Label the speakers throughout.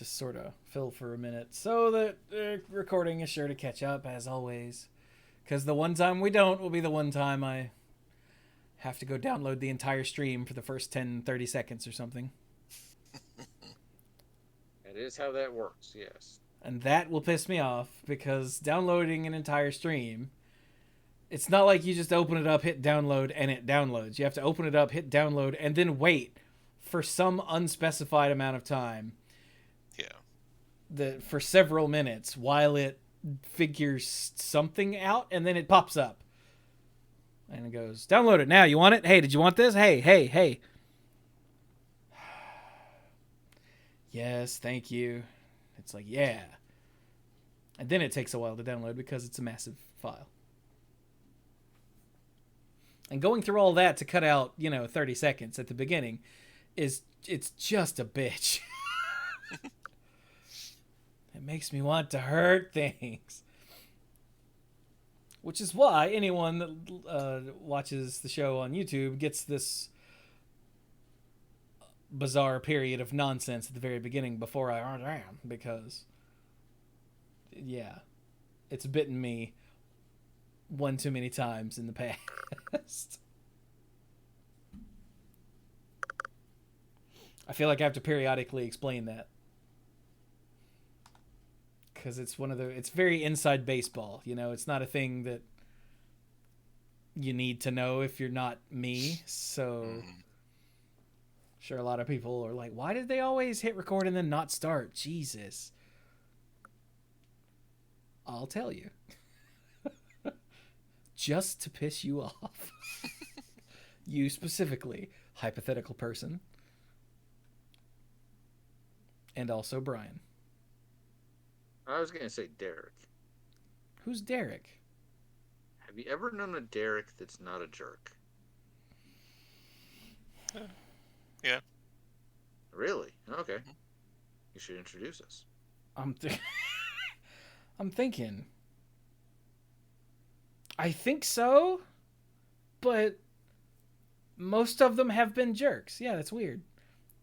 Speaker 1: just sort of fill for a minute so that the recording is sure to catch up, as always. Because the one time we don't will be the one time I have to go download the entire stream for the first 10, 30 seconds or something.
Speaker 2: That is how that works, yes.
Speaker 1: And that will piss me off, because downloading an entire stream, it's not like you just open it up, hit download, and it downloads. You have to open it up, hit download, and then wait for some unspecified amount of time.
Speaker 3: Yeah.
Speaker 1: For several minutes while it figures something out, and then it pops up. And it goes, download it now. You want it? Hey, did you want this? Hey. Yes, thank you. It's like, yeah. And then it takes a while to download because it's a massive file. And going through all that to cut out, 30 seconds at the beginning it's just a bitch. It makes me want to hurt things. Which is why anyone that watches the show on YouTube gets this bizarre period of nonsense at the very beginning before I am, because yeah, it's bitten me one too many times in the past. I feel like I have to periodically explain that, because it's it's very inside baseball. It's not a thing that you need to know if you're not me. So sure, a lot of people are like, why did they always hit record and then not start? Jesus. I'll tell you. Just to piss you off. You specifically, hypothetical person. And also Brian.
Speaker 2: I was going to say Derek.
Speaker 1: Who's Derek?
Speaker 2: Have you ever known a Derek that's not a jerk?
Speaker 3: Yeah.
Speaker 2: Really? Okay. You should introduce us.
Speaker 1: I'm thinking. I think so, but most of them have been jerks. Yeah, that's weird.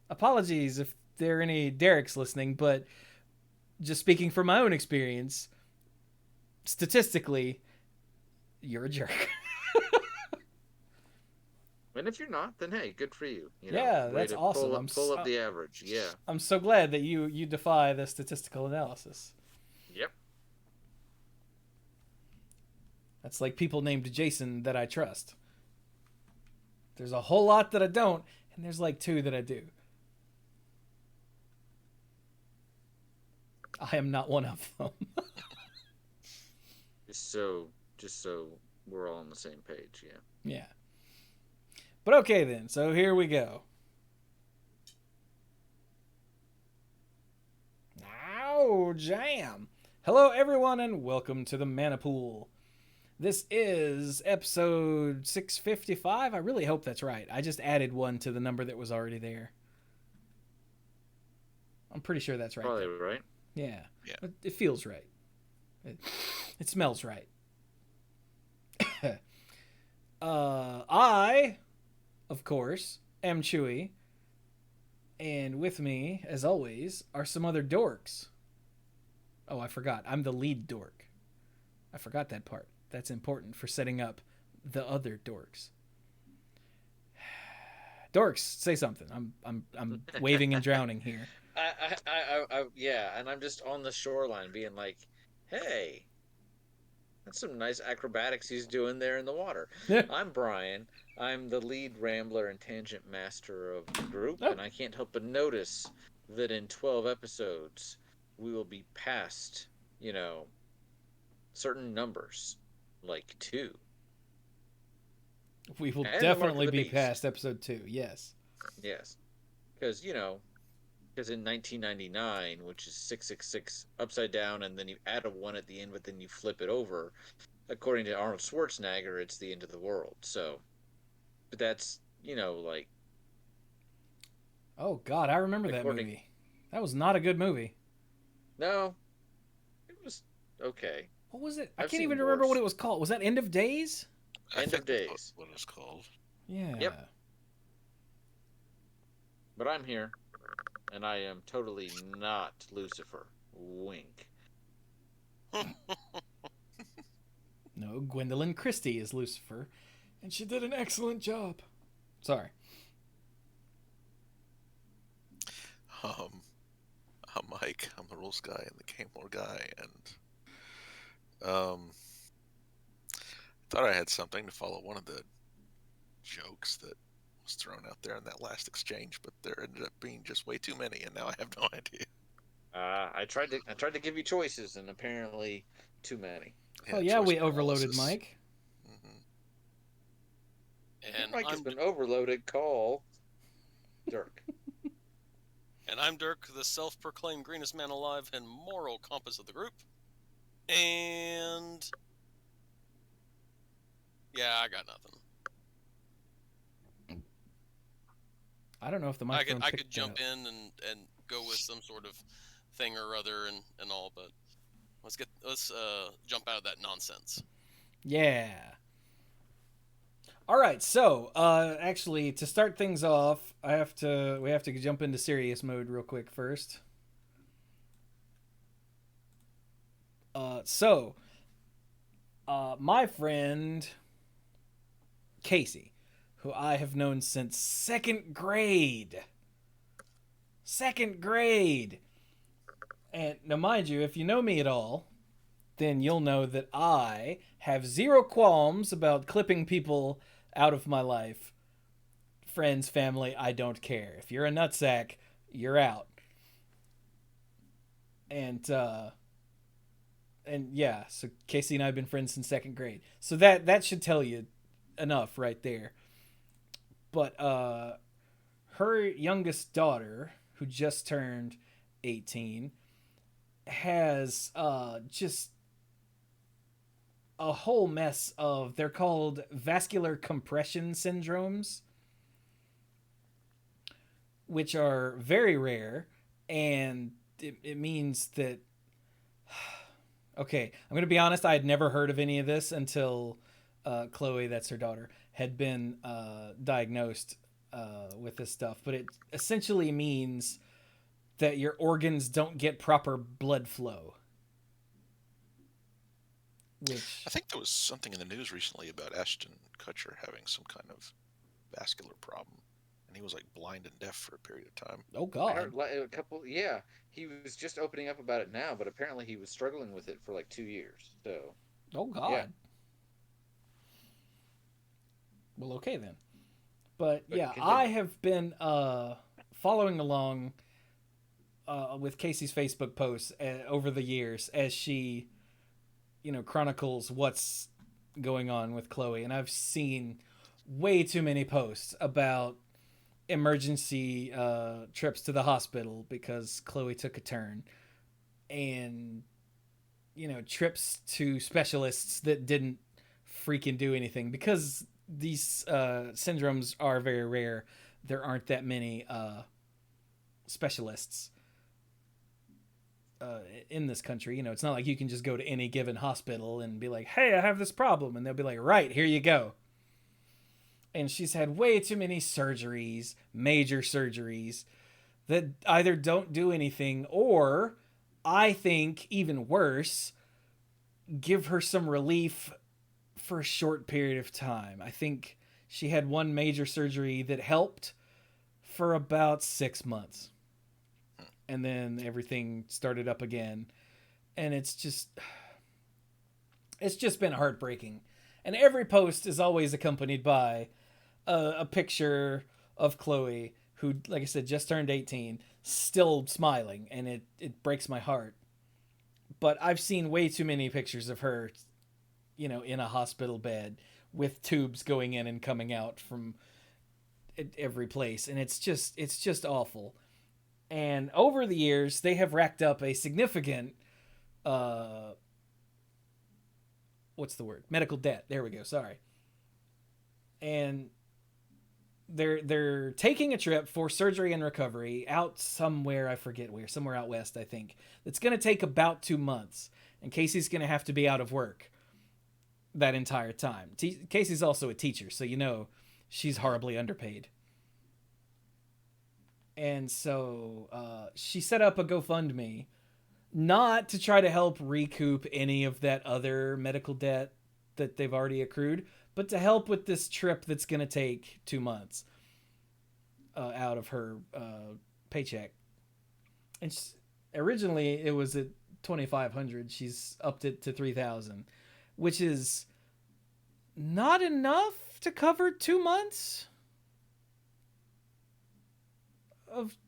Speaker 1: Apologies if there are any Derek's listening, but just speaking from my own experience, statistically, you're a jerk.
Speaker 2: And if you're not, then hey, good for you.
Speaker 1: Yeah, that's awesome.
Speaker 2: Pull up the average. Yeah.
Speaker 1: I'm so glad that you defy the statistical analysis.
Speaker 2: Yep.
Speaker 1: That's like people named Jason that I trust. There's a whole lot that I don't, and there's like 2 that I do. I am not one of them.
Speaker 2: Just so we're all on the same page, yeah.
Speaker 1: Yeah. But okay then, so here we go. Now jam. Hello everyone and welcome to the Mana Pool. This is episode 655. I really hope that's right. I just added 1 to the number that was already there. I'm pretty sure that's right.
Speaker 2: Probably right.
Speaker 1: Yeah. It feels right. It smells right. I, of course, am Chewie. And with me, as always, are some other dorks. Oh, I forgot. I'm the lead dork. I forgot that part. That's important for setting up the other dorks. Dorks, say something. I'm waving and drowning here.
Speaker 2: Yeah, and I'm just on the shoreline being like, hey, that's some nice acrobatics he's doing there in the water. I'm Brian. I'm the lead rambler and tangent master of the group, and I can't help but notice that in 12 episodes, we will be past, certain numbers, like 2.
Speaker 1: We will definitely be past episode 2, yes.
Speaker 2: Yes. Because, because in 1999, which is 666 upside down, and then you add a 1 at the end, but then you flip it over, according to Arnold Schwarzenegger, it's the end of the world. So, but that's, like...
Speaker 1: Oh, God, I remember that movie. That was not a good movie.
Speaker 2: No. It was okay.
Speaker 1: What was it? I can't even remember what it was called. Was that End of Days?
Speaker 2: End of Days.
Speaker 3: What it's called.
Speaker 1: Yeah.
Speaker 2: Yep. But I'm here. And I am totally not Lucifer. Wink.
Speaker 1: No, Gwendolyn Christie is Lucifer, and she did an excellent job. Sorry.
Speaker 3: I'm Mike. I'm the rules guy and the game lore guy, and thought I had something to follow one of the jokes that was thrown out there in that last exchange, but there ended up being just way too many, and now I have no idea.
Speaker 2: I tried to give you choices, and apparently too many.
Speaker 1: Oh yeah, we overloaded Mike.
Speaker 3: Mm-hmm.
Speaker 2: And Mike has been overloaded. Call Dirk.
Speaker 4: And I'm Dirk, the self-proclaimed greenest man alive and moral compass of the group. And yeah, I got nothing.
Speaker 1: I don't know if the microphone.
Speaker 4: I could jump in and go with some sort of thing or other and all, but let's jump out of that nonsense.
Speaker 1: Yeah. All right, so actually, to start things off, we have to jump into serious mode real quick first. My friend Casey, who I have known since second grade. And now, mind you, if you know me at all, then you'll know that I have zero qualms about clipping people out of my life. Friends, family, I don't care. If you're a nutsack, you're out. And yeah, so Casey and I have been friends since second grade. So that should tell you enough right there. But her youngest daughter, who just turned 18, has just a whole mess of, they're called vascular compression syndromes, which are very rare, and it means that, okay, I'm going to be honest, I had never heard of any of this until Chloe, that's her daughter, had been diagnosed with this stuff. But it essentially means that your organs don't get proper blood flow. Which,
Speaker 3: I think there was something in the news recently about Ashton Kutcher having some kind of vascular problem, and he was like blind and deaf for a period of time.
Speaker 1: Oh God!
Speaker 2: I heard a couple. Yeah, he was just opening up about it now, but apparently he was struggling with it for like 2 years. So.
Speaker 1: Oh God. Yeah. Well, okay then. But yeah, continue. I have been following along with Casey's Facebook posts over the years as she, chronicles what's going on with Chloe. And I've seen way too many posts about emergency trips to the hospital because Chloe took a turn. And, trips to specialists that didn't freaking do anything. Because these syndromes are very rare, there aren't that many specialists in this country. It's not like you can just go to any given hospital and be like, hey, I have this problem, and they'll be like, right, here you go. And she's had way too many surgeries, major surgeries, that either don't do anything or, I think even worse, give her some relief for a short period of time. I think she had one major surgery that helped for about 6 months. And then everything started up again. And it's just been heartbreaking. And every post is always accompanied by a picture of Chloe, who, like I said, just turned 18, still smiling. And it breaks my heart. But I've seen way too many pictures of her, in a hospital bed with tubes going in and coming out from every place. And it's just awful. And over the years, they have racked up a significant, medical debt. There we go. Sorry. And they're taking a trip for surgery and recovery out somewhere, I forget where, somewhere out west, I think. It's going to take about 2 months. And Casey's going to have to be out of work that entire time. Casey's also a teacher, so she's horribly underpaid. And so she set up a GoFundMe, not to try to help recoup any of that other medical debt that they've already accrued, but to help with this trip that's going to take 2 months out of her paycheck. And originally it was at $2,500. She's upped it to $3,000, which is not enough to cover 2 months of.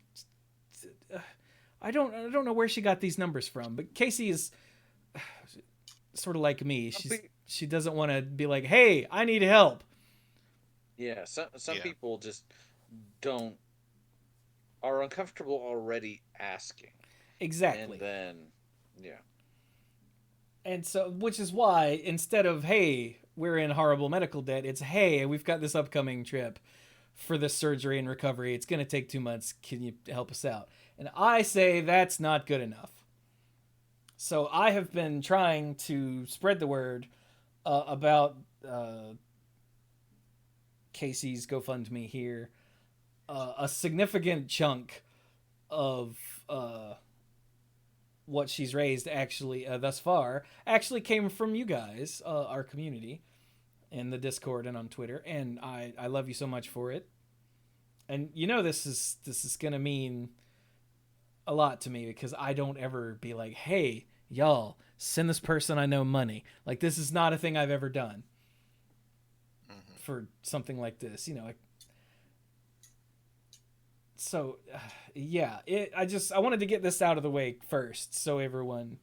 Speaker 1: I don't know where she got these numbers from, but Casey is sort of like me. She doesn't want to be like, "Hey, I need help."
Speaker 2: Yeah, some people just are uncomfortable already asking.
Speaker 1: Exactly.
Speaker 2: And then, yeah.
Speaker 1: And so, which is why instead of, "Hey, we're in horrible medical debt," it's, "Hey, we've got this upcoming trip for this surgery and recovery. It's going to take 2 months. Can you help us out?" And I say that's not good enough. So I have been trying to spread the word about Casey's GoFundMe here. A significant chunk of what she's raised actually thus far actually came from you guys, our community, in the Discord and on Twitter, and I love you so much for it. And you know this is gonna mean a lot to me because I don't ever be like, "Hey, y'all, send this person I know money." Like, this is not a thing I've ever done for something like this, you know. So, yeah, I wanted to get this out of the way first so everyone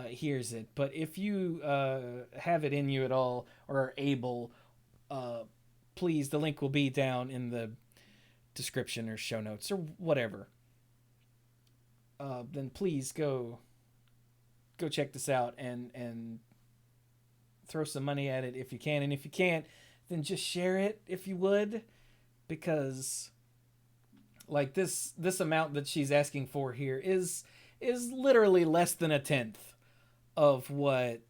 Speaker 1: hears it. But if you have it in you at all or are able, please, the link will be down in the description or show notes or whatever. Then please go check this out and throw some money at it if you can. And if you can't, then just share it if you would, because like this amount that she's asking for here is literally less than a tenth of what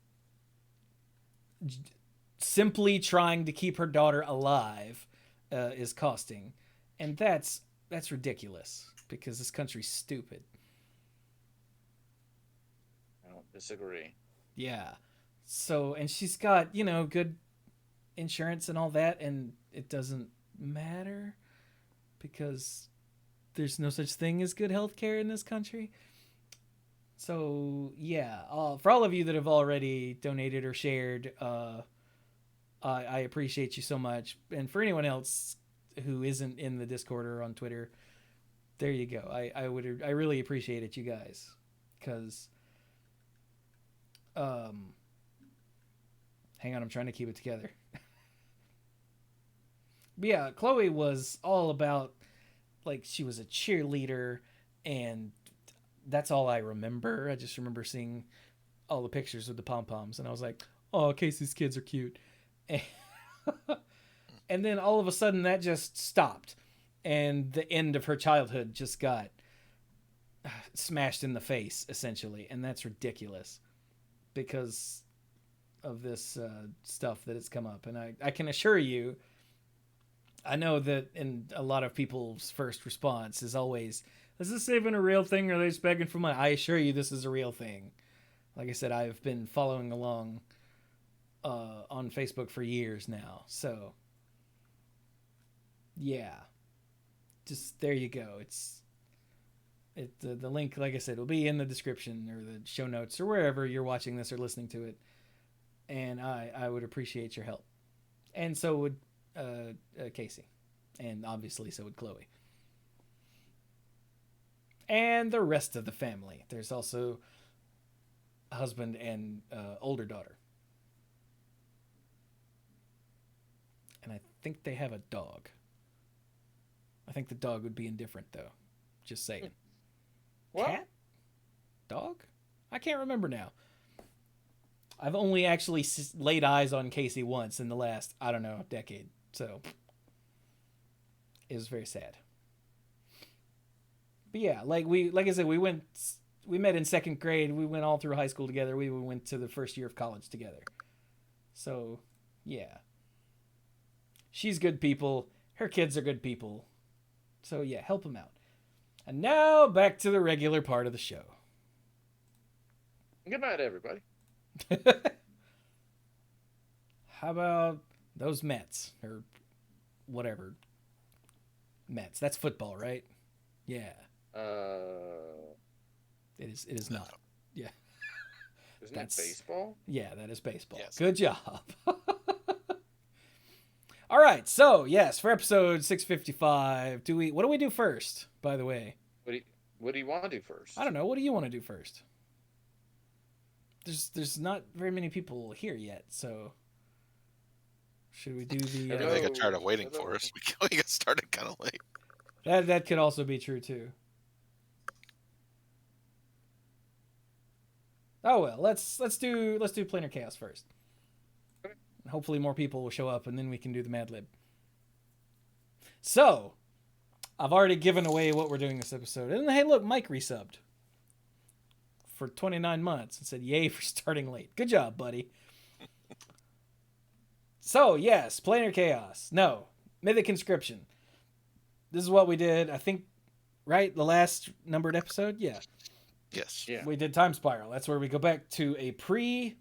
Speaker 1: simply trying to keep her daughter alive is costing. And that's ridiculous because this country's stupid.
Speaker 2: I don't disagree.
Speaker 1: Yeah. So, and she's got, you know, good insurance and all that, and it doesn't matter because there's no such thing as good healthcare in this country. So, yeah, for all of you that have already donated or shared, I appreciate you so much. And for anyone else who isn't in the Discord or on Twitter, there you go. I really appreciate it, you guys, because hang on, I'm trying to keep it together. But yeah, Chloe was all about, like, she was a cheerleader, and that's all I remember. I just remember seeing all the pictures of the pom-poms, and I was like, "Oh, Casey's kids are cute." And then all of a sudden that just stopped, and the end of her childhood just got smashed in the face, essentially, and that's ridiculous because of this stuff that has come up. And I can assure you, I know that in a lot of people's first response is always, "Is this even a real thing, or are they just begging for money?" I assure you this is a real thing. Like I said, I've been following along on Facebook for years now. So, yeah. Just there you go. The link, like I said, will be in the description or the show notes or wherever you're watching this or listening to it. And I would appreciate your help. And so would Casey. And obviously so would Chloe. And the rest of the family. There's also a husband and older daughter. And I think they have a dog. I think the dog would be indifferent, though. Just saying.
Speaker 2: What?
Speaker 1: Cat? Dog? I can't remember now. I've only actually laid eyes on Casey once in the last, I don't know, decade. So it was very sad. But yeah, like I said, we met in second grade. We went all through high school together. We went to the first year of college together. So, yeah. She's good people. Her kids are good people. So, yeah, help them out. And now back to the regular part of the show.
Speaker 2: Good night, everybody.
Speaker 1: How about those Mets or whatever? Mets. That's football, right? Yeah. It is. It is not. Yeah.
Speaker 2: Isn't that baseball?
Speaker 1: Yeah, that is baseball.
Speaker 3: Yes.
Speaker 1: Good job. All right. So yes, for episode 655, what do we do first? By the way,
Speaker 2: What do you want to do first?
Speaker 1: I don't know. What do you want to do first? There's not very many people here yet, so should we do the?
Speaker 3: They got tired of waiting for us. We got started kind of late.
Speaker 1: That could also be true too. Oh well, let's do Planar Chaos first.
Speaker 2: Okay.
Speaker 1: Hopefully more people will show up, and then we can do the Mad Lib. So, I've already given away what we're doing this episode, and hey, look, Mike resubbed for 29 months and said, "Yay for starting late. Good job, buddy." So yes, Planar Chaos. No, Mythic Conscription. This is what we did. I think, right? The last numbered episode. Yeah.
Speaker 3: Yes.
Speaker 2: Yeah.
Speaker 1: We did Time Spiral. That's where we go back to a pre-mythic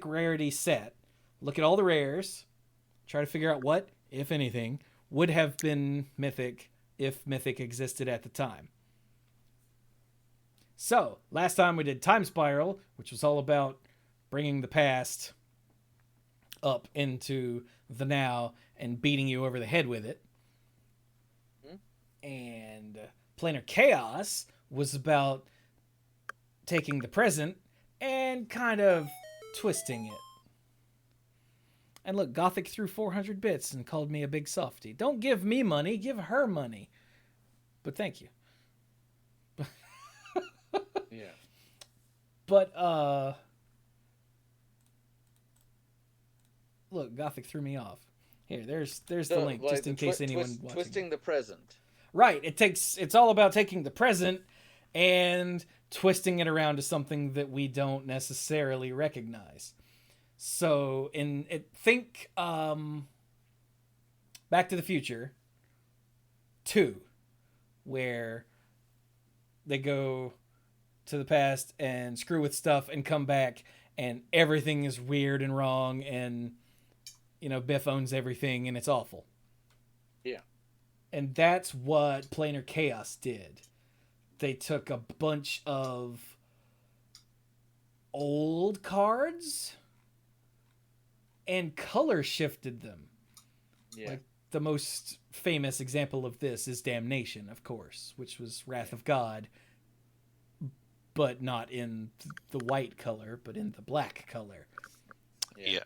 Speaker 1: rarity set. Look at all the rares. Try to figure out what, if anything, would have been mythic if mythic existed at the time. So, last time we did Time Spiral, which was all about bringing the past up into the now and beating you over the head with it. And Planar Chaos was about taking the present and kind of twisting it. And look, Gothic threw 400 bits and called me a big softy. Don't give me money, give her money. But thank you.
Speaker 2: Yeah.
Speaker 1: But, look, Gothic threw me off. Here, there's the link, just in case anyone watching.
Speaker 2: Twisting the present.
Speaker 1: Right. It's all about taking the present and twisting it around to something that we don't necessarily recognize. So think Back to the Future 2, where they go to the past and screw with stuff and come back and everything is weird and wrong and, Biff owns everything and it's awful.
Speaker 2: Yeah.
Speaker 1: And that's what Planar Chaos did. They took a bunch of old cards and color shifted them.
Speaker 2: Yeah.
Speaker 1: Like the most famous example of this is Damnation, of course, which was Wrath of God, but not in the white color, but in the black color.
Speaker 3: Yeah.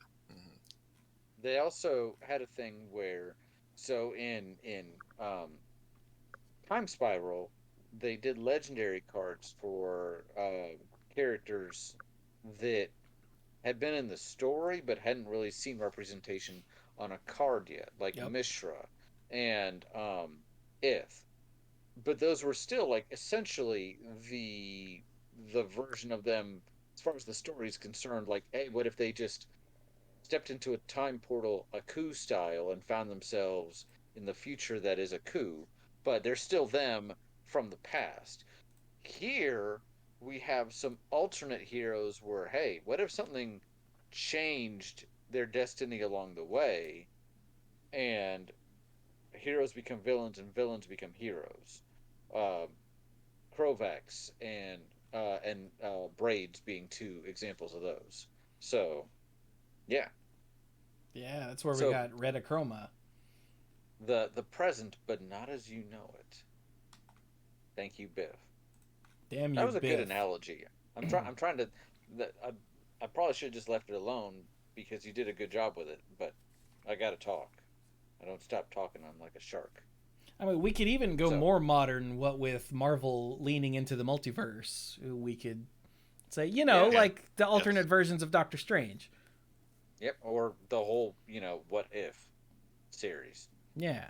Speaker 2: They also had a thing where, so in Time Spiral, they did legendary cards for characters that had been in the story but hadn't really seen representation on a card yet, like Mishra and Ith. But those were still like essentially the version of them as far as the story is concerned. Like, hey, what if they just stepped into a time portal, a coup style, and found themselves in the future that is a coup, but they're still them from the past. Here, we have some alternate heroes where, hey, what if something changed their destiny along the way, and heroes become villains and villains become heroes? Krovax and Braids being two examples of those. So, yeah.
Speaker 1: Yeah, that's where we got Redachroma.
Speaker 2: The present, but not as you know it. Thank you, Biff.
Speaker 1: Damn you,
Speaker 2: That was a
Speaker 1: Biff.
Speaker 2: good analogy. I'm trying to. I probably should have just left it alone because you did a good job with it. But I got to talk. I don't stop talking. I'm like a shark.
Speaker 1: I mean, we could even go more modern. What with Marvel leaning into the multiverse, we could say, like the alternate versions of Doctor Strange.
Speaker 2: Yep, or the whole, what if series.
Speaker 1: Yeah.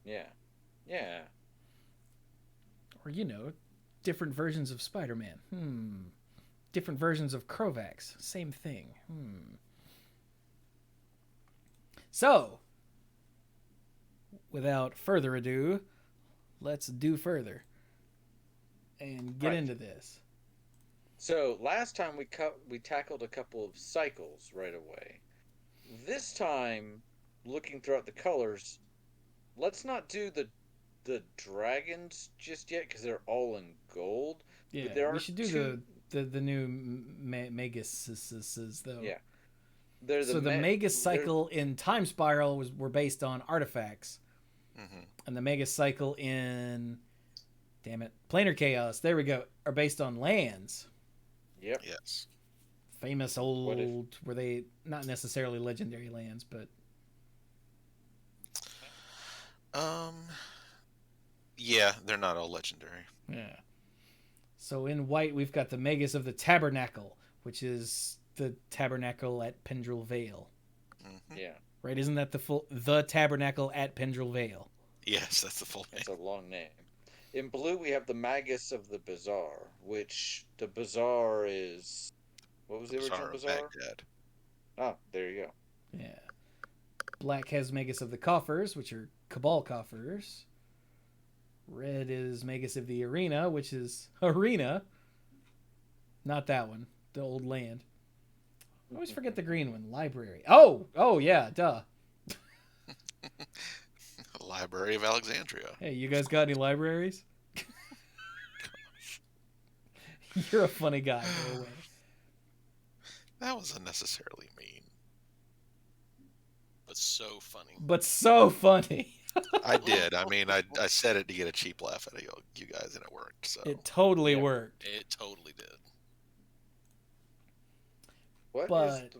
Speaker 2: Yeah. Yeah.
Speaker 1: Or, different versions of Spider-Man. Different versions of Krovax. Same thing. So, without further ado, let's do further and get into this.
Speaker 2: So last time we tackled a couple of cycles right away. This time, looking throughout the colors, let's not do the dragons just yet because they're all in gold.
Speaker 1: Yeah,
Speaker 2: but there
Speaker 1: we
Speaker 2: are
Speaker 1: should do the new Magus though.
Speaker 2: Yeah, they're
Speaker 1: the Magus cycle in Time Spiral were based on artifacts, and the Magus cycle in Planar Chaos, there we go, are based on lands.
Speaker 2: Yep.
Speaker 3: Yes.
Speaker 1: Famous old, were they not necessarily legendary lands, but
Speaker 3: yeah, they're not all legendary.
Speaker 1: yeah. So in white, we've got the Magus of the Tabernacle, which is the Tabernacle at Pendrell Vale.
Speaker 2: Yeah.
Speaker 1: Right? Isn't that the Tabernacle at Pendrell Vale?
Speaker 3: Yes, that's the full name.
Speaker 2: It's a long name. In blue, we have the Magus of the Bazaar, which the Bazaar is... What was the original Bazaar?
Speaker 3: Baghdad.
Speaker 2: Oh, there you go.
Speaker 1: Yeah. Black has Magus of the Coffers, which are Cabal Coffers. Red is Magus of the Arena, which is Arena. Not that one. The old land. I always forget the green one. Library. Oh yeah, duh.
Speaker 3: Library of Alexandria.
Speaker 1: Hey, you guys got any libraries? You're a funny guy, by the way.
Speaker 3: That was unnecessarily mean.
Speaker 4: But so funny.
Speaker 1: But so funny.
Speaker 3: I did. I mean, I said it to get a cheap laugh out of you guys, and it worked. So
Speaker 1: it totally worked.
Speaker 4: It totally did.
Speaker 2: What is the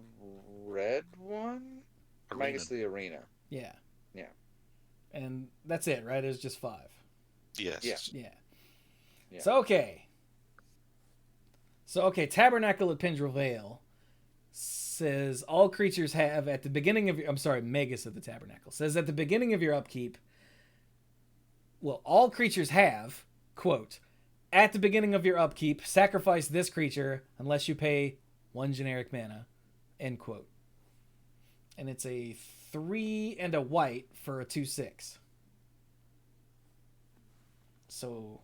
Speaker 2: red one? Magus of the Arena.
Speaker 1: Yeah.
Speaker 2: Yeah.
Speaker 1: And that's it, right? It's just 5.
Speaker 3: Yes.
Speaker 1: Yeah. So, okay. Tabernacle at Pendrell Vale says all creatures have at the beginning of your... Magus of the Tabernacle says at the beginning of your upkeep... Well, all creatures have, quote, at the beginning of your upkeep, sacrifice this creature unless you pay 1 generic mana, end quote. And it's a 3 and a white for a 2/6. So,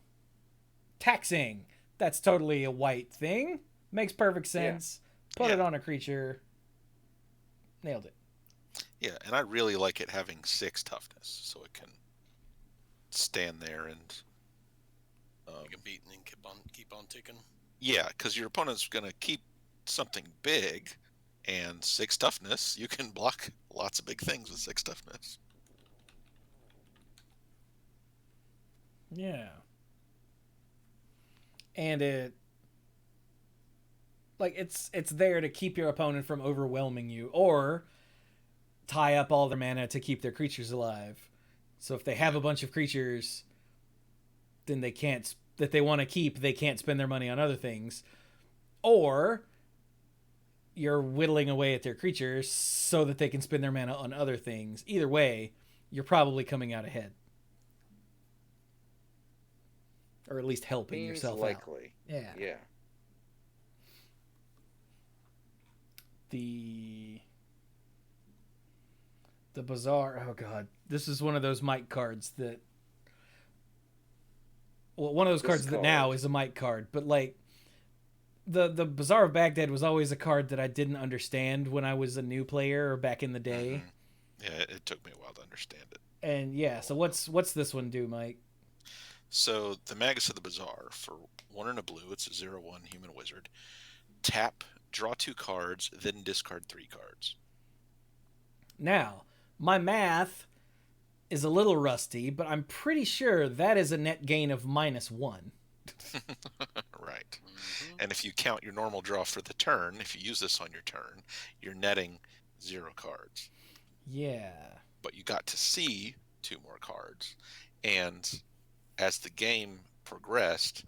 Speaker 1: taxing. That's totally a white thing. Makes perfect sense. Yeah. Put it on a creature. Nailed it.
Speaker 3: Yeah, and I really like it having 6 toughness, so it can stand there and
Speaker 4: you can beat and keep on ticking.
Speaker 3: Yeah, because your opponent's gonna keep something big, and 6 toughness, you can block lots of big things with 6 toughness.
Speaker 1: Yeah. And it's there to keep your opponent from overwhelming you, or tie up all their mana to keep their creatures alive. So if they have a bunch of creatures, then they can't, that they want to keep, they can't spend their money on other things. Or you're whittling away at their creatures so that they can spend their mana on other things. Either way, you're probably coming out ahead. Or at least helping yourself
Speaker 2: likely.
Speaker 1: Out. Yeah.
Speaker 2: Yeah.
Speaker 1: The Bazaar, oh god. This is one of those mic cards that... Well, one of those cards that now is a mic card, but like... The Bazaar of Baghdad was always a card that I didn't understand when I was a new player or back in the day.
Speaker 3: Mm-hmm. Yeah, it took me a while to understand it.
Speaker 1: And yeah, so what's this one do, Mike?
Speaker 3: So the Magus of the Bazaar, for 1 and a blue, it's a 0/1 human wizard. Tap, draw 2 cards, then discard 3 cards.
Speaker 1: Now, my math is a little rusty, but I'm pretty sure that is a net gain of -1.
Speaker 3: Right. And if you count your normal draw for the turn, if you use this on your turn, you're netting 0 cards.
Speaker 1: Yeah.
Speaker 3: But you got to see 2 more cards. And as the game progressed,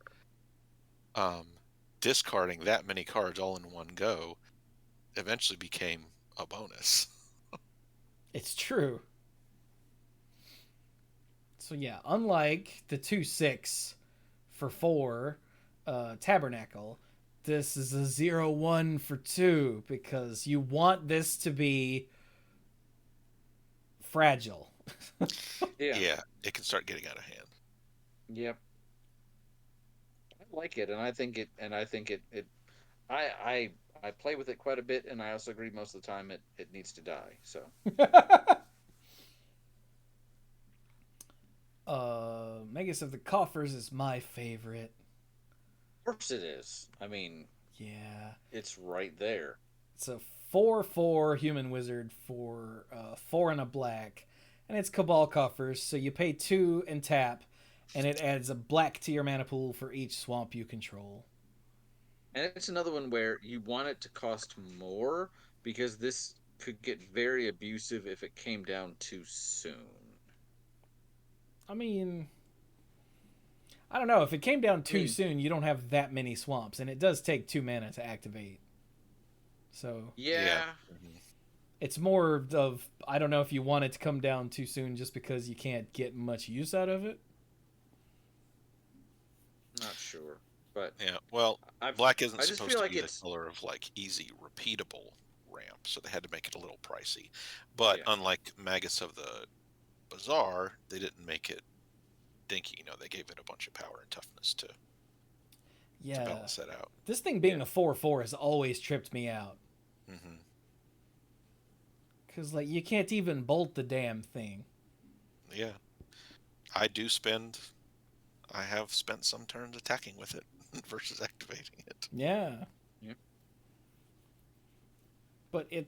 Speaker 3: discarding that many cards all in one go eventually became a bonus.
Speaker 1: It's true. So yeah, unlike the 2/6 for 4 Tabernacle, this is a 0/1 for 2 because you want this to be fragile.
Speaker 3: Yeah, it can start getting out of hand.
Speaker 2: Yep. I like it, and I think it, I, I, I play with it quite a bit, and I also agree most of the time it needs to die. So,
Speaker 1: Magus of the Coffers is my favorite.
Speaker 2: of course it is. I mean,
Speaker 1: Yeah.
Speaker 2: it's right there.
Speaker 1: It's a 4/4 human wizard for 4 and a black. And it's Cabal Coffers, so you pay 2 and tap, and it adds a black to your mana pool for each swamp you control.
Speaker 2: And it's another one where you want it to cost more because this could get very abusive if it came down too soon.
Speaker 1: I mean, I don't know. If it came down too soon, you don't have that many swamps, and it does take 2 mana to activate. So
Speaker 2: Yeah.
Speaker 1: it's more of, I don't know if you want it to come down too soon just because you can't get much use out of it.
Speaker 2: Not sure, but
Speaker 3: Yeah, well, black isn't
Speaker 2: I just
Speaker 3: supposed
Speaker 2: feel
Speaker 3: to
Speaker 2: like
Speaker 3: be the
Speaker 2: it's
Speaker 3: color of like easy, repeatable ramp, so they had to make it a little pricey. But unlike Magus of the Bazaar, they didn't make it dinky. You know, they gave it a bunch of power and toughness to balance that out.
Speaker 1: This thing being a 4/4 has always tripped me out.
Speaker 3: Mm-hmm.
Speaker 1: Because, like, you can't even bolt the damn thing.
Speaker 3: Yeah. I have spent some turns attacking with it versus activating it.
Speaker 1: Yeah.
Speaker 2: Yep.
Speaker 1: But it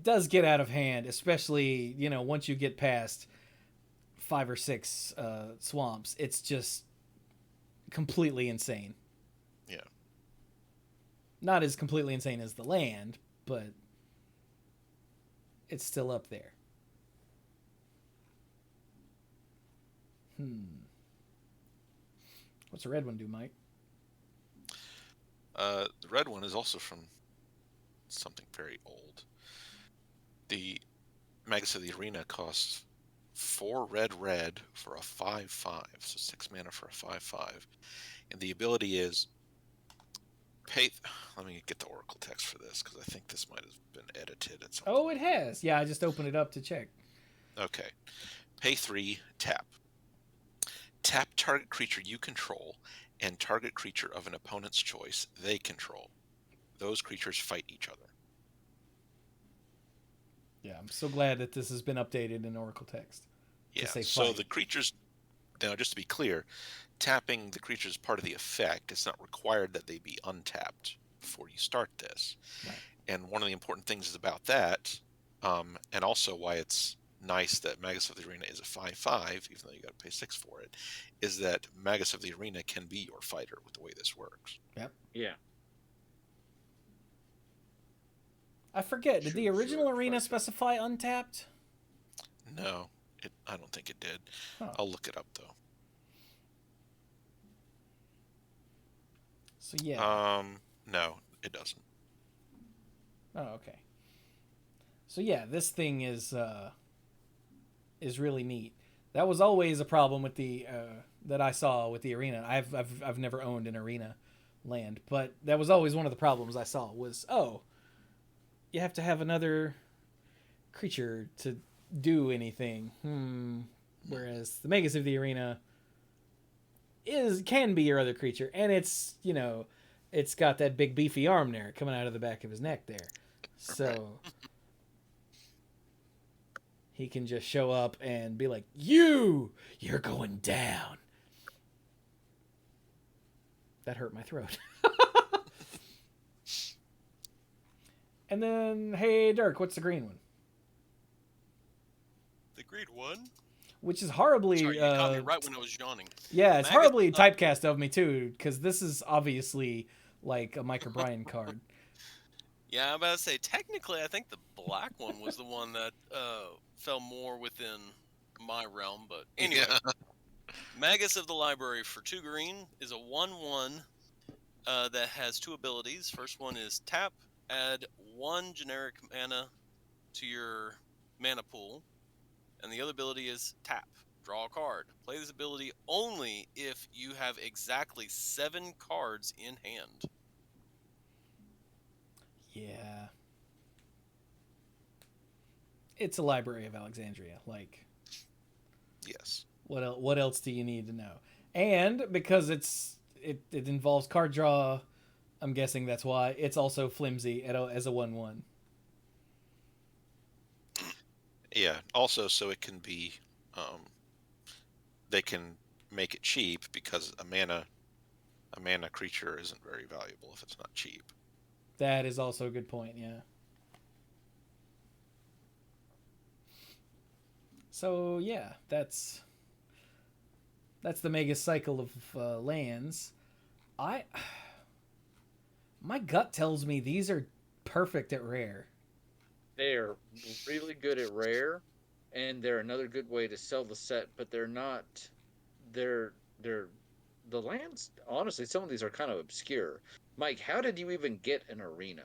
Speaker 1: does get out of hand, especially, once you get past 5 or 6 swamps. It's just completely insane.
Speaker 3: Yeah.
Speaker 1: Not as completely insane as the land, but it's still up there. What's the red one do, Mike?
Speaker 3: The red one is also from something very old. The Magus of the Arena costs 4 red for a 5/5, so 6 mana for a 5/5. And the ability is let me get the Oracle text for this, because I think this might have been edited at some point.
Speaker 1: Oh, it has. Yeah, I just opened it up to check.
Speaker 3: Okay. Pay 3, tap. Tap target creature you control and target creature of an opponent's choice they control. Those creatures fight each other.
Speaker 1: Yeah, I'm so glad that this has been updated in Oracle text.
Speaker 3: Yeah, so the creatures, now just to be clear, tapping the creature is part of the effect. It's not required that they be untapped before you start this.
Speaker 1: Right.
Speaker 3: And one of the important things is about that, and also why it's nice that Magus of the Arena is a 5/5, even though you got to pay 6 for it, is that Magus of the Arena can be your fighter with the way this works.
Speaker 1: Yep.
Speaker 2: Yeah.
Speaker 1: I forget, did the original Arena specify untapped?
Speaker 3: No, I don't think it did.
Speaker 1: Huh.
Speaker 3: I'll look it up, though.
Speaker 1: So, yeah.
Speaker 3: No, it doesn't.
Speaker 1: Oh, okay. So, yeah, this thing is really neat. That was always a problem with the that I saw with the Arena. I've never owned an Arena land, but that was always one of the problems I saw was, you have to have another creature to do anything. Whereas the Magus of the Arena can be your other creature, and it's it's got that big beefy arm there coming out of the back of his neck there, so he can just show up and be like, you're going down. That hurt my throat. And then, hey, Dirk, what's the green one?
Speaker 4: The green one?
Speaker 1: Which is horribly...
Speaker 4: Sorry, you caught me right when I was yawning.
Speaker 1: Yeah, it's horribly typecast of me, too, because this is obviously like a Mike O'Brien card.
Speaker 4: Yeah, I'm about to say, technically, I think the black one was the one that fell more within my realm, but anyway. Yeah. Magus of the Library for 2 green is a 1/1 that has 2 abilities. First one is tap, add 1 generic mana to your mana pool, and the other ability is tap, draw a card. Play this ability only if you have exactly 7 cards in hand.
Speaker 1: Yeah. It's a Library of Alexandria, like...
Speaker 3: Yes.
Speaker 1: What else do you need to know? And because it involves card draw, I'm guessing that's why it's also flimsy as a 1/1.
Speaker 3: Yeah. Also, so it can be, they can make it cheap because a mana creature isn't very valuable if it's not cheap.
Speaker 1: That is also a good point. Yeah. So yeah, that's the mega cycle of lands. I my gut tells me these are perfect at rare.
Speaker 2: They're really good at rare, and they're another good way to sell the set. But they're not. They're the lands. Honestly, some of these are kind of obscure. Mike, how did you even get an arena?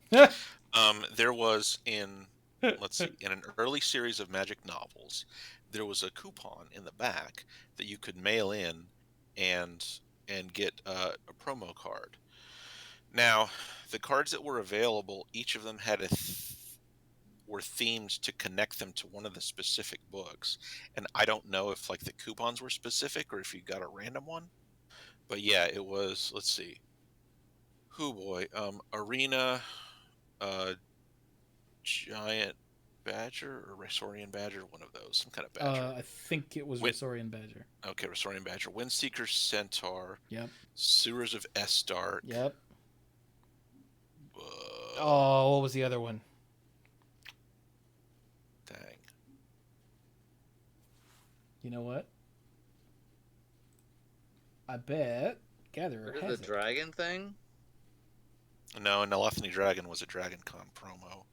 Speaker 3: There was let's see, in an early series of Magic novels, there was a coupon in the back that you could mail in and get a promo card. Now, the cards that were available, each of them had were themed to connect them to one of the specific books, and I don't know if like the coupons were specific or if you got a random one. But yeah, it was. Let's see. Who boy, Arena, uh, Giant Badger or Resorian Badger, one of those, some kind of badger.
Speaker 1: I think it was Resorian Badger.
Speaker 3: Okay, Resorian Badger. Windseeker Centaur.
Speaker 1: Yep.
Speaker 3: Sewers of Estark.
Speaker 1: Yep. Oh, what was the other one?
Speaker 3: Dang.
Speaker 1: You know what? I bet Gatherer has
Speaker 2: The dragon thing?
Speaker 3: No, Nalathani Dragon was a Dragon Con promo.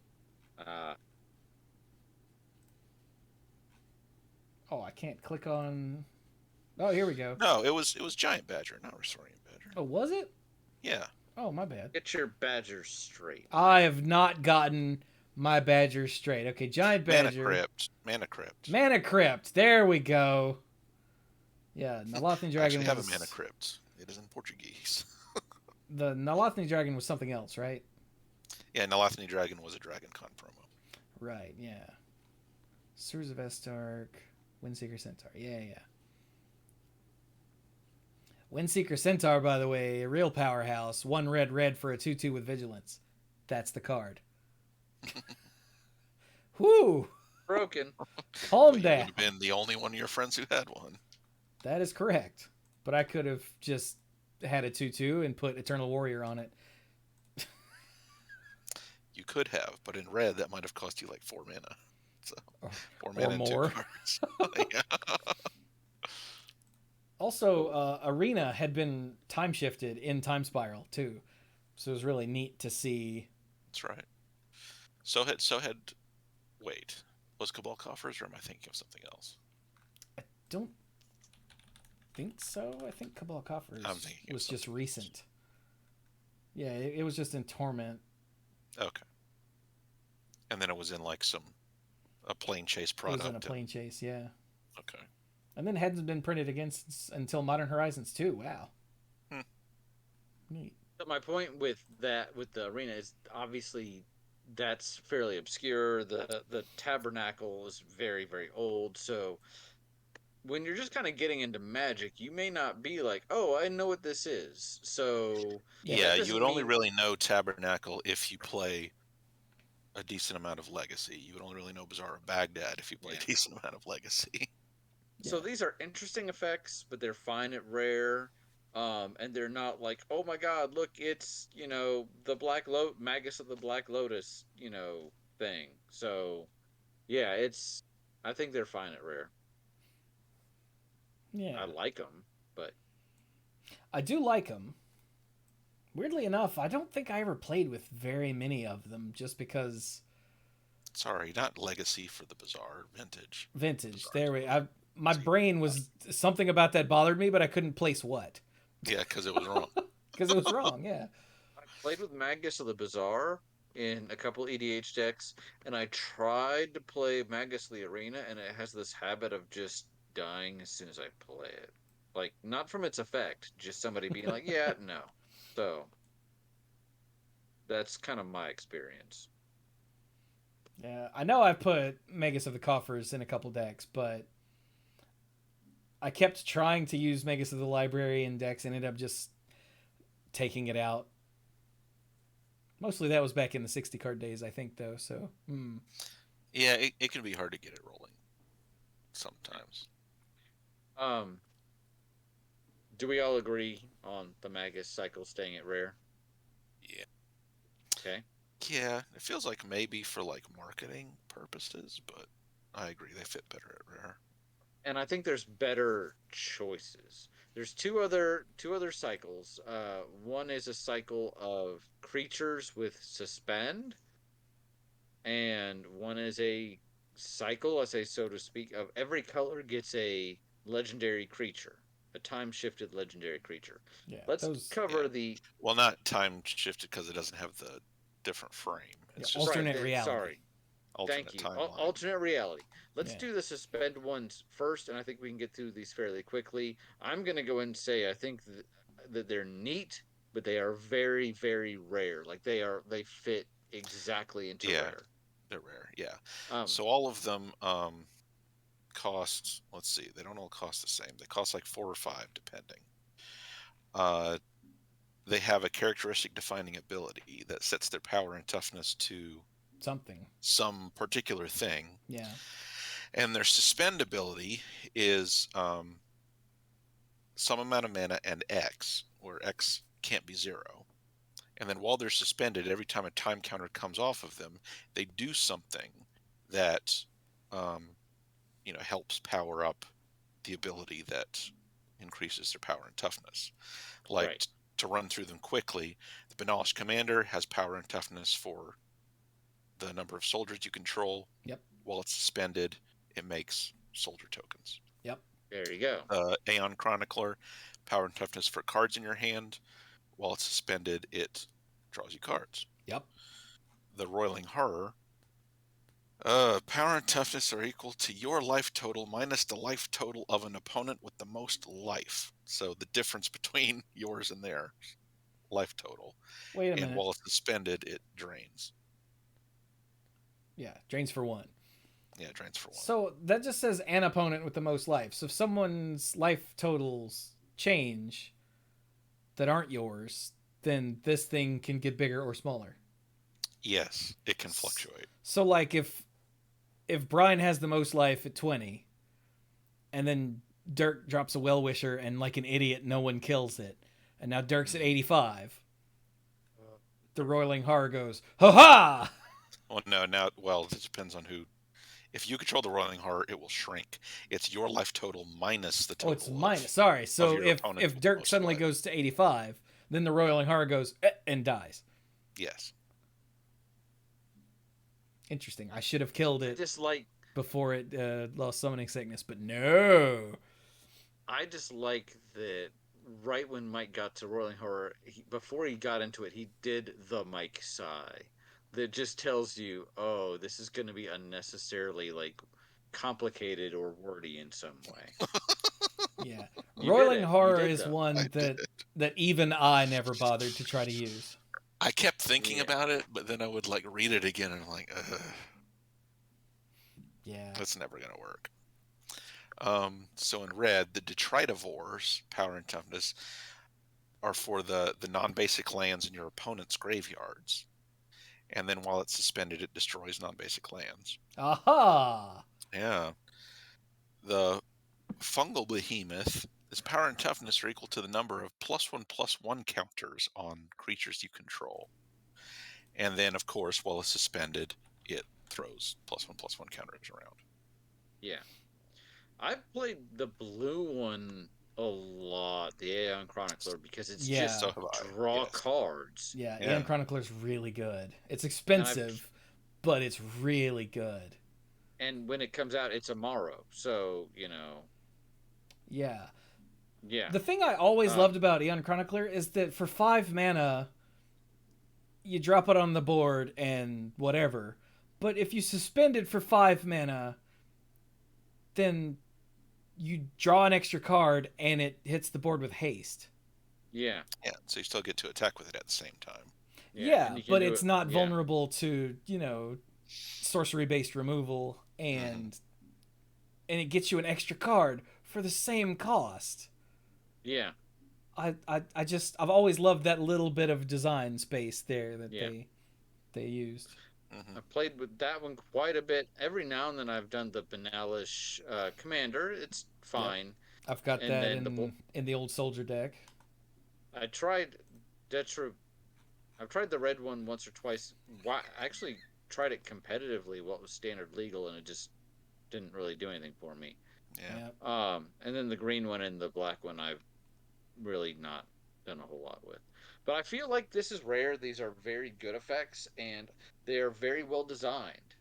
Speaker 1: Oh, I can't click on. Oh, here we go.
Speaker 3: No, it was Giant Badger, not Resorian Badger.
Speaker 1: Oh, was it?
Speaker 3: Yeah.
Speaker 1: Oh, my bad.
Speaker 2: Get your badgers straight.
Speaker 1: I have not gotten my badgers straight. Okay, Giant Badger.
Speaker 3: Mana Crypt.
Speaker 1: Mana Crypt. There we go. Yeah, Nalathani Dragon
Speaker 3: I have a Mana Crypt. It is in Portuguese.
Speaker 1: The Nalathani Dragon was something else, right?
Speaker 3: Yeah, Nalathani Dragon was a Dragon Con promo.
Speaker 1: Right, yeah. Sewers of Estark, Windseeker Centaur. Yeah. Windseeker Centaur, by the way, a real powerhouse. 1 red for a 2/2 with Vigilance. That's the card. Whew!
Speaker 2: Broken.
Speaker 1: Calm
Speaker 3: You
Speaker 1: down.
Speaker 3: would have been the only one of your friends who had one.
Speaker 1: That is correct. But I could have just had a 2/2 and put Eternal Warrior on it.
Speaker 3: You could have, but in red, that might have cost you like 4 mana. So 4
Speaker 1: Or
Speaker 3: mana
Speaker 1: more.
Speaker 3: and 2 cards. Yeah.
Speaker 1: Also, Arena had been time shifted in Time Spiral too, so it was really neat to see.
Speaker 3: That's right. Wait, was Cabal Coffers, or am I thinking of something else?
Speaker 1: I don't think so. I think Cabal Coffers was just recent. Yeah, it was just in Torment.
Speaker 3: Okay. And then it was in like a plane chase product.
Speaker 1: It was in a plane chase, yeah.
Speaker 3: Okay.
Speaker 1: And then hadn't been printed until Modern Horizons 2. Wow. Neat.
Speaker 2: So my point with the arena is obviously that's fairly obscure. The tabernacle is very, very old. So when you're just kind of getting into Magic, you may not be like, oh, I know what this is. So
Speaker 3: yeah, you would only really know Tabernacle if you play a decent amount of Legacy. You would only really know Bazaar of Baghdad if you play a decent amount of Legacy.
Speaker 2: So these are interesting effects, but they're fine at rare. And they're not like, oh my god, look, it's, the Magus of the Black Lotus, thing. So, yeah, I think they're fine at rare.
Speaker 1: Yeah.
Speaker 2: I like them, but...
Speaker 1: I do like them. Weirdly enough, I don't think I ever played with very many of them, just because...
Speaker 3: Sorry, not Legacy for the Bazaar. Vintage.
Speaker 1: Vintage. There my brain was... Something about that bothered me, but I couldn't place what.
Speaker 3: Yeah, because it was wrong.
Speaker 1: Because it was wrong, yeah.
Speaker 2: I played with Magus of the Bazaar in a couple EDH decks, and I tried to play Magus of the Arena, and it has this habit of just dying as soon as I play it. Like, not from its effect, just somebody being like, yeah, no. So, that's kind of my experience.
Speaker 1: Yeah, I know I've put Magus of the Coffers in a couple decks, but I don't think I've ever played with very many of them, just because...
Speaker 3: Yeah, you would only really know Bazaar Vintage.
Speaker 1: Yeah, I kept trying to use Magus of the Library in decks, ended up just taking it out. Mostly that was back in the 60 card days, I think, though. So,
Speaker 3: Yeah, it can be hard to get it rolling sometimes.
Speaker 2: Do we all agree on the Magus cycle staying at rare?
Speaker 3: Yeah.
Speaker 2: Okay.
Speaker 3: Yeah, it feels like maybe for like marketing purposes, but I agree they fit better at rare.
Speaker 2: And I think there's better choices. There's two other cycles. One is a cycle of creatures with suspend, and one is a cycle, I say so to speak, of every color gets a legendary creature, a time-shifted legendary creature.
Speaker 1: yeah.
Speaker 2: Let's cover the...
Speaker 3: Well, not time-shifted because it doesn't have the different frame. It's just
Speaker 1: alternate reality.
Speaker 2: Sorry.
Speaker 3: Alternate
Speaker 2: Thank you.
Speaker 3: timeline.
Speaker 2: Alternate reality. Let's do the suspend ones first, and I think we can get through these fairly quickly. I'm going to go and say I think that they're neat, but they are very, very rare. Like they fit exactly into rare.
Speaker 3: They're rare, yeah. So all of them cost, let's see, they don't all cost the same. They cost like 4 or 5 depending. They have a characteristic defining ability that sets their power and toughness to some particular thing.
Speaker 1: Yeah.
Speaker 3: And their suspend ability is some amount of mana and X, where X can't be 0. And then while they're suspended, every time a time counter comes off of them, they do something that helps power up the ability that increases their power and toughness. Like to run through them quickly, the Benalis Commander has power and toughness for the number of soldiers you control.
Speaker 1: Yep.
Speaker 3: While it's suspended, it makes soldier tokens.
Speaker 1: Yep.
Speaker 2: There you go.
Speaker 3: Aeon Chronicler, power and toughness for cards in your hand. While it's suspended, it draws you cards.
Speaker 1: Yep.
Speaker 3: The Roiling Horror, power and toughness are equal to your life total minus the life total of an opponent with the most life. So the difference between yours and their life total.
Speaker 1: Wait a minute.
Speaker 3: And while it's suspended, it drains.
Speaker 1: Yeah, drains for 1.
Speaker 3: Yeah, it drains for 1.
Speaker 1: So that just says an opponent with the most life. So if someone's life totals change that aren't yours, then this thing can get bigger or smaller.
Speaker 3: Yes, it can fluctuate.
Speaker 1: So like if Brian has the most life at 20, and then Dirk drops a Well-Wisher and like an idiot, no one kills it, and now Dirk's at 85, the Roiling Horror goes, ha-ha!
Speaker 3: Well, it depends on who. If you control the Roiling Horror, it will shrink. It's your life total minus the total.
Speaker 1: Oh, it's minus. Sorry. So if Dirk suddenly goes to 85, then the Roiling Horror goes and dies.
Speaker 3: Yes.
Speaker 1: Interesting. I should have killed it before it lost summoning sickness, but no.
Speaker 2: I just like that right when Mike got to Roiling Horror, before he got into it, he did the Mike sigh. That just tells you, oh, this is going to be unnecessarily complicated or wordy in some way.
Speaker 1: Yeah, Roiling Horror is one that even I never bothered to try to use.
Speaker 3: I kept thinking about it, but then I would read it again and I'm like,
Speaker 1: yeah,
Speaker 3: that's never going to work. So in red, the Detritivores, power and toughness, are for the non-basic lands in your opponent's graveyards. And then while it's suspended, it destroys non-basic lands.
Speaker 1: Aha!
Speaker 3: Yeah. The Fungal Behemoth, its power and toughness are equal to the number of +1/+1 counters on creatures you control. And then, of course, while it's suspended, it throws +1/+1 counters around.
Speaker 2: Yeah. I played the blue one a lot, the Aeon Chronicler, because it's just draw cards.
Speaker 1: Yeah, Aeon Chronicler's really good. It's expensive, but it's really good.
Speaker 2: And when it comes out, it's a Morrow, so,
Speaker 1: Yeah.
Speaker 2: Yeah.
Speaker 1: The thing I always loved about Aeon Chronicler is that for 5 mana, you drop it on the board and whatever. But if you suspend it for 5 mana, then you draw an extra card and it hits the board with haste.
Speaker 2: Yeah.
Speaker 3: Yeah, so you still get to attack with it at the same time.
Speaker 1: Yeah, but it's not vulnerable to, sorcery-based removal, and it gets you an extra card for the same cost.
Speaker 2: Yeah.
Speaker 1: I've always loved that little bit of design space there that they used.
Speaker 3: Mm-hmm.
Speaker 2: I played with that one quite a bit. Every now and then I've done the Banalish Commander. It's fine.
Speaker 1: Yep. I've got
Speaker 2: And
Speaker 1: that
Speaker 2: then
Speaker 1: in the old soldier deck.
Speaker 2: I tried I've tried the red one once or twice. I actually tried it competitively, what was standard legal, and it just didn't really do anything for me.
Speaker 3: Yeah.
Speaker 1: Yep.
Speaker 2: And then the green one and the black one I've really not done a whole lot with. But I feel like this is rare. These are very good effects, and they are very well designed.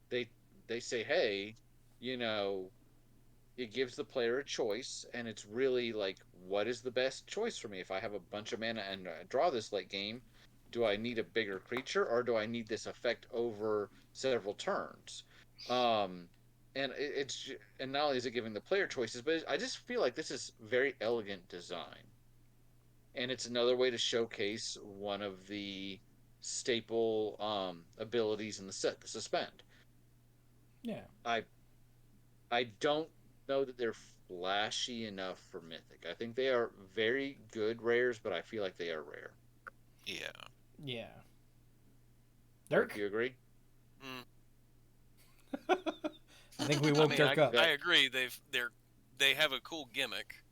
Speaker 2: They they say, hey, you know, it gives the player a choice, and it's really like, what is the best choice for me? If I have a bunch of mana and draw this late game, do I need a bigger creature, or do I need this effect over several turns? Um, and not only is it giving the player choices, but I just feel like this is very elegant design, and it's another way to showcase one of the staple abilities in the set, the suspend.
Speaker 1: Yeah.
Speaker 2: I I don't know that they're flashy enough for Mythic. I think they are very good rares, but I feel like they are rare.
Speaker 3: Yeah.
Speaker 1: Yeah.
Speaker 2: Dirk,
Speaker 1: Dirk?
Speaker 2: you agree?
Speaker 1: I think we woke Dirk up.
Speaker 4: I agree. They have a cool gimmick,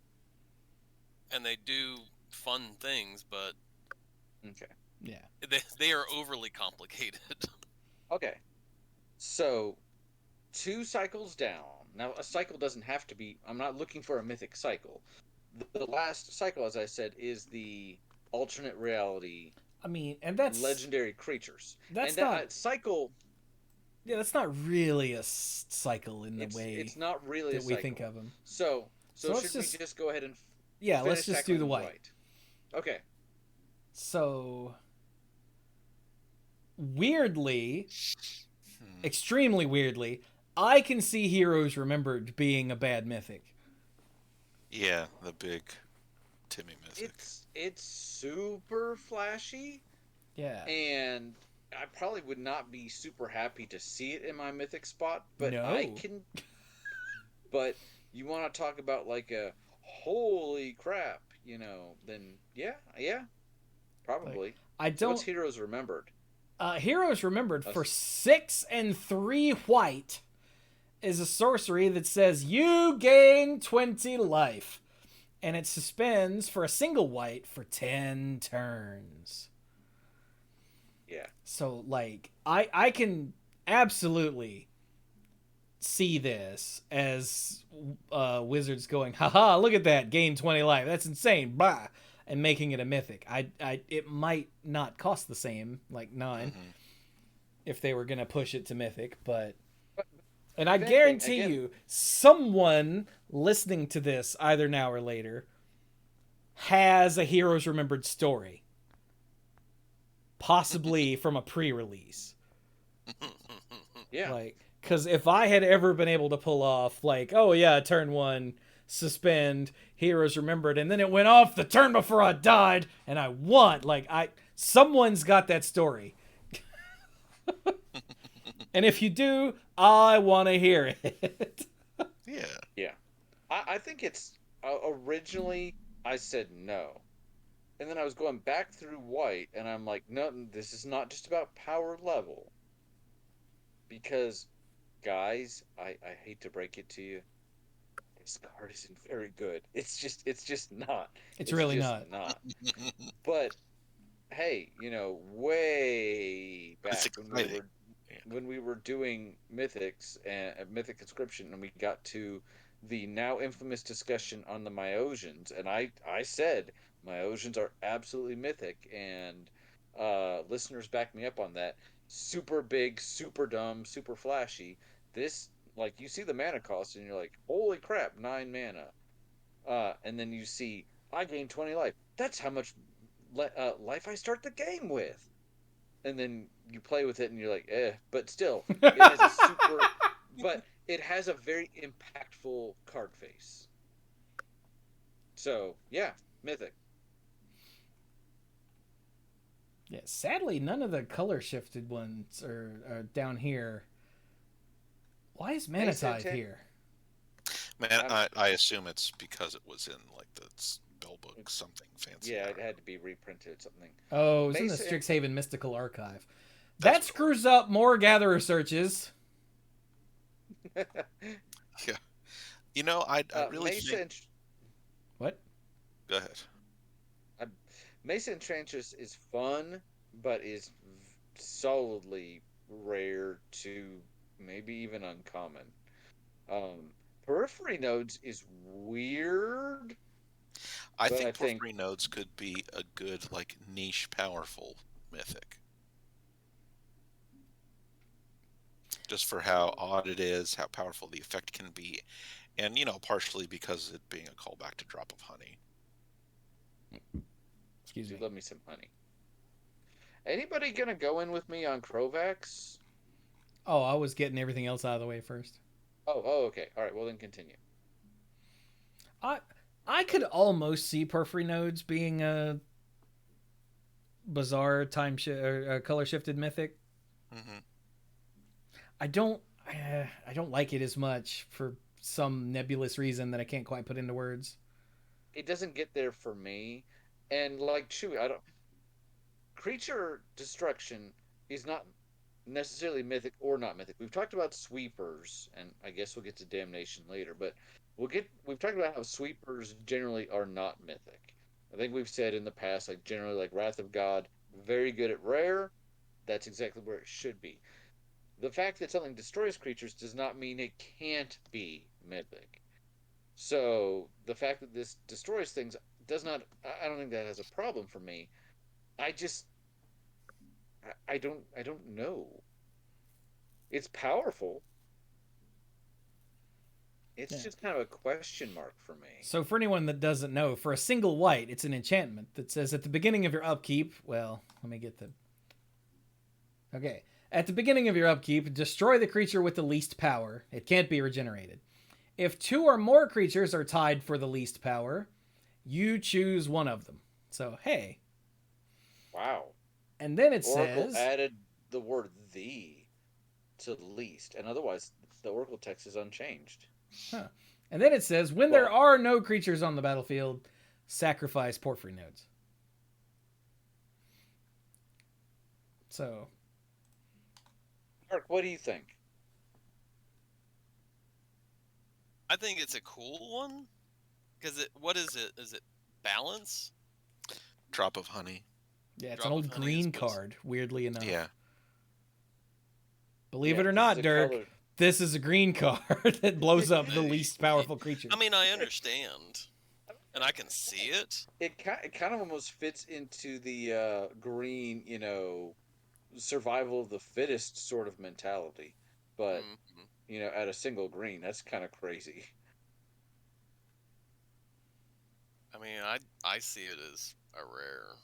Speaker 4: and they do fun things, but
Speaker 2: Okay.
Speaker 1: Yeah.
Speaker 4: They are overly complicated.
Speaker 2: Okay. So, 2 cycles down. Now, a cycle doesn't have to be. I'm not looking for a mythic cycle. The last cycle, as I said, is the alternate reality.
Speaker 1: I mean, and that's
Speaker 2: legendary creatures.
Speaker 1: That's
Speaker 2: and that
Speaker 1: not
Speaker 2: cycle.
Speaker 1: Yeah, that's not really a cycle in the way
Speaker 2: it's not really
Speaker 1: that
Speaker 2: a
Speaker 1: we
Speaker 2: cycle.
Speaker 1: think of them.
Speaker 2: So should we just go ahead and
Speaker 1: let's just do the white.
Speaker 2: Okay.
Speaker 1: So weirdly, extremely weirdly, I can see Heroes Remembered being a bad mythic.
Speaker 3: Yeah, the big Timmy mythic.
Speaker 2: It's super flashy.
Speaker 1: Yeah.
Speaker 2: And I probably would not be super happy to see it in my mythic spot, but
Speaker 1: No.
Speaker 2: I can. But you want to talk about like a holy crap, then yeah, probably.
Speaker 1: Like, I don't.
Speaker 2: What's Heroes Remembered?
Speaker 1: Heroes Remembered for 6 and 3 white is a sorcery that says you gain 20 life, and it suspends for a single white for 10 turns.
Speaker 2: Yeah.
Speaker 1: So, like, I can absolutely see this as Wizards going, haha, look at that, gain 20 life. That's insane. Blah. And making it a mythic. It might not cost the same, like 9, if they were going to push it to mythic, but... And I guarantee you, someone listening to this, either now or later, has a Heroes Remembered story. Possibly from a pre-release.
Speaker 2: Yeah.
Speaker 1: Like, because if I had ever been able to pull off, like, oh yeah, turn 1, suspend, Heroes Remembered, and then it went off the turn before I died, and I won. Like, someone's got that story. And if you do, I want to hear it.
Speaker 3: Yeah.
Speaker 2: Yeah. I think it's... originally, I said no. And then I was going back through white, and I'm like, no, this is not just about power level. Because, guys, I hate to break it to you, this card isn't very good. It's just not.
Speaker 1: It's really
Speaker 2: just not. But, hey, way back when we were doing Mythics and Mythic Conscription, and we got to the now infamous discussion on the Myosians, and I said Myosians are absolutely mythic, and listeners back me up on that. Super big, super dumb, super flashy. This, like, you see the mana cost, and you're like, holy crap, 9 mana. And then you see, I gain 20 life. That's how much life I start the game with. And then you play with it, and you're like, but still, it has a super... But it has a very impactful card face. So, yeah, mythic.
Speaker 1: Yeah, sadly, none of the color shifted ones are down here. Why is Mana Tithe here?
Speaker 3: Man, I assume it's because it was in like the spell book, something fancy.
Speaker 2: Yeah, it had to be reprinted, something.
Speaker 1: Oh, it's in the Strixhaven Mystical Archive.
Speaker 3: That's
Speaker 1: That screws up more gatherer searches.
Speaker 3: Yeah. You know, I really think...
Speaker 1: What?
Speaker 3: Go ahead.
Speaker 2: Mesa Enchantress is fun, but is solidly rare to maybe even uncommon. Periphery Nodes is weird.
Speaker 3: I think Periphery Nodes could be a good, like, niche, powerful mythic. Just for how odd it is, how powerful the effect can be, and, you know, partially because it being a callback to Drop of Honey.
Speaker 1: Excuse me.
Speaker 2: Love me some honey. Anybody gonna go in with me on Krovax?
Speaker 1: Oh, I was getting everything else out of the way first.
Speaker 2: Oh, okay. All right. Well, then continue.
Speaker 1: I could almost see Periphery Nodes being a bizarre color shifted mythic.
Speaker 3: Mm-hmm.
Speaker 1: I don't like it as much for some nebulous reason that I can't quite put into words.
Speaker 2: It doesn't get there for me, and like Chewie, creature destruction is not necessarily mythic or not mythic. We've talked about sweepers, and I guess we'll get to damnation later, but we've talked about how sweepers generally are not mythic. I think we've said in the past, like generally like Wrath of God, very good at rare. That's exactly where it should be. The fact that something destroys creatures does not mean it can't be mythic. So the fact that this destroys things does not, I don't think that has a problem for me. I don't know. It's powerful. It's just kind of a question mark for me.
Speaker 1: So for anyone that doesn't know, for a single white, it's an enchantment that says at the beginning of your upkeep, well, let me get the... Okay. At the beginning of your upkeep, destroy the creature with the least power. It can't be regenerated. If 2 or more creatures are tied for the least power, you choose one of them. So, hey.
Speaker 2: Wow.
Speaker 1: And then it
Speaker 2: Oracle
Speaker 1: says...
Speaker 2: added the word "the" to least, and otherwise the Oracle text is unchanged.
Speaker 1: Huh. And then it says, when there are no creatures on the battlefield, sacrifice Porphyry Nodes. So...
Speaker 2: Mark, what do you think?
Speaker 4: I think it's a cool one. Because what is it? Is it balance?
Speaker 3: Drop of Honey.
Speaker 1: Yeah, it's an old green card, weirdly enough.
Speaker 3: Yeah.
Speaker 1: Believe it or not, Dirk, this is a green card that blows up the least powerful creature.
Speaker 4: I mean, I understand. And I can see it.
Speaker 2: It kind of almost fits into the green, survival of the fittest sort of mentality. But, at a single green, that's kind of crazy.
Speaker 4: I mean, I see it as a rare.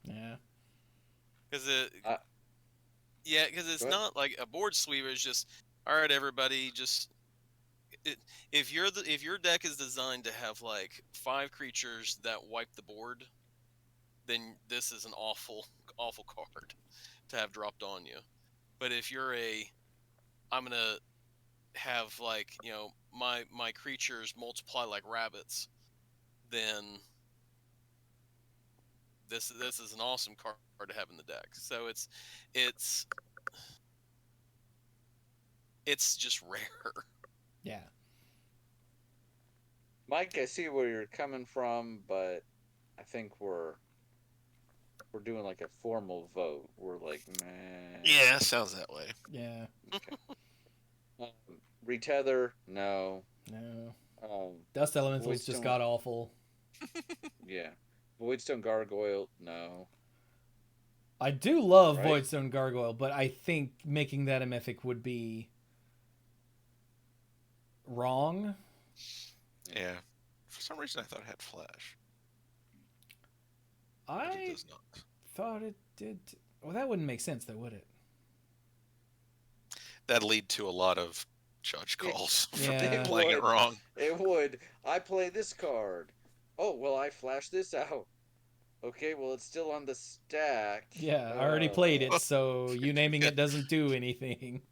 Speaker 1: Yeah.
Speaker 4: Because it's not like a board sweeper. It's just, all right, everybody, if your deck is designed to have like 5 creatures that wipe the board, then this is an awful card to have dropped on you. But if you're I'm gonna have like my creatures multiply like rabbits, then this is an awesome card to have in the deck. So it's just rare.
Speaker 1: Yeah.
Speaker 2: Mike, I see where you're coming from, but I think we're doing like a formal vote. We're like, man.
Speaker 3: Yeah, sounds that way.
Speaker 1: Yeah.
Speaker 2: Okay. Retether, no.
Speaker 1: No. Dust Elemental was just god awful.
Speaker 2: Yeah. Voidstone Gargoyle, no.
Speaker 1: I do love Voidstone Gargoyle, but I think making that a mythic would be wrong.
Speaker 3: Yeah. For some reason, I thought it had flash.
Speaker 1: I
Speaker 3: it does not.
Speaker 1: Thought it did. Well, that wouldn't make sense, though, would it?
Speaker 3: That'd lead to a lot of judge calls for
Speaker 1: Yeah.
Speaker 3: playing it wrong.
Speaker 2: It would. I play this card. Oh, well, I flash this out. Okay, well, it's still on the stack.
Speaker 1: Yeah, I already played it, so you naming it doesn't do anything.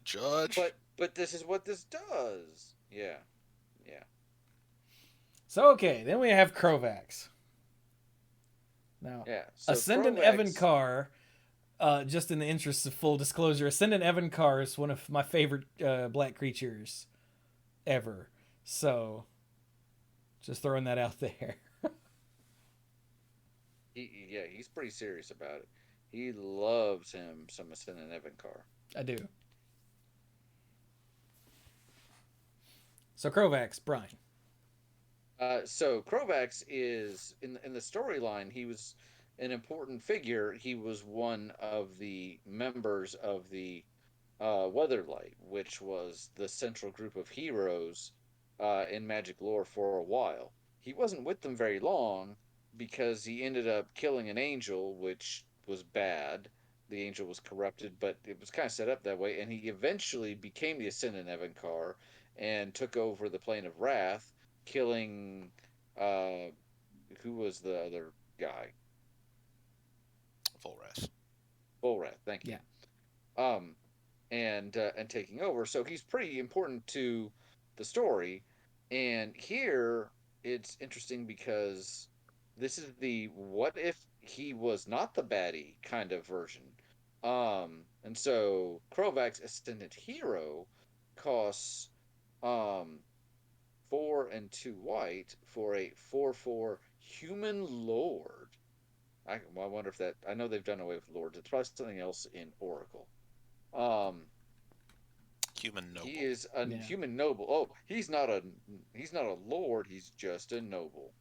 Speaker 3: Judge.
Speaker 2: But this is what this does. Yeah.
Speaker 1: So okay, then we have Krovax. Now,
Speaker 2: Yeah. So
Speaker 1: Ascendant Evan
Speaker 2: Krovax,
Speaker 1: Carr. Just in the interest of full disclosure, Ascendant Evan Carr is one of my favorite black creatures ever. So, just throwing that out there.
Speaker 2: he's pretty serious about it. He loves him some Ascendant Evan Carr.
Speaker 1: I do. So Krovax, Brian.
Speaker 2: So Krovax is in the storyline. He was an important figure. He was one of the members of the Weatherlight, which was the central group of heroes in Magic lore for a while. He wasn't with them very long because he ended up killing an angel, which was bad. The angel was corrupted, but it was kind of set up that way, and he eventually became the Ascendant Evancar and took over the Plane of Wrath, killing uh, who was the other guy?
Speaker 3: Volrath.
Speaker 2: Volrath, thank you.
Speaker 1: Yeah.
Speaker 2: And taking over. So he's pretty important to the story. And here it's interesting because this is the what if he was not the baddie kind of version. And so Krovax Ascendant Hero costs 4 and 2 white for a 4/4 Human Lord. I wonder if that. I know they've done away with lords. It's probably something else in Oracle.
Speaker 3: Human noble.
Speaker 2: He is a human noble. Oh, he's not a lord. He's just a noble.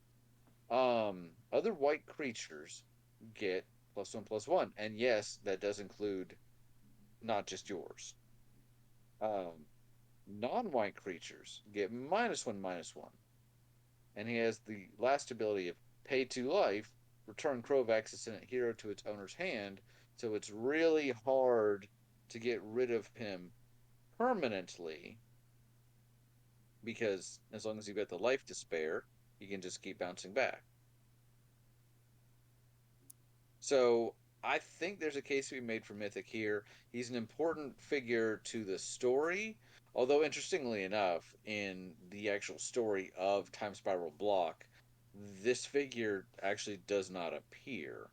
Speaker 2: Other white creatures get +1/+1, and yes, that does include not just yours. Non-white creatures get -1/-1, and he has the last ability of pay 2 life, return Krovax Ascendant Hero to its owner's hand. So it's really hard to get rid of him permanently, because as long as you've got the life to spare, you can just keep bouncing back. So I think there's a case to be made for Mythic here. He's an important figure to the story, although interestingly enough, in the actual story of Time Spiral Block, this figure actually does not appear.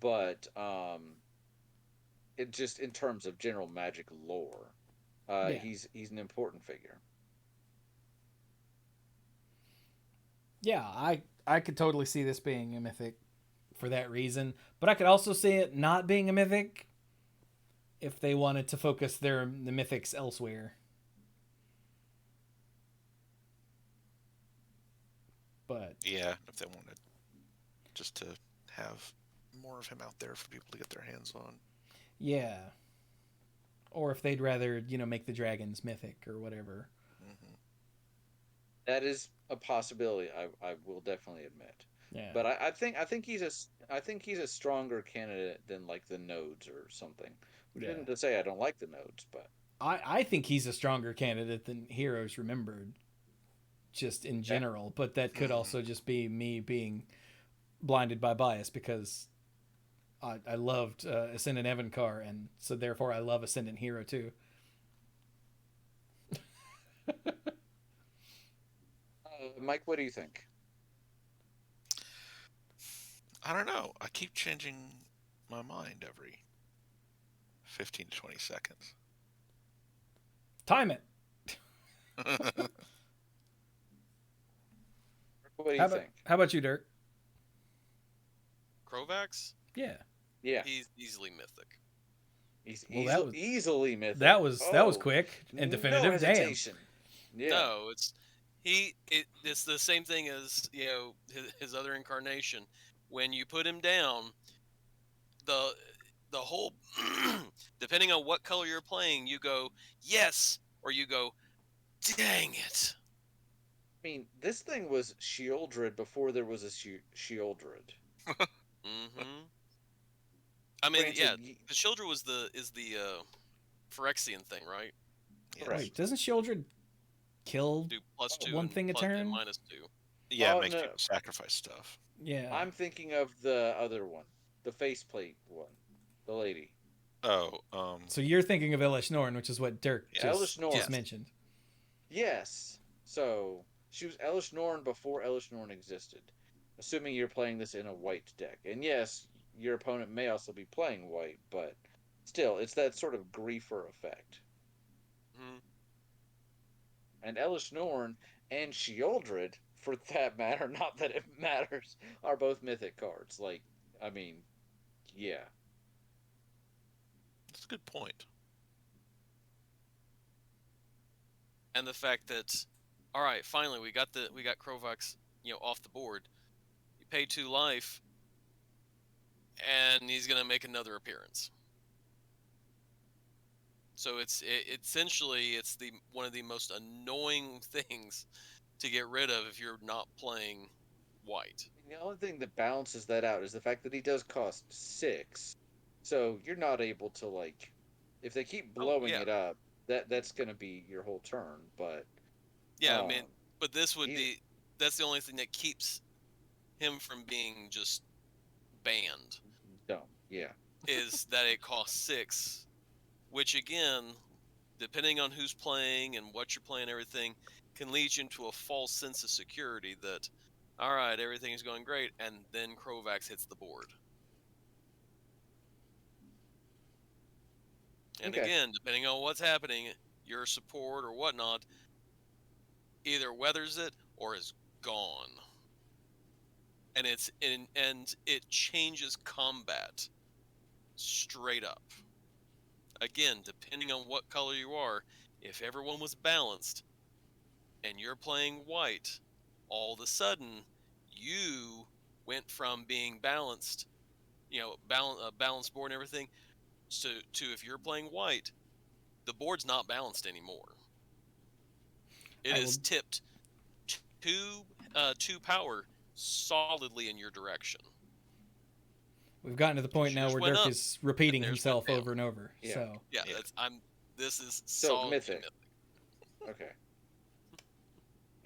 Speaker 2: But it just in terms of general Magic lore, he's an important figure.
Speaker 1: Yeah, I could totally see this being a mythic for that reason, but I could also see it not being a mythic if they wanted to focus the mythics elsewhere. But
Speaker 3: yeah, if they wanted just to have more of him out there for people to get their hands on.
Speaker 1: Yeah. Or if they'd rather, make the dragons mythic or whatever.
Speaker 3: Mm-hmm.
Speaker 2: That is a possibility. I will definitely admit.
Speaker 1: Yeah.
Speaker 2: But I think he's a stronger candidate than like the nodes or something. Which isn't to say I don't like the nodes, but
Speaker 1: I think he's a stronger candidate than Heroes Remembered, just in general. But that could also just be me being blinded by bias because I loved Ascendant Evancar, and so therefore I love Ascendant Hero too.
Speaker 2: Mike, what do you think?
Speaker 3: I don't know. I keep changing my mind every 15 to 20 seconds.
Speaker 1: Time it.
Speaker 2: What do you think?
Speaker 1: How about you, Dirk?
Speaker 4: Krovax?
Speaker 1: Yeah.
Speaker 2: Yeah.
Speaker 4: He's easily mythic.
Speaker 2: He's
Speaker 1: Well,
Speaker 2: easily mythic.
Speaker 1: That was quick and definitive.
Speaker 2: No hesitation.
Speaker 1: Damn.
Speaker 2: Yeah.
Speaker 4: No, it's the same thing as his other incarnation. When you put him down, the whole depending on what color you're playing, you go yes or you go dang it.
Speaker 2: I mean, this thing was Shieldred before there was a Shieldred.
Speaker 4: Mm-hmm. I mean,
Speaker 2: Granted,
Speaker 4: the Shieldred is the Phyrexian thing, right?
Speaker 3: Yes.
Speaker 1: Wait, doesn't Shieldred kill
Speaker 4: Do +2
Speaker 1: one
Speaker 4: and
Speaker 1: thing a turn?
Speaker 4: -2.
Speaker 3: Yeah,
Speaker 2: Oh,
Speaker 3: it makes
Speaker 2: no.
Speaker 3: people sacrifice stuff.
Speaker 1: Yeah.
Speaker 2: I'm thinking of the other one, the faceplate one, the lady.
Speaker 3: Oh,
Speaker 1: So you're thinking of Elish Norn, which is what Dirk
Speaker 2: Elish Norn.
Speaker 1: just mentioned.
Speaker 2: Yes. So Choose Elish Norn before Elish Norn existed, assuming you're playing this in a white deck. And yes, your opponent may also be playing white, but still, it's that sort of griefer effect.
Speaker 4: Mhm.
Speaker 2: And Elish Norn and Sheoldred, for that matter, not that it matters, are both mythic cards. Like, I mean, yeah.
Speaker 3: That's a good point.
Speaker 4: And the fact that, all right, finally we got Krovax, off the board. You pay 2 life, and he's gonna make another appearance. So essentially it's the one of the most annoying things to get rid of if you're not playing white.
Speaker 2: The only thing that balances that out is the fact that he does cost 6. So you're not able to, like, if they keep
Speaker 4: Oh
Speaker 2: blowing
Speaker 4: yeah,
Speaker 2: it up, that's going to be your whole turn. But
Speaker 4: yeah. I
Speaker 2: um,
Speaker 4: mean, but this would
Speaker 2: he,
Speaker 4: be that's the only thing that keeps him from being just banned
Speaker 2: dumb. Yeah.
Speaker 4: is that it costs 6, which again, depending on who's playing and what you're playing, everything can lead you into a false sense of security that, all right, everything's going great, and then Krovax hits the board. And
Speaker 2: Okay.
Speaker 4: again, depending on what's happening, your support or whatnot either weathers it or is gone. And it changes combat straight up. Again, depending on what color you are, if everyone was balanced and you're playing white, all of a sudden you went from being balanced, balanced board and everything, to if you're playing white, the board's not balanced anymore. It is tipped two power solidly in your direction.
Speaker 1: We've gotten to the point now
Speaker 4: Yours
Speaker 1: where
Speaker 4: went
Speaker 1: Dirk
Speaker 4: up,
Speaker 1: is repeating
Speaker 4: and theirs
Speaker 1: himself
Speaker 4: went down.
Speaker 1: over and over.
Speaker 2: Yeah.
Speaker 1: So
Speaker 4: Yeah,
Speaker 3: Yeah.
Speaker 4: This is
Speaker 2: So
Speaker 4: solidly
Speaker 2: mythic.
Speaker 4: mythic.
Speaker 2: Okay.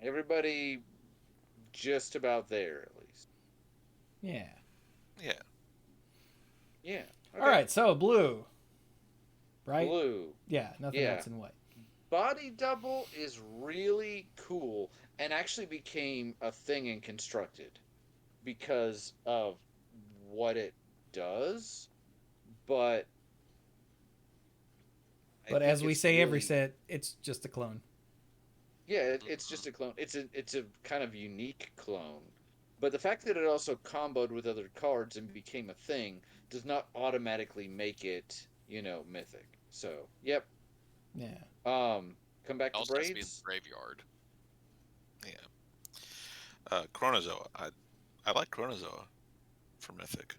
Speaker 2: Everybody just about there, at least.
Speaker 1: yeah.
Speaker 3: Yeah.
Speaker 2: Yeah. Okay.
Speaker 1: All right. So blue, right?
Speaker 2: Blue.
Speaker 1: Yeah. Nothing
Speaker 2: Yeah.
Speaker 1: else in white.
Speaker 2: Body double is really cool and actually became a thing in Constructed because of what it does. But I
Speaker 1: But
Speaker 2: think
Speaker 1: as we
Speaker 2: it's
Speaker 1: say every
Speaker 2: really,
Speaker 1: set, it's just a clone.
Speaker 2: yeah, it's just a clone. It's a kind of unique clone. But the fact that it also comboed with other cards and became a thing does not automatically make it, mythic. So, yep.
Speaker 1: Yeah.
Speaker 2: Come back to
Speaker 4: Also has to be in the
Speaker 2: braids.
Speaker 4: graveyard.
Speaker 3: Yeah. Chronozoa. I like Chronozoa for Mythic.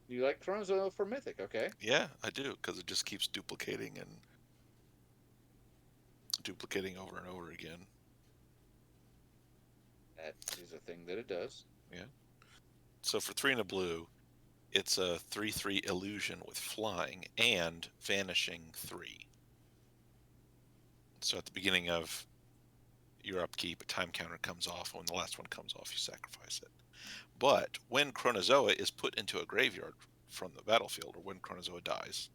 Speaker 2: You like Chronozoa for mythic, okay?
Speaker 3: Yeah, I do, because it just keeps duplicating over and over again.
Speaker 2: That is a thing that it does.
Speaker 3: Yeah. So for 3 and a blue, it's a 3/3 illusion with flying and vanishing 3. So at the beginning of your upkeep, a time counter comes off. When the last one comes off, you sacrifice it. But when Chronozoa is put into a graveyard from the battlefield, or when Chronozoa dies,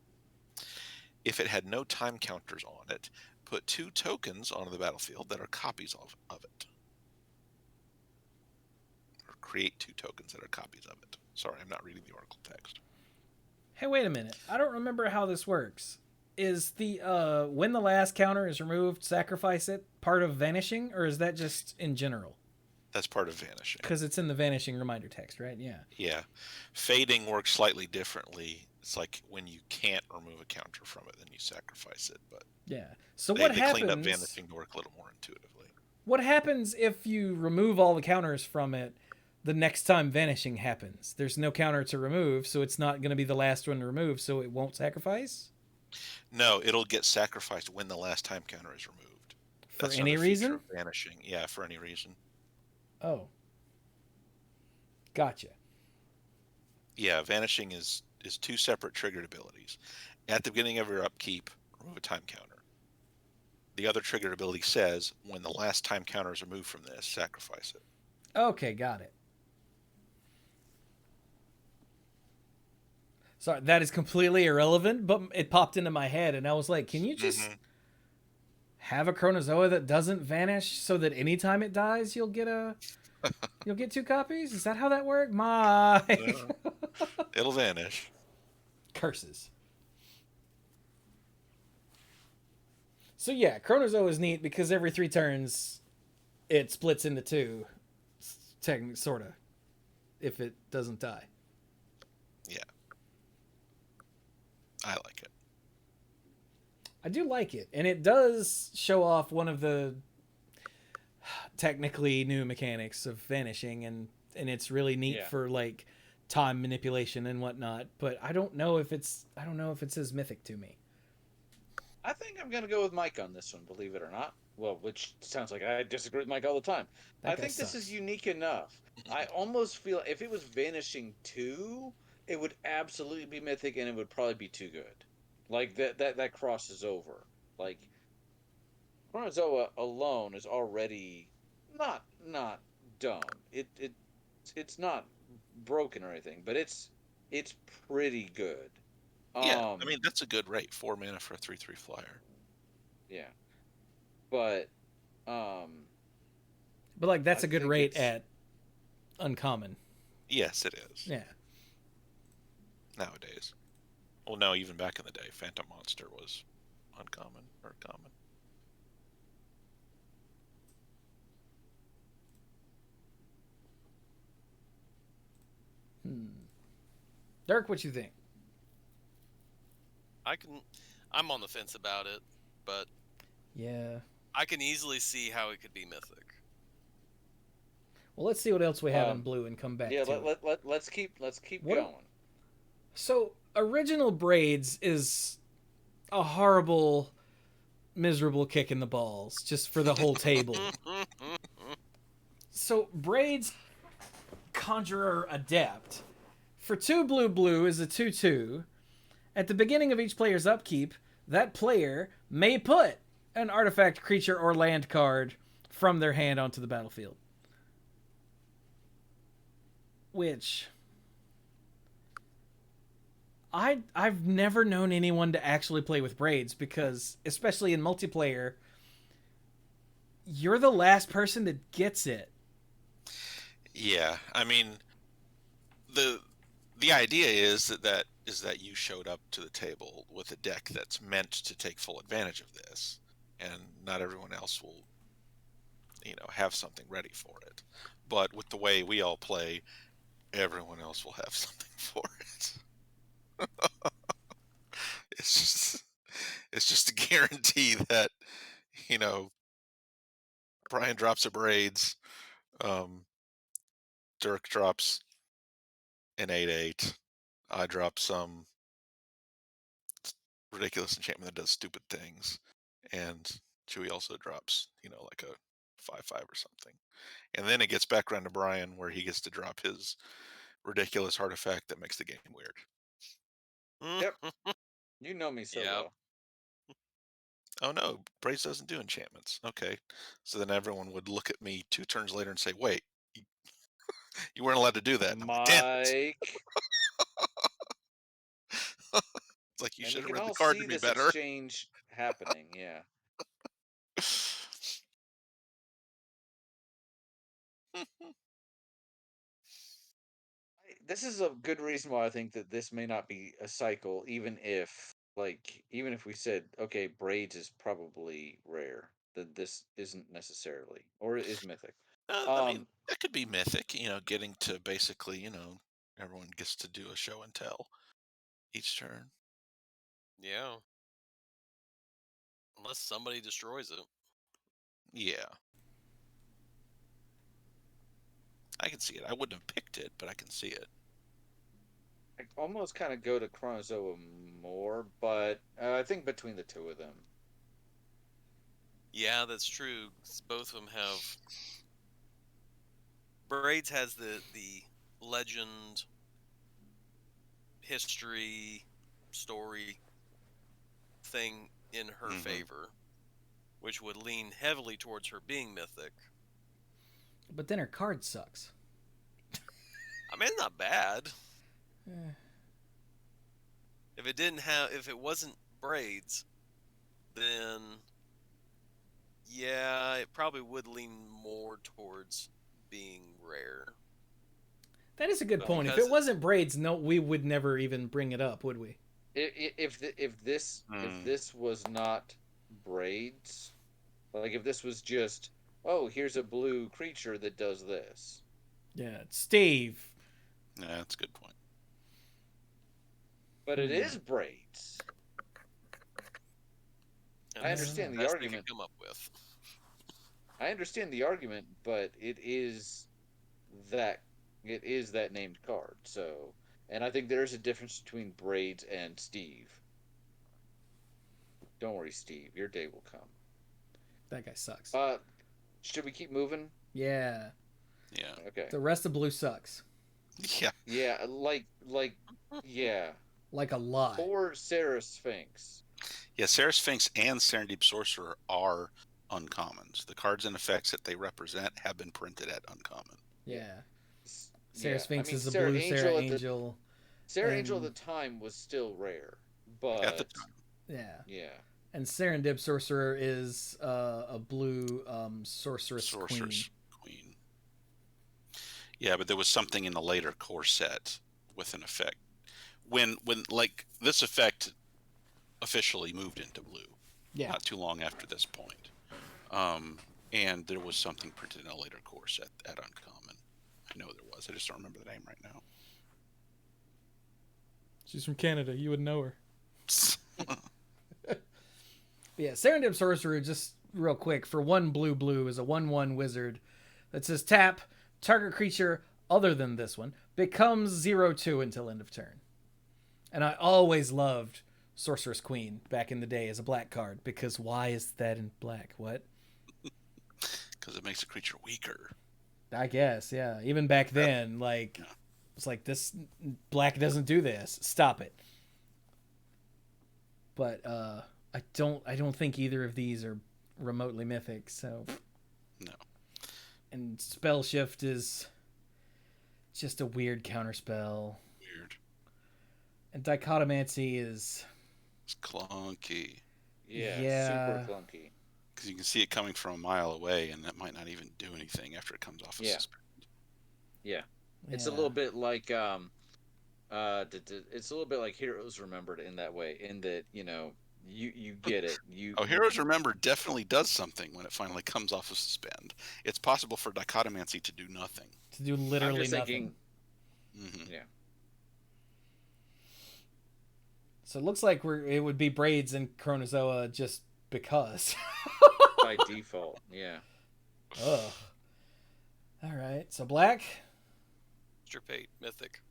Speaker 3: if it had no time counters on it, put 2 tokens onto the battlefield that are copies of it. Or create 2 tokens that are copies of it. Sorry, I'm not reading the Oracle text.
Speaker 1: Hey, wait a minute. I don't remember how this works. Is the when the last counter is removed, sacrifice it part of vanishing, or is that just in general?
Speaker 3: That's part of vanishing.
Speaker 1: Because it's in the vanishing reminder text, right? Yeah.
Speaker 3: Yeah. Fading works slightly differently. It's like when you can't remove a counter from it, then you sacrifice it. But
Speaker 1: Yeah. So
Speaker 3: they
Speaker 1: what
Speaker 3: cleaned up
Speaker 1: happens?
Speaker 3: vanishing to work a little more intuitively.
Speaker 1: What happens if you remove all the counters from it? The next time vanishing happens, there's no counter to remove, so it's not going to be the last one to remove, so it won't sacrifice.
Speaker 3: No, it'll get sacrificed when the last time counter is removed.
Speaker 1: For
Speaker 3: That's
Speaker 1: any
Speaker 3: another feature
Speaker 1: reason?
Speaker 3: of vanishing. Yeah, for any reason.
Speaker 1: Oh. Gotcha.
Speaker 3: Yeah, vanishing is 2 separate triggered abilities. At the beginning of your upkeep, remove a time counter. The other triggered ability says, when the last time counter is removed from this, sacrifice it.
Speaker 1: Okay, got it. Sorry, that is completely irrelevant, but it popped into my head, and I was like, can you just have a Chronozoa that doesn't vanish, so that anytime it dies, you'll get 2 copies? Is that how that worked? My
Speaker 3: It'll vanish.
Speaker 1: curses. So yeah, Chronozoa is neat because every 3 turns, it splits into 2, technically, sorta, if it doesn't die.
Speaker 3: Yeah. I like it.
Speaker 1: I do like it, and it does show off one of the technically new mechanics of vanishing, and it's really neat for like time manipulation and whatnot. But I don't know if it's as mythic to me.
Speaker 2: I think I'm gonna go with Mike on this one, believe it or not. Well, which sounds like I disagree with Mike all the time. I think this is unique enough. I almost feel if it was Vanishing 2, it would absolutely be mythic and it would probably be too good. Like that crosses over. Like Chronozoa alone is already not dumb. It's not broken or anything, but it's pretty good.
Speaker 3: Yeah, I mean that's a good rate. 4 mana for a 3/3 flyer.
Speaker 2: Yeah. But
Speaker 1: like that's a good rate at uncommon.
Speaker 3: Yes, it is.
Speaker 1: Yeah.
Speaker 3: Nowadays. Well, no, even back in the day, Phantom Monster was uncommon or common.
Speaker 1: Dirk, what you think?
Speaker 4: I'm on the fence about it, but
Speaker 1: yeah,
Speaker 4: I can easily see how it could be mythic.
Speaker 1: Well, let's see what else we have in blue and come back to
Speaker 2: it. Let's keep going.
Speaker 1: So, original Braids is a horrible, miserable kick in the balls just for the whole table. So, Braids Conjurer Adept for 2 blue is a 2/2. At the beginning of each player's upkeep, that player may put an artifact, creature, or land card from their hand onto the battlefield. Which I've never known anyone to actually play with Braids because, especially in multiplayer, you're the last person that gets it.
Speaker 3: Yeah, I mean, the idea is that you showed up to the table with a deck that's meant to take full advantage of this, and not everyone else will, have something ready for it. But with the way we all play, everyone else will have something for it. It's just a guarantee that, Brian drops a Braids, Dirk drops an 8/8, I drop some ridiculous enchantment that does stupid things, and Chewie also drops, like a 5/5 or something. And then it gets back around to Brian where he gets to drop his ridiculous artifact that makes the game weird.
Speaker 2: Yep. You know me so well.
Speaker 3: Oh no, Braids doesn't do enchantments. Okay. So then everyone would look at me 2 turns later and say, wait, you weren't allowed to do that.
Speaker 2: Mike.
Speaker 3: It's like you should have read the card to be better.
Speaker 2: We can all see this exchange happening, yeah. This is a good reason why I think that this may not be a cycle, even if we said, okay, Braids is probably rare, that this isn't necessarily, or it is mythic.
Speaker 3: I mean, that could be mythic, getting to basically, everyone gets to do a show and tell each turn.
Speaker 4: Yeah. Unless somebody destroys it.
Speaker 3: Yeah. I can see it. I wouldn't have picked it, but I can see it.
Speaker 2: I almost kind of go to Chronozoa more, but I think between the two of them.
Speaker 4: Yeah, that's true. Both of them have. Braids has the legend, history, story thing in her favor, which would lean heavily towards her being mythic.
Speaker 1: But then her card sucks.
Speaker 4: I mean, not bad. If it wasn't Braids, then Yeah, it probably would lean more towards being rare.
Speaker 1: That is a good point. If
Speaker 4: Because
Speaker 1: it wasn't braids, no, we would never even bring it up, would we?
Speaker 2: If this was not braids, like if this was just, oh, here's a blue creature that does this.
Speaker 1: Yeah, Steve.
Speaker 3: Yeah, that's a good point.
Speaker 2: But it is braids.
Speaker 4: and
Speaker 2: I
Speaker 4: that's
Speaker 2: understand the
Speaker 4: best they
Speaker 2: argument.
Speaker 4: could come up with.
Speaker 2: I understand the argument, but it is that named card. So, and I think there's a difference between braids and Steve. Don't worry, Steve. Your day will come.
Speaker 1: That guy sucks.
Speaker 2: Should we keep moving?
Speaker 1: Yeah.
Speaker 3: Yeah.
Speaker 2: Okay.
Speaker 1: The rest of blue sucks.
Speaker 3: Yeah.
Speaker 2: Yeah, yeah.
Speaker 1: Like a lot.
Speaker 2: Or Sarah Sphinx.
Speaker 3: Yeah, Sarah Sphinx and Serendip Sorcerer are uncommons. The cards and effects that they represent have been printed at uncommon.
Speaker 1: Yeah. Sarah Sphinx
Speaker 2: I mean,
Speaker 1: is a blue Sarah Angel.
Speaker 2: Sarah Angel at the time was still rare, but
Speaker 3: At the time.
Speaker 1: Yeah. And Serendip Sorcerer is a blue sorceress queen.
Speaker 3: Yeah, but there was something in the later core set with an effect. When like this effect officially moved into blue.
Speaker 1: Yeah.
Speaker 3: Not too long after this point. And there was something printed in a later core set at Uncommon. I know there was. I just don't remember the name right now.
Speaker 1: She's from Canada. You would know her. Yeah, Serendip Sorcerer, just real quick, for 1 blue is a 1/1 wizard that says tap, target creature other than this one becomes 0/2 until end of turn. And I always loved Sorceress Queen back in the day as a black card, because why is that in black? What?
Speaker 3: Because it makes a creature weaker.
Speaker 1: I guess, yeah. Even back then, like, it's like, this black doesn't do this. Stop it. But I don't think either of these are remotely mythic, so
Speaker 3: no.
Speaker 1: And Spell Shift is just a weird counterspell.
Speaker 3: Weird.
Speaker 1: And Dichotomancy is
Speaker 3: it's clunky.
Speaker 2: Yeah, super clunky.
Speaker 3: Because you can see it coming from a mile away, and that might not even do anything after it comes off of suspend.
Speaker 2: Yeah. It's a little bit like it's a little bit like Heroes Remembered in that way, in that, you know, you get it.
Speaker 3: Heroes Remembered definitely does something when it finally comes off of suspend. It's possible for Dichotomancy to do nothing.
Speaker 1: To do literally nothing.
Speaker 3: Mm-hmm.
Speaker 2: Yeah.
Speaker 1: So it looks like it would be Braids and Chronozoa just because.
Speaker 2: By default, yeah.
Speaker 1: Ugh. All right, so black.
Speaker 4: Strip 8, mythic.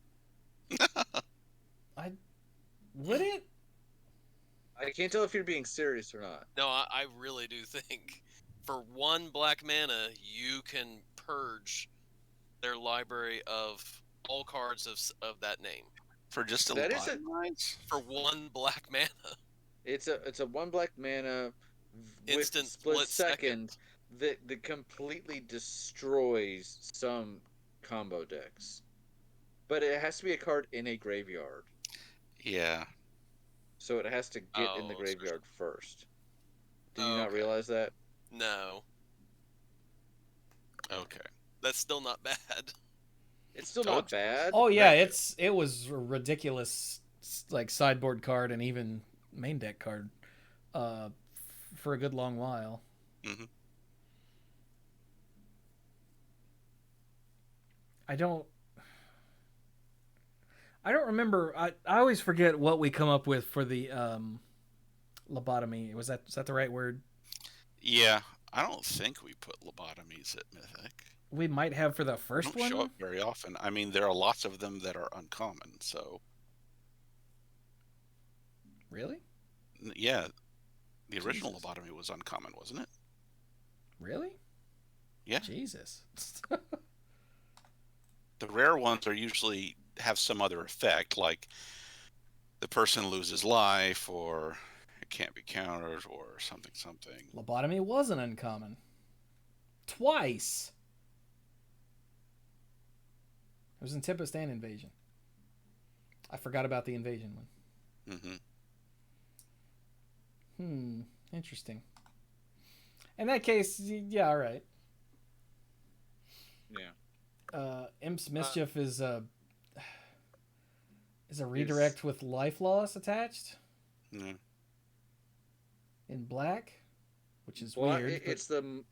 Speaker 1: Would it?
Speaker 2: I can't tell if you're being serious or not.
Speaker 4: No, I really do think for 1 black mana, you can purge their library of all cards of that name.
Speaker 3: For just a
Speaker 4: for 1 black mana.
Speaker 2: It's a 1 black mana
Speaker 4: instant
Speaker 2: split second that completely destroys some combo decks. But it has to be a card in a graveyard.
Speaker 3: Yeah.
Speaker 2: So it has to get in the graveyard first. Did you not realize that?
Speaker 4: No.
Speaker 3: Okay.
Speaker 4: That's still not bad.
Speaker 2: It's still not bad.
Speaker 1: Oh yeah, it was a ridiculous, like, sideboard card and even main deck card for a good long while.
Speaker 3: Mm-hmm.
Speaker 1: I don't remember. I always forget what we come up with for the lobotomy. Is that the right word?
Speaker 3: Yeah, I don't think we put lobotomies at Mythic.
Speaker 1: We might have for the first one.
Speaker 3: Show up very often. I mean, there are lots of them that are uncommon. So.
Speaker 1: Really?
Speaker 3: Yeah, the original lobotomy was uncommon, wasn't it?
Speaker 1: Really?
Speaker 3: Yeah.
Speaker 1: Jesus.
Speaker 3: The rare ones are usually have some other effect, like the person loses life, or it can't be countered, or something.
Speaker 1: Lobotomy wasn't uncommon. Twice. It was in Tempest and Invasion. I forgot about the Invasion one.
Speaker 3: Mm-hmm.
Speaker 1: Interesting. In that case, yeah, all right.
Speaker 2: Yeah.
Speaker 1: Imp's Mischief is a redirect with life loss attached.
Speaker 5: Yeah.
Speaker 1: In black, which is
Speaker 2: Well,
Speaker 1: weird.
Speaker 2: it's the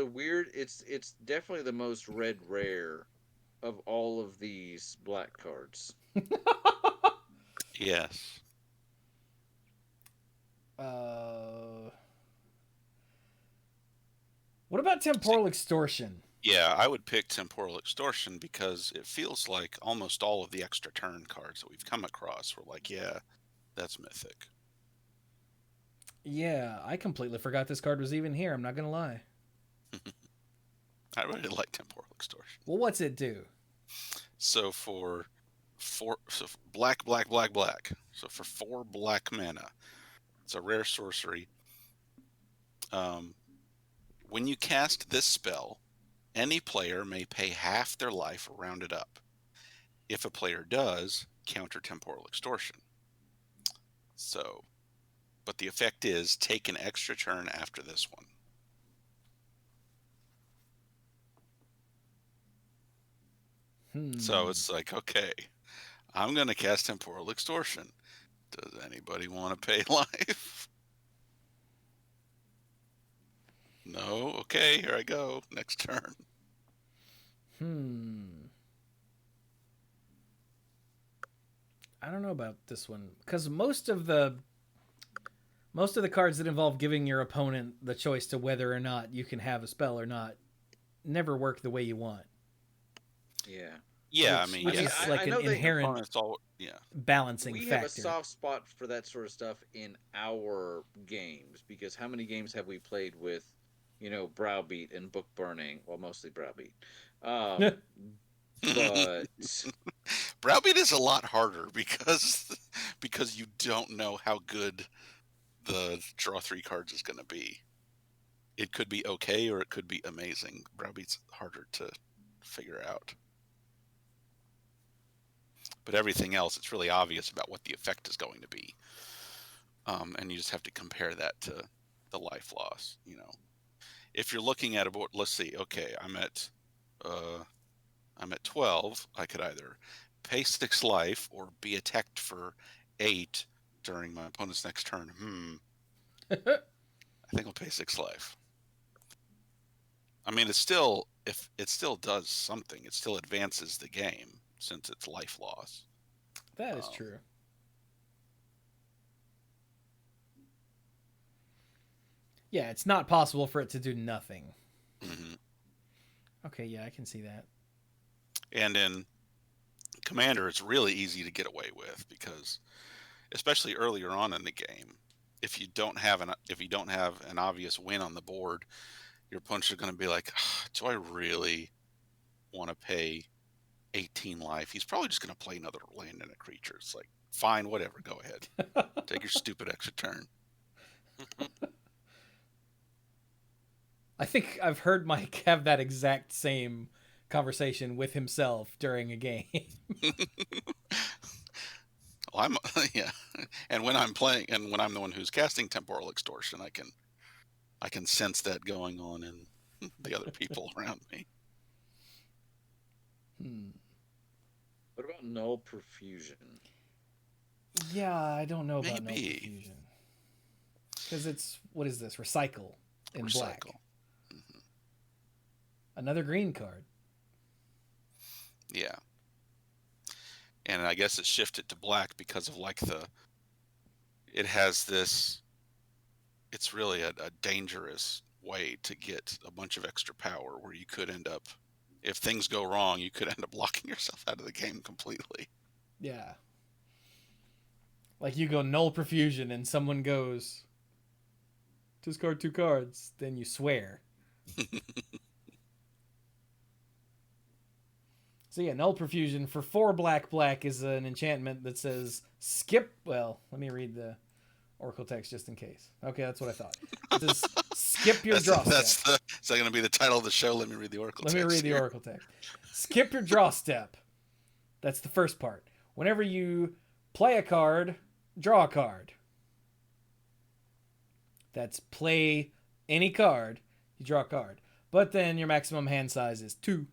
Speaker 2: weird. It's definitely the most red rare of all of these black cards.
Speaker 5: Yes.
Speaker 1: What about Temporal Extortion?
Speaker 5: Yeah, I would pick Temporal Extortion because it feels like almost all of the extra turn cards that we've come across were like, yeah, that's Mythic.
Speaker 1: Yeah, I completely forgot this card was even here. I'm not going to lie.
Speaker 5: I really like Temporal Extortion.
Speaker 1: Well, what's it do?
Speaker 5: So for black. So for 4 black mana, it's a rare sorcery. When you cast this spell, any player may pay half their life rounded up. If a player does, counter Temporal Extortion. So, but the effect is take an extra turn after this one. So it's like, okay, I'm going to cast Temporal Extortion. Does anybody want to pay life? No? Okay, here I go. Next turn.
Speaker 1: I don't know about this one because most of the cards that involve giving your opponent the choice to whether or not you can have a spell or not never work the way you want.
Speaker 2: Yeah.
Speaker 5: Yeah,
Speaker 1: which is like an inherent balancing factor.
Speaker 2: We have a soft spot for that sort of stuff in our games because how many games have we played with, Browbeat and Book Burning? Well, mostly Browbeat. But
Speaker 5: Browbeat is a lot harder because you don't know how good the draw 3 cards is going to be. It could be okay or it could be amazing. Browbeat's harder to figure out. But everything else, it's really obvious about what the effect is going to be. And you just have to compare that to the life loss, If you're looking at about, let's see, okay, I'm at 12. I could either pay 6 life or be attacked for 8 during my opponent's next turn. I think I'll pay 6 life. I mean, it still does something. It still advances the game since it's life loss.
Speaker 1: That is true. Yeah, it's not possible for it to do nothing.
Speaker 5: Mm-hmm.
Speaker 1: Okay, yeah, I can see that. And
Speaker 5: in Commander, it's really easy to get away with because, especially earlier on in the game, if you don't have an obvious win on the board, your opponents are going to be like, do I really want to pay 18 life? He's probably just going to play another land and a creature. It's like, fine, whatever, go ahead. Take your stupid extra turn.
Speaker 1: I think I've heard Mike have that exact same conversation with himself during a game.
Speaker 5: Well, yeah. And when I'm playing, and when I'm the one who's casting Temporal Extortion, I can sense that going on in the other people around me.
Speaker 2: What about Null Profusion?
Speaker 1: Yeah, I don't know about Null Profusion. Because it's, what is this? Recycle in black.
Speaker 5: Mm-hmm.
Speaker 1: Another green card.
Speaker 5: Yeah. And I guess it shifted to black because of it has this, it's really a dangerous way to get a bunch of extra power where you could end up, if things go wrong, you could end up locking yourself out of the game completely.
Speaker 1: Yeah. Like you go Null Profusion and someone goes, discard 2 cards, then you swear. So yeah, Null Profusion for 4 black is an enchantment that says skip. Well, let me read the Oracle text just in case. Okay, that's what I thought. It says skip your draw step.
Speaker 5: Is that going to be the title of the show? Let me read the Oracle text.
Speaker 1: Let me read the Oracle text. Skip your draw step. That's the first part. Whenever you play a card, draw a card. That's play any card, you draw a card. But then your maximum hand size is 2.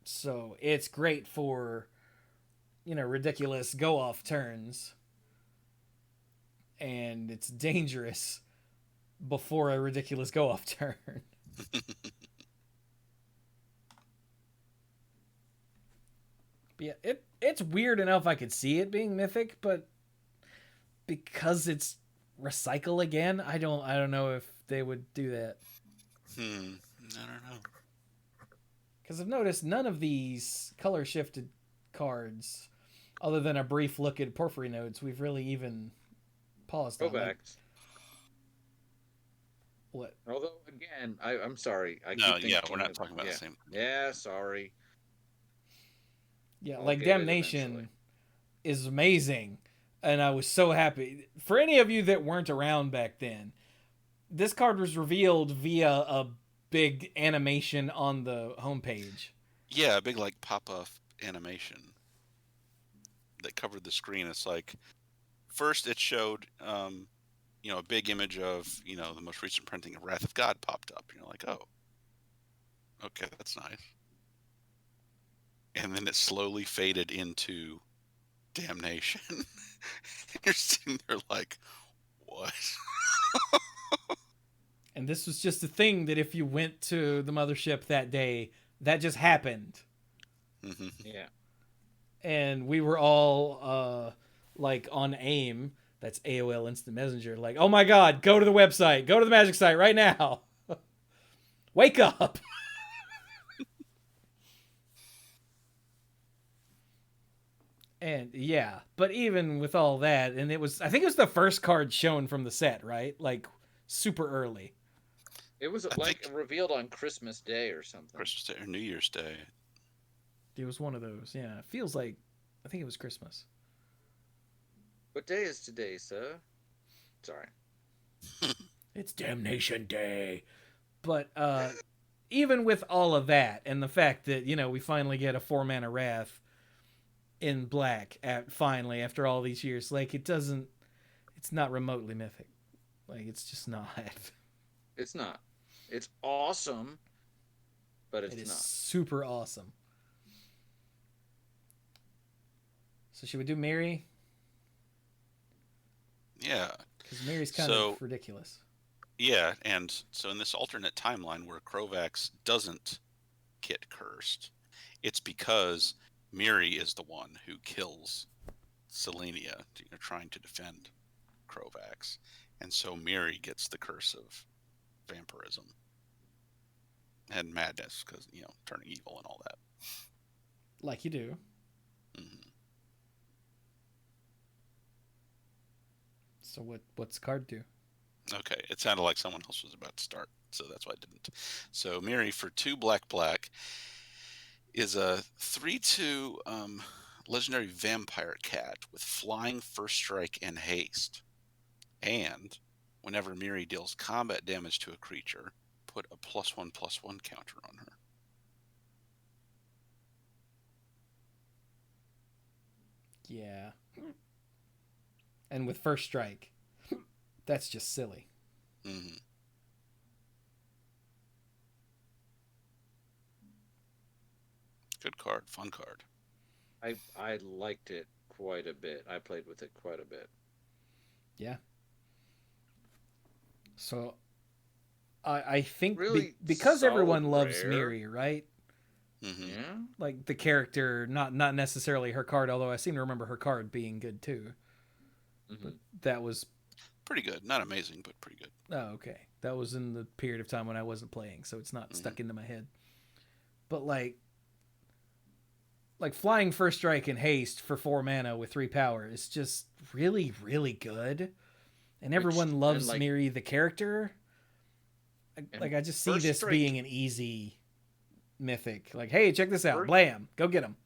Speaker 1: So it's great for, ridiculous go-off turns. And it's dangerous before a ridiculous go-off turn. But yeah, it's weird enough I could see it being mythic, but because it's recycle again, I don't know if they would do that.
Speaker 5: I don't know.
Speaker 1: Because I've noticed none of these color shifted cards, other than a brief look at Porphyry nodes, we've really even paused on.
Speaker 2: Like,
Speaker 1: what?
Speaker 2: Although again, I'm sorry.
Speaker 5: We're not talking about the same.
Speaker 2: Yeah, sorry.
Speaker 1: Yeah, like Damnation is amazing, and I was so happy. For any of you that weren't around back then, this card was revealed via a big animation on the homepage.
Speaker 5: Yeah, a big like pop-up animation that covered the screen. It's like, first it showed a big image of the most recent printing of Wrath of God popped up. You're like, oh, okay, that's nice. And then it slowly faded into Damnation. You're sitting there like, what?
Speaker 1: And this was just a thing that if you went to the mothership that day, that just happened.
Speaker 5: Mm-hmm.
Speaker 2: Yeah.
Speaker 1: And we were all like on AIM. That's AOL Instant Messenger. Like, oh my God, go to the website. Go to the magic site right now. Wake up. And yeah, but even with all that, and I think it was the first card shown from the set, right? Like super early.
Speaker 2: It was revealed on Christmas Day or something.
Speaker 5: Christmas Day or New Year's Day.
Speaker 1: It was one of those. Yeah, it feels like, I think it was Christmas.
Speaker 2: What day is today, sir? Sorry.
Speaker 1: It's Damnation Day. But even with all of that, and the fact that, we finally get a 4-mana Wrath in black finally after all these years, like it's not remotely mythic. Like it's just not.
Speaker 2: It's not. It's awesome, but it's
Speaker 1: not. It is
Speaker 2: not.
Speaker 1: Super awesome. So should we do Mary?
Speaker 5: Yeah.
Speaker 1: Because Mary's kind of ridiculous.
Speaker 5: Yeah, and so in this alternate timeline where Krovax doesn't get cursed, it's because Miri is the one who kills Selenia, trying to defend Krovax. And so Miri gets the curse of vampirism and madness because, turning evil and all that.
Speaker 1: Like you do.
Speaker 5: Mm-hmm.
Speaker 1: So what's the card do?
Speaker 5: Okay, it sounded like someone else was about to start, so that's why I didn't. So Miri for 2 black is a 3/2 legendary vampire cat with flying, first strike, and haste. And whenever Miri deals combat damage to a creature, put a +1/+1 counter on her.
Speaker 1: Yeah. And with first strike, that's just silly.
Speaker 5: Mm-hmm. Good card, fun card.
Speaker 2: I liked it quite a bit. I played with it quite a bit.
Speaker 1: Yeah. So I think
Speaker 2: really
Speaker 1: because everyone loves
Speaker 2: rare.
Speaker 1: Miri, right?
Speaker 5: Mm-hmm.
Speaker 2: Yeah.
Speaker 1: Like the character, not necessarily her card, although I seem to remember her card being good too.
Speaker 2: Mm-hmm.
Speaker 1: But that was
Speaker 5: pretty good. Not amazing, but pretty good.
Speaker 1: Oh, okay. That was in the period of time when I wasn't playing, so it's not stuck into my head. But like flying first strike and haste for 4 mana with 3 power is just really, really good. And everyone loves Miri the character. I just see this being an easy mythic. Like, hey, check this out. Blam. Go get him.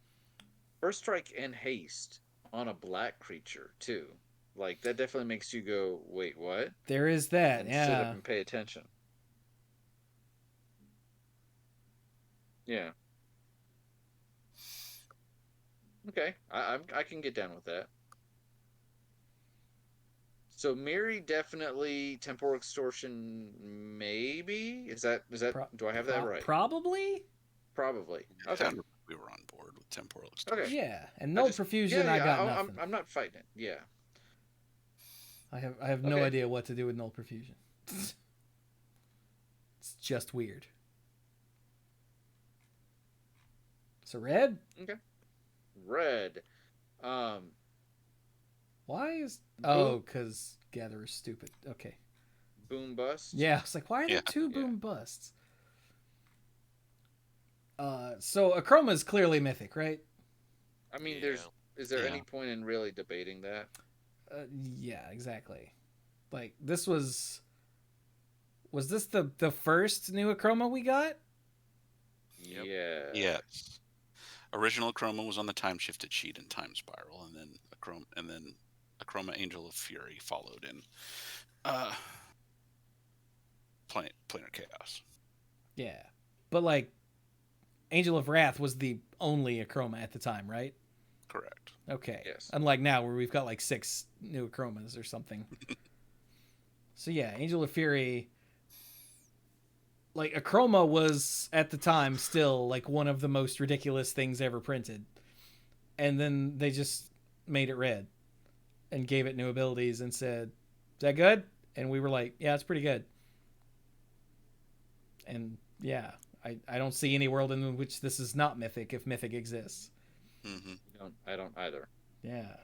Speaker 2: First strike and haste on a black creature, too. Like, that definitely makes you go, wait, what?
Speaker 1: There is that,
Speaker 2: and
Speaker 1: yeah.
Speaker 2: Sit up and pay attention. Yeah. Okay, I can get down with that. So Miri definitely, temporal extortion maybe. Is that do I have that right?
Speaker 1: Probably.
Speaker 2: Probably.
Speaker 5: It
Speaker 2: Okay.
Speaker 5: sounded like we were on board with temporal extortion.
Speaker 2: Okay.
Speaker 1: Yeah, and null profusion. I got nothing.
Speaker 2: I'm not fighting it. Yeah.
Speaker 1: I have no idea what to do with null profusion. It's just weird. So red.
Speaker 2: Okay. Red.
Speaker 1: Why is because Gatherer's stupid. Okay.
Speaker 2: Boom bust.
Speaker 1: Yeah, it's like why are there two boom busts? So Achroma is clearly mythic, right?
Speaker 2: I mean, is there any point in really debating that?
Speaker 1: Yeah, exactly. Like this was this the first new Achroma we got?
Speaker 2: Yep. Yeah.
Speaker 5: Yes. Original Achroma was on the time shifted sheet in Time Spiral, and then Achroma Angel of Fury followed in Planar Chaos.
Speaker 1: Yeah, but like Angel of Wrath was the only Achroma at the time, right?
Speaker 5: Correct.
Speaker 1: Okay.
Speaker 2: Yes.
Speaker 1: Unlike now where we've got like 6 new Achromas or something. So yeah, Angel of Fury. Like Achroma was at the time still like one of the most ridiculous things ever printed. And then they just made it red and gave it new abilities and said, "Is that good?" And we were like, "Yeah, it's pretty good." And yeah, I don't see any world in which this is not mythic if mythic exists.
Speaker 5: Mm-hmm.
Speaker 2: I don't either.
Speaker 1: Yeah.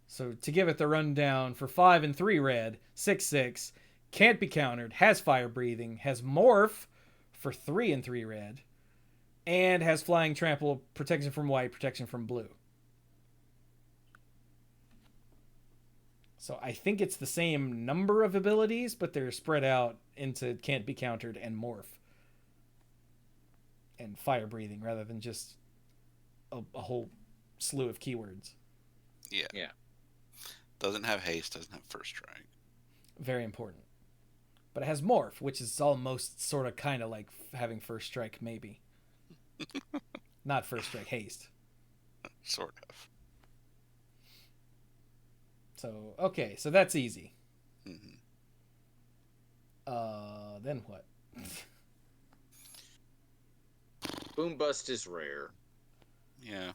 Speaker 1: So to give it the rundown, for 5 and 3 red, 6/6, can't be countered, has fire breathing, has morph for 3 and 3 red, and has flying trample, protection from white, protection from blue. So I think it's the same number of abilities, but they're spread out into can't be countered and morph. And fire breathing rather than just a whole slew of keywords.
Speaker 5: Yeah.
Speaker 2: Yeah.
Speaker 5: Doesn't have haste, doesn't have first strike.
Speaker 1: Very important. But it has morph, which is almost sort of kind of like having first strike, maybe. Not first strike, haste.
Speaker 5: Sort of.
Speaker 1: So, okay, so that's easy.
Speaker 5: Mm-hmm.
Speaker 1: Then what?
Speaker 2: Boom bust is rare.
Speaker 5: Yeah.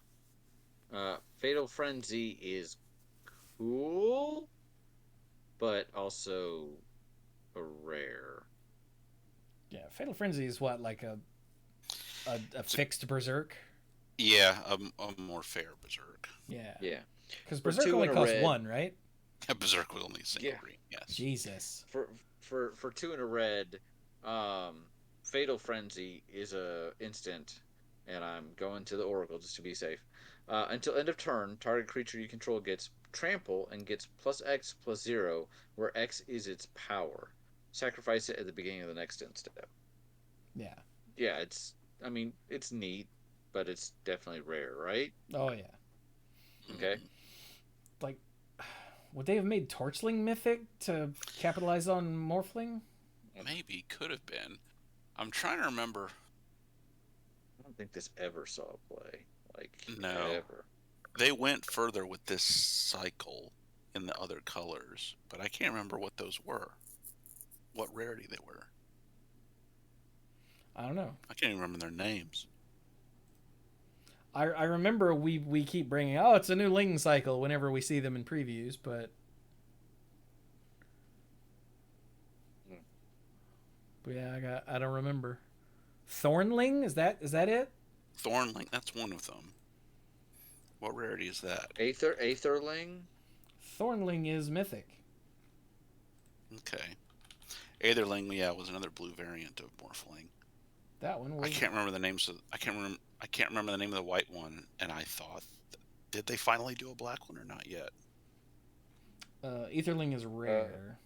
Speaker 2: Fatal Frenzy is cool, but also a rare.
Speaker 1: Yeah, Fatal Frenzy is what, like a fixed berserk?
Speaker 5: Yeah, a more fair berserk.
Speaker 1: Yeah.
Speaker 2: Yeah.
Speaker 1: Because berserk only costs 1, right?
Speaker 5: Berserk will only single green. Yes.
Speaker 1: Jesus.
Speaker 2: For 2 and a red, Fatal Frenzy is a instant, and I'm going to the Oracle just to be safe. Until end of turn, target creature you control gets trample and gets +X/+0, where X is its power. Sacrifice it at the beginning of the next step.
Speaker 1: Yeah.
Speaker 2: Yeah, it's neat, but it's definitely rare, right?
Speaker 1: Oh, yeah.
Speaker 2: Okay.
Speaker 1: Like, would they have made Torchling mythic to capitalize on Morphling?
Speaker 5: Maybe, could have been. I'm trying to remember.
Speaker 2: I don't think this ever saw play.
Speaker 5: No.
Speaker 2: Ever.
Speaker 5: They went further with this cycle in the other colors, but I can't remember what those were. What rarity they were.
Speaker 1: I don't know.
Speaker 5: I can't even remember their names.
Speaker 1: I remember we keep bringing, it's a new Ling cycle whenever we see them in previews, but yeah, I don't remember. Thornling, is that it?
Speaker 5: Thornling, that's one of them. What rarity is that?
Speaker 2: Aetherling?
Speaker 1: Thornling is mythic.
Speaker 5: Okay. Aetherling, yeah, was another blue variant of Morphling.
Speaker 1: That one was...
Speaker 5: I can't remember the names of... I can't remember the name of the white one, and I thought, did they finally do a black one or not yet?
Speaker 1: Aetherling is rare.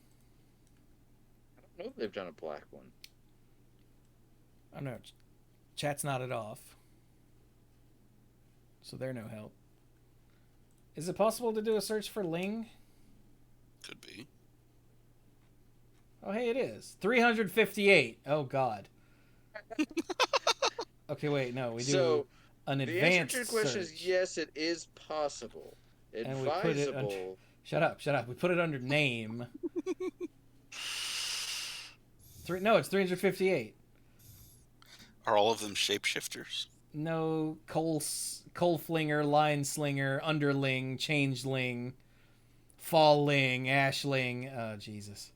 Speaker 2: I don't know if they've done a black one.
Speaker 1: I don't know. Chat's nodded off. So they're no help. Is it possible to do a search for Ling?
Speaker 5: Could be.
Speaker 1: Oh, hey, it is. 358. Oh, God. Okay, wait, no. We do an advanced
Speaker 2: the answer to your question
Speaker 1: search.
Speaker 2: is yes, it is possible.
Speaker 1: And we put it
Speaker 2: Advisable.
Speaker 1: Shut up. We put it under name. No, it's 358.
Speaker 5: Are all of them shapeshifters?
Speaker 1: No, coal flinger, line slinger, underling, changeling, falling, ashling. Oh, Jesus.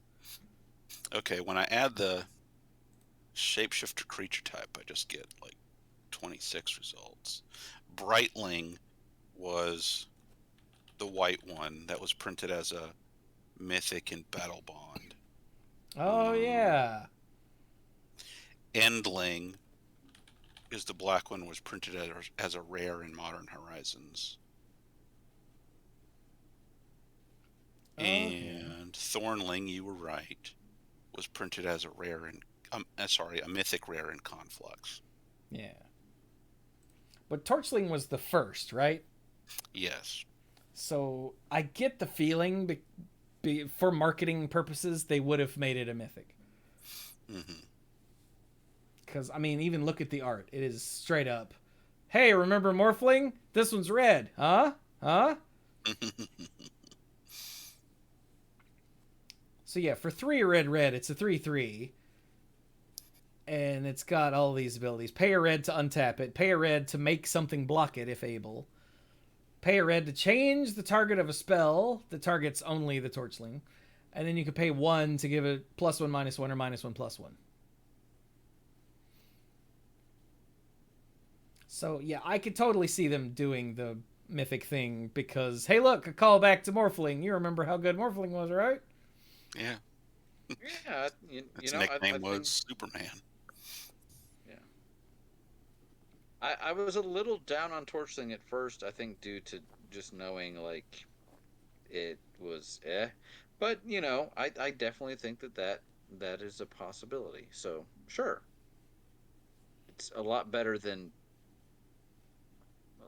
Speaker 5: Okay, when I add the shapeshifter creature type, I just get like 26 results. Brightling was the white one that was printed as a mythic in Battle Bond.
Speaker 1: Oh, yeah.
Speaker 5: Endling is the black one, was printed as a rare in Modern Horizons.
Speaker 1: Okay.
Speaker 5: And Thornling, you were right, was printed as a rare in a mythic rare in Conflux.
Speaker 1: Yeah. But Torchling was the first, right?
Speaker 5: Yes.
Speaker 1: So I get the feeling for marketing purposes they would have made it a mythic.
Speaker 5: Mm-hmm.
Speaker 1: Because, I mean, even look at the art. It is straight up. Hey, remember Morphling? This one's red. Huh? So yeah, for 3 red, it's a 3/3. And it's got all these abilities. Pay a red to untap it. Pay a red to make something block it if able. Pay a red to change the target of a spell that targets only the Torchling. And then you can pay 1 to give it +1/-1 or -1/+1. So yeah, I could totally see them doing the mythic thing because, hey look, a callback to Morphling. You remember how good Morphling was, right?
Speaker 5: Yeah.
Speaker 2: Yeah,
Speaker 5: Its nickname was Superman.
Speaker 2: Yeah. I was a little down on Torchling at first, I think due to just knowing, like, it was But, I definitely think that is a possibility. So, sure. It's a lot better than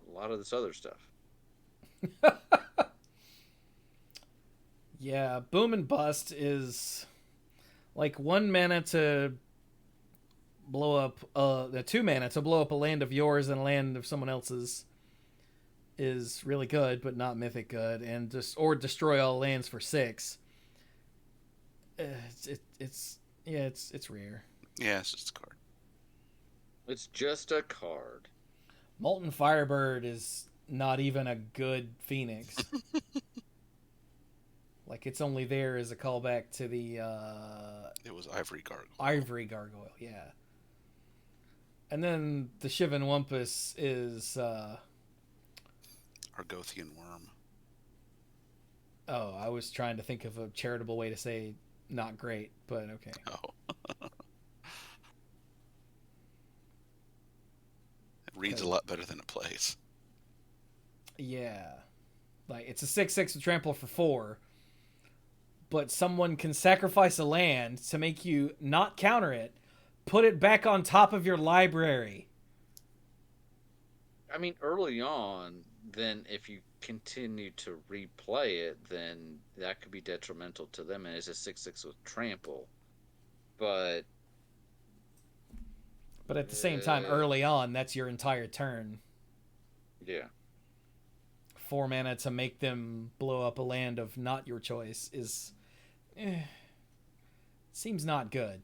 Speaker 2: a lot of this other stuff.
Speaker 1: Yeah, Boom and Bust is like 1 mana to blow up, 2 mana to blow up a land of yours and a land of someone else's is really good, but not mythic good, and or destroy all lands for 6. It's rare.
Speaker 5: Yeah, it's just a card.
Speaker 2: It's just a card.
Speaker 1: Molten Firebird is not even a good Phoenix. Like, it's only there as a callback to the
Speaker 5: It was Ivory Gargoyle.
Speaker 1: Ivory Gargoyle, yeah. And then the Shivan Wumpus is
Speaker 5: Argothian Worm.
Speaker 1: Oh, I was trying to think of a charitable way to say not great, but okay.
Speaker 5: Oh. It reads a lot better than it plays.
Speaker 1: Yeah. Like, it's a 6/6 with trample for 4, but someone can sacrifice a land to make you not counter it, put it back on top of your library.
Speaker 2: I mean, early on, then if you continue to replay it, then that could be detrimental to them, and it's a 6/6 with trample. But
Speaker 1: at the same time, early on, that's your entire turn.
Speaker 2: Yeah.
Speaker 1: 4 mana to make them blow up a land of not your choice is seems not good.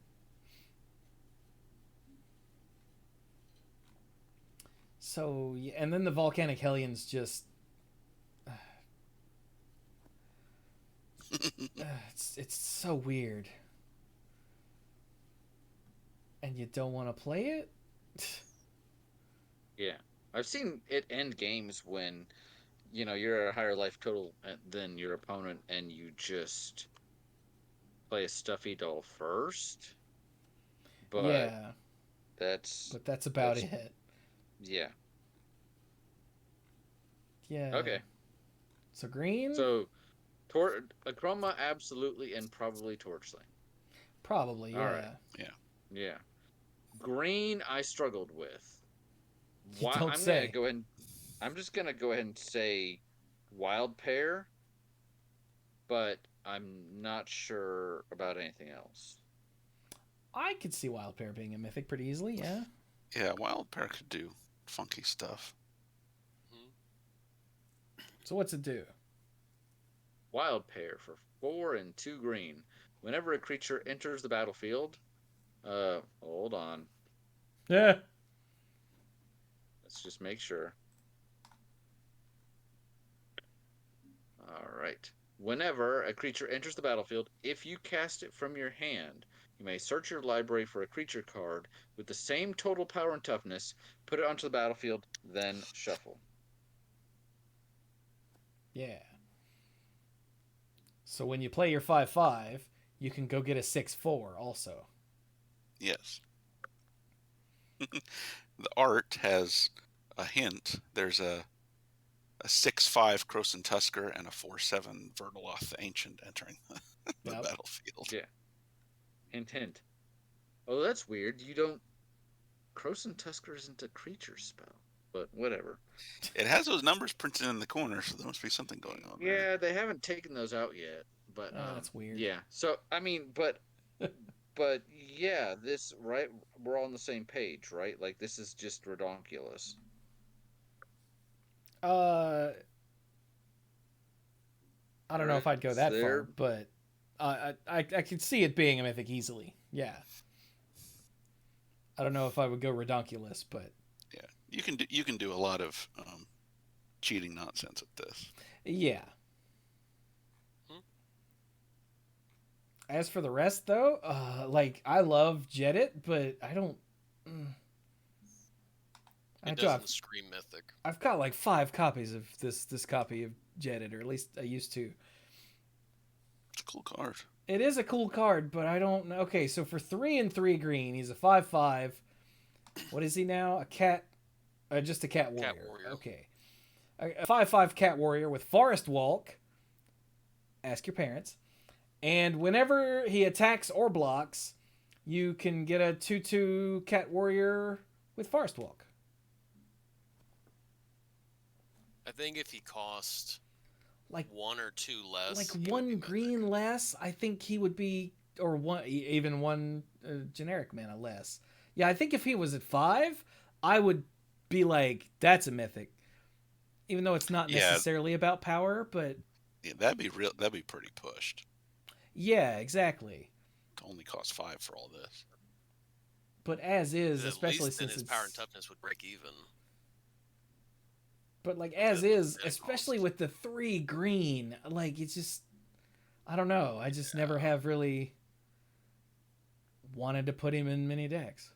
Speaker 1: So, and then the Volcanic Hellions just it's so weird. And you don't want to play it?
Speaker 2: Yeah. I've seen it end games when, you're at a higher life total than your opponent and you just play a stuffy doll first. But
Speaker 1: yeah.
Speaker 2: That's
Speaker 1: about it.
Speaker 2: Yeah.
Speaker 1: Yeah.
Speaker 2: Okay.
Speaker 1: So green?
Speaker 2: So Achroma absolutely, and probably Torchling.
Speaker 1: Probably, yeah.
Speaker 2: All right. Yeah. Green I struggled with. I'm just gonna go ahead and say Wild Pear, but I'm not sure about anything else.
Speaker 1: I could see Wild Pear being a mythic pretty easily, yeah.
Speaker 5: Yeah, Wild Pear could do funky stuff.
Speaker 1: So what's it do?
Speaker 2: Wild pair for 4 and 2 green. Whenever a creature enters the battlefield, hold on.
Speaker 1: Yeah.
Speaker 2: Let's just make sure. All right. Whenever a creature enters the battlefield, if you cast it from your hand, you may search your library for a creature card with the same total power and toughness, put it onto the battlefield, then shuffle.
Speaker 1: Yeah. So when you play your 5/5, you can go get a 6/4 also.
Speaker 5: Yes. The art has a hint. There's a 6/5 Croson Tusker and a 4/7 Vertaloth the Ancient entering the
Speaker 1: Yep.
Speaker 5: battlefield.
Speaker 2: Yeah. Hint, hint. Oh, that's weird. You don't. Croson Tusker isn't a creature spell, but whatever.
Speaker 5: It has those numbers printed in the corner, so there must be something going on there.
Speaker 2: Yeah, they haven't taken those out yet, but
Speaker 1: that's weird.
Speaker 2: Yeah. So I mean, but yeah, this right. We're all on the same page, right? Like this is just redonkulous.
Speaker 1: I don't know if I'd go that far,
Speaker 2: There-
Speaker 1: but I could see it being a mythic easily. Yeah. I don't know if I would go redonkulous, but
Speaker 5: Yeah, you can do a lot of cheating nonsense at this.
Speaker 1: yeah. As for the rest, though, like I love Jedit, but I don't.
Speaker 4: It doesn't scream mythic.
Speaker 1: I've got like 5 copies of this copy of Jedit, or at least I used to.
Speaker 5: It's a cool card.
Speaker 1: It is a cool card, but I don't know. Okay, so for 3 and 3 green, he's a 5/5. What is he now? A cat? Just a cat warrior.
Speaker 4: Cat warrior.
Speaker 1: Okay. A 5/5 cat warrior with Forest Walk. Ask your parents. And whenever he attacks or blocks, you can get a 2/2 cat warrior with Forest Walk.
Speaker 4: I think if he cost
Speaker 1: Like
Speaker 4: 1 or 2 less,
Speaker 1: like
Speaker 4: he would be
Speaker 1: 1
Speaker 4: mythic.
Speaker 1: green less, I think he would be, or even 1 generic mana less. Yeah, I think if he was at 5, I would be like, that's a mythic. Even though it's not necessarily about power, but
Speaker 5: yeah, that'd be pretty pushed.
Speaker 1: Yeah, exactly.
Speaker 5: To only cost 5 for all this.
Speaker 1: But as is,
Speaker 4: At
Speaker 1: especially
Speaker 4: least then
Speaker 1: since
Speaker 4: his
Speaker 1: it's
Speaker 4: power and toughness would break even.
Speaker 1: But like as is,
Speaker 4: at a
Speaker 1: especially
Speaker 4: cost.
Speaker 1: with the 3 green, like it's just, I don't know. I just never have really wanted to put him in many decks.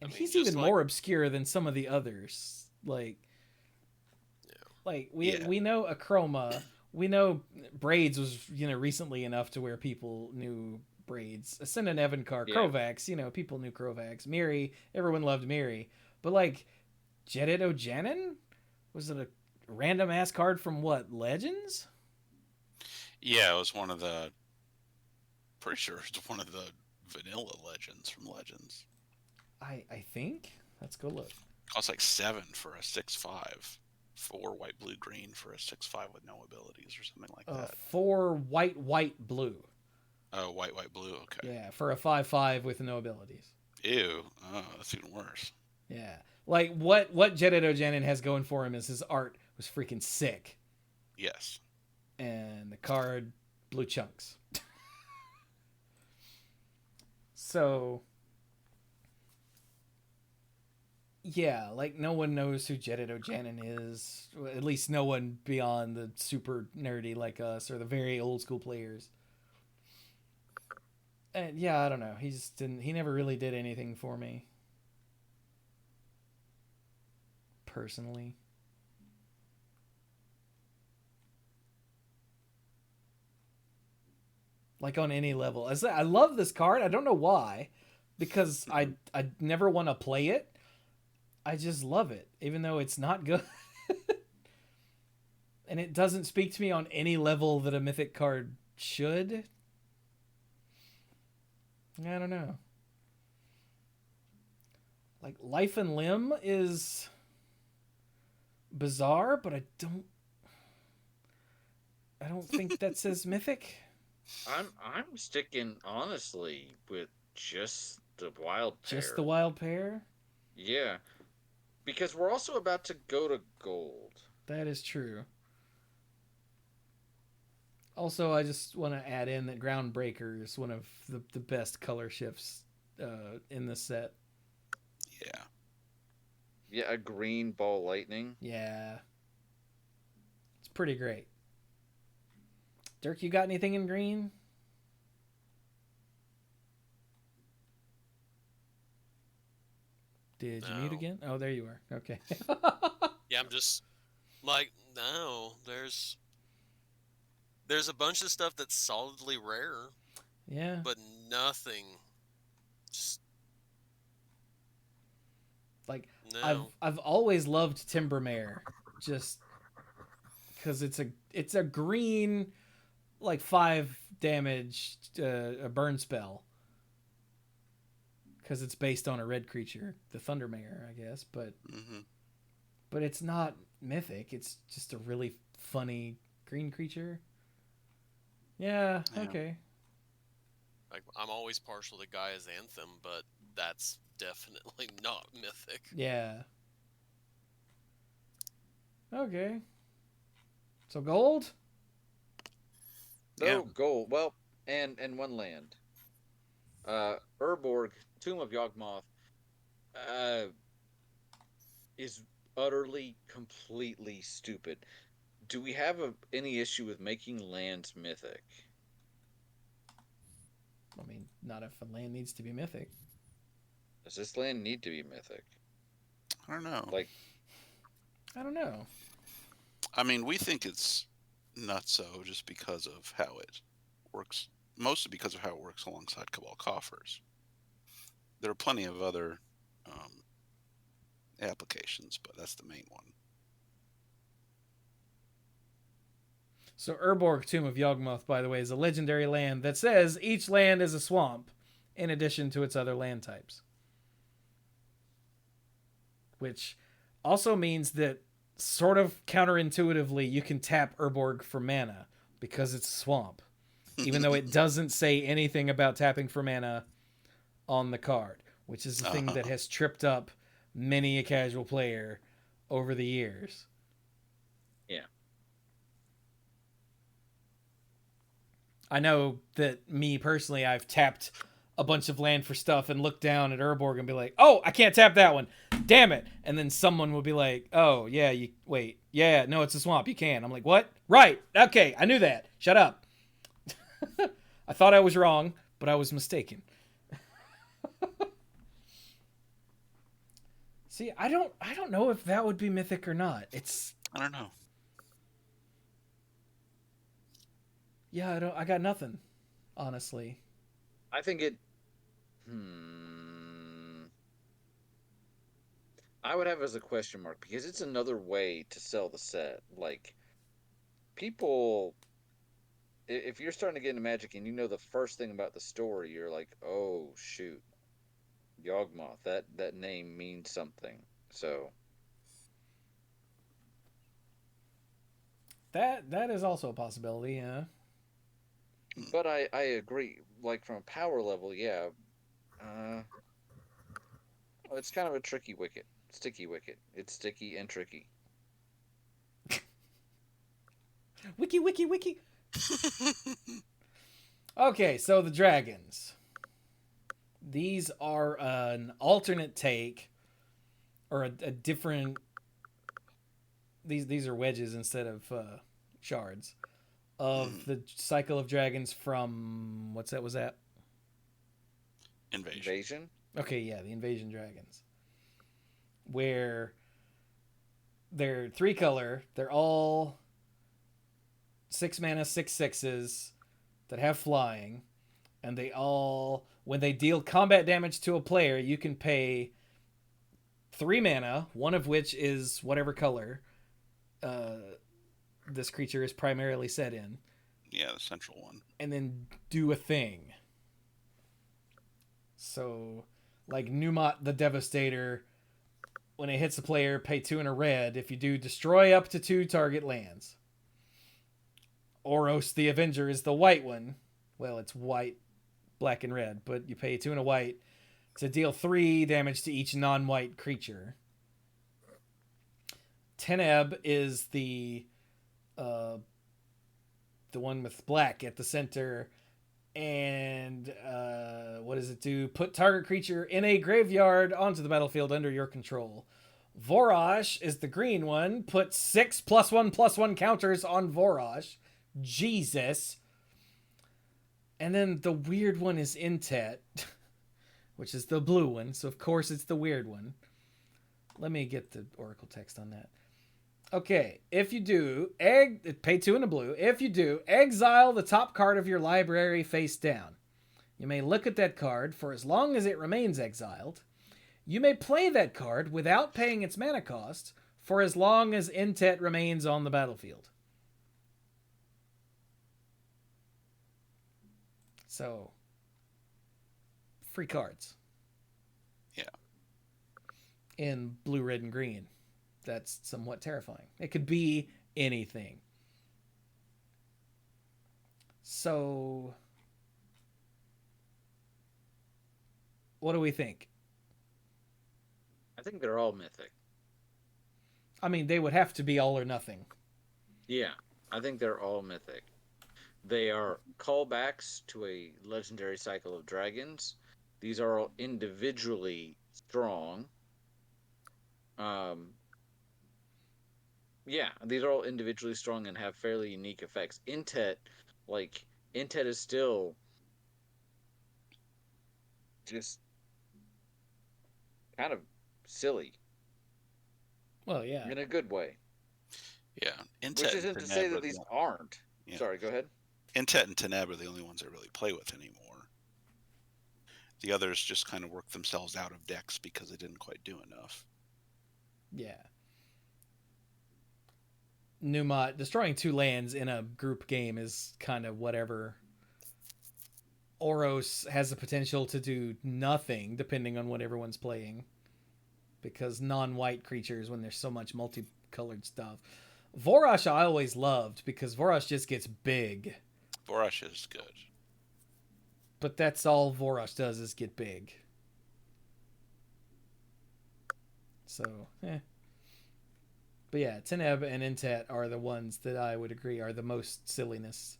Speaker 1: And
Speaker 4: I mean,
Speaker 1: he's
Speaker 4: just
Speaker 1: even
Speaker 4: like-
Speaker 1: more obscure than some of the others. Like we know Achroma, we know Braids was recently enough to where people knew Braids. Ascendant Evancar,
Speaker 2: Yeah.
Speaker 1: Krovax, people knew Krovax. Miri, everyone loved Miri. But like Jedit Ojanin? Was it a random ass card from what, Legends?
Speaker 5: Yeah, it was one of the. Pretty sure it's one of the vanilla legends from Legends.
Speaker 1: I think. Let's go look.
Speaker 5: Costs like 7 for a 6/5. 4 white, blue, green for a 6/5 with no abilities or something like that.
Speaker 1: 4 white, blue.
Speaker 5: Oh, white, blue. Okay.
Speaker 1: Yeah, for a 5/5 with no abilities.
Speaker 5: Ew. Oh, that's even worse.
Speaker 1: Yeah. Like what Jedit Ojanin has going for him is his art was freaking sick.
Speaker 5: Yes.
Speaker 1: And the card blue chunks. So yeah, like no one knows who Jedit Ojanin is. At least no one beyond the super nerdy like us or the very old school players. And yeah, I don't know. He never really did anything for me. Personally. Like on any level. I love this card. I don't know why. Because I never want to play it. I just love it, even though it's not good. And it doesn't speak to me on any level that a mythic card should. I don't know. Like Life and Limb is bizarre, but I don't think that says mythic.
Speaker 2: I'm sticking honestly with just the wild pair.
Speaker 1: Just the wild pair?
Speaker 2: Yeah. Because we're also about to go to gold.
Speaker 1: That is true. Also, I just want to add in that Groundbreaker is one of the best color shifts in the set.
Speaker 5: Yeah.
Speaker 2: Yeah, a green ball lightning.
Speaker 1: Yeah. It's pretty great. Dirk, you got anything in green? Did you mute again? Oh, there you are. Okay.
Speaker 4: Yeah, I'm just like, no, there's a bunch of stuff that's solidly rare,
Speaker 1: Yeah.
Speaker 4: but nothing. Just
Speaker 1: like
Speaker 4: no.
Speaker 1: I've always loved Timbermare, just because it's a green, like 5 damage a burn spell. Because it's based on a red creature, the Thundermare, I guess, but it's not mythic. It's just a really funny green creature. Yeah. Okay.
Speaker 4: Like, I'm always partial to Gaia's Anthem, but that's definitely not mythic.
Speaker 1: Yeah. Okay. So gold?
Speaker 2: No,
Speaker 5: Yeah.
Speaker 2: gold. Well, and one land. Urborg, Tomb of Yawgmoth, is utterly, completely stupid. Do we have any issue with making lands mythic?
Speaker 1: I mean, not if a land needs to be mythic.
Speaker 2: Does this land need to be mythic?
Speaker 5: I don't know.
Speaker 2: Like,
Speaker 1: I don't know.
Speaker 5: I mean, we think it's nutso just because of how it works. Mostly because of how it works alongside Cabal Coffers. There are plenty of other applications, but that's the main one.
Speaker 1: So Urborg, Tomb of Yawgmoth, by the way, is a legendary land that says each land is a swamp, in addition to its other land types. Which also means that, sort of counterintuitively, you can tap Urborg for mana, because it's a swamp. Even though it doesn't say anything about tapping for mana on the card, which is the thing that has tripped up many a casual player over the years.
Speaker 2: yeah.
Speaker 1: I know that me personally, I've tapped a bunch of land for stuff and looked down at Urborg and be like, oh, I can't tap that one. Damn it. And then someone will be like, oh, yeah, wait. Yeah, no, it's a swamp. You can. I'm like, what? Right. Okay, I knew that. Shut up. I thought I was wrong, but I was mistaken. See, I don't know if that would be mythic or not.
Speaker 5: I don't know.
Speaker 1: Yeah, I got nothing, honestly.
Speaker 2: I think it. I would have it as a question mark because it's another way to sell the set. Like, people, if you're starting to get into Magic and you know the first thing about the story, you're like, oh shoot, Yawgmoth. That name means something. So
Speaker 1: that is also a possibility. Yeah.
Speaker 2: But I agree. Like, from a power level, yeah. It's kind of a tricky wicket. Sticky wicket. It's sticky and tricky.
Speaker 1: Wiki, wiki, wiki. Okay, so the dragons. These are an alternate take, or a different. These are wedges instead of shards of the cycle of dragons from what's that? Was that
Speaker 2: Invasion?
Speaker 1: Okay, yeah, the invasion dragons, where they're 3 color. They're all 6 mana, 6/6s that have flying, and they all, when they deal combat damage to a player, you can pay 3 mana, one of which is whatever color this creature is primarily set in.
Speaker 5: Yeah, the central one.
Speaker 1: And then do a thing. So, like Numot the Devastator, when it hits a player, pay 2 and a red. If you do, destroy up to 2 target lands. Oros the Avenger is the white one. Well, it's white, black, and red, but you pay 2 and a white to deal 3 damage to each non-white creature. Teneb is the one with black at the center. And what does it do? Put target creature in a graveyard onto the battlefield under your control. Vorosh is the green one. Put 6 +1/+1 counters on Vorosh. Jesus. And then the weird one is Intet, which is the blue one. So, of course, it's the weird one. Let me get the Oracle text on that. Okay, if you do, pay 2 in a blue. If you do, exile the top card of your library face down. You may look at that card for as long as it remains exiled. You may play that card without paying its mana cost for as long as Intet remains on the battlefield. So, free cards.
Speaker 5: Yeah.
Speaker 1: In blue, red, and green. That's somewhat terrifying. It could be anything. So, what do we think?
Speaker 2: I think they're all mythic.
Speaker 1: I mean, they would have to be all or nothing.
Speaker 2: Yeah, I think they're all mythic. They are callbacks to a legendary cycle of dragons. These are all individually strong. Yeah, these are all individually strong and have fairly unique effects. Intet is still just kind of silly.
Speaker 1: Well, yeah.
Speaker 2: In a good way.
Speaker 5: Yeah.
Speaker 2: Which isn't to say that these aren't. Yeah. Sorry, go ahead.
Speaker 5: Intet and Teneb are the only ones I really play with anymore. The others just kind of work themselves out of decks because they didn't quite do enough.
Speaker 1: Yeah. Numot, destroying 2 lands in a group game is kind of whatever. Oros has the potential to do nothing depending on what everyone's playing. Because non-white creatures, when there's so much multicolored stuff. Vorosh I always loved because Vorosh just gets big.
Speaker 5: Vorosh is good.
Speaker 1: But that's all Vorosh does is get big. So, But yeah, Teneb and Intet are the ones that I would agree are the most silliness.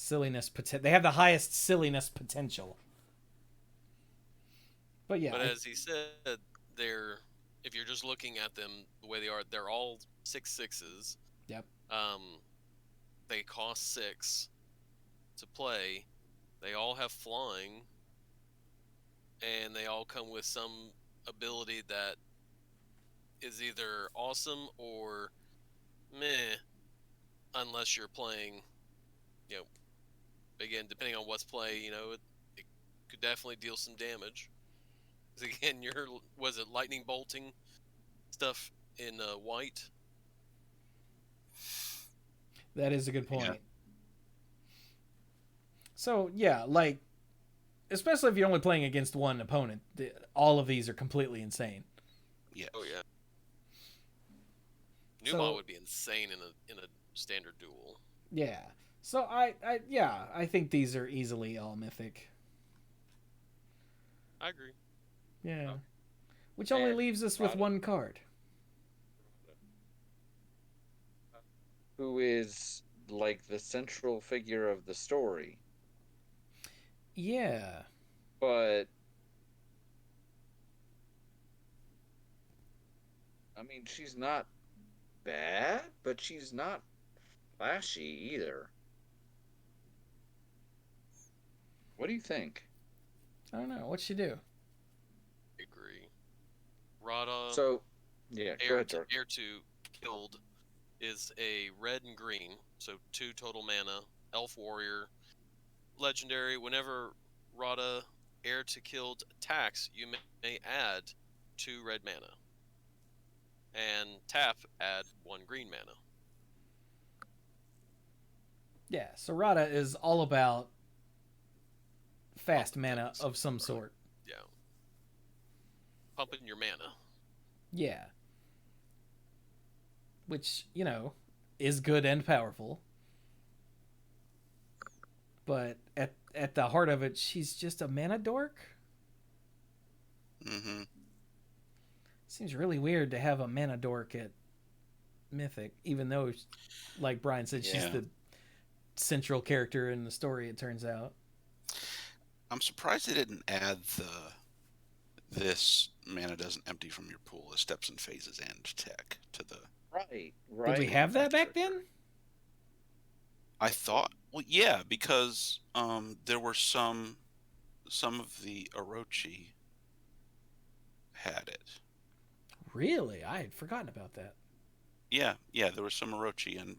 Speaker 1: They have the highest silliness potential. But yeah.
Speaker 4: But as he said, if you're just looking at them the way they are, they're all 6/6s.
Speaker 1: Yep.
Speaker 4: They cost 6 to play. They all have flying. And they all come with some ability that is either awesome or meh, unless you're playing, again, depending on what's play, it could definitely deal some damage. Because again, was it lightning bolting stuff in white?
Speaker 1: That is a good point.
Speaker 5: Yeah.
Speaker 1: So, yeah, especially if you're only playing against one opponent, all of these are completely insane.
Speaker 5: Yeah.
Speaker 4: Oh, yeah. Numa would be insane in a standard duel.
Speaker 1: Yeah. So I think these are easily all mythic.
Speaker 4: I agree.
Speaker 1: Yeah. Which only leaves us with one card.
Speaker 2: Who is like the central figure of the story.
Speaker 1: Yeah.
Speaker 2: But I mean, she's not bad, but she's not flashy either. What do you think?
Speaker 1: I don't know. What'd she do?
Speaker 4: I agree. Rada.
Speaker 2: So, yeah, go ahead, Dirk.
Speaker 4: Heir to Killed is a red and green, so 2 total mana, elf warrior, legendary. Whenever Rada Heir to Killed attacks, you may add 2 red mana. And tap, add 1 green mana.
Speaker 1: Yeah, so Rada is all about fast mana of some sort.
Speaker 4: Yeah. Pumping your mana.
Speaker 1: Yeah. Which, is good and powerful. But at the heart of it, she's just a mana dork.
Speaker 5: Mm-hmm.
Speaker 1: Seems really weird to have a mana dork at Mythic, even though, like Brian said, she's the central character in the story, it turns out.
Speaker 5: I'm surprised they didn't add this mana doesn't empty from your pool as steps and phases and tech to the...
Speaker 2: Right.
Speaker 1: Did we have that back then?
Speaker 5: I thought, well, yeah, because there were some of the Orochi had it.
Speaker 1: Really? I had forgotten about that.
Speaker 5: Yeah, there was some Orochi in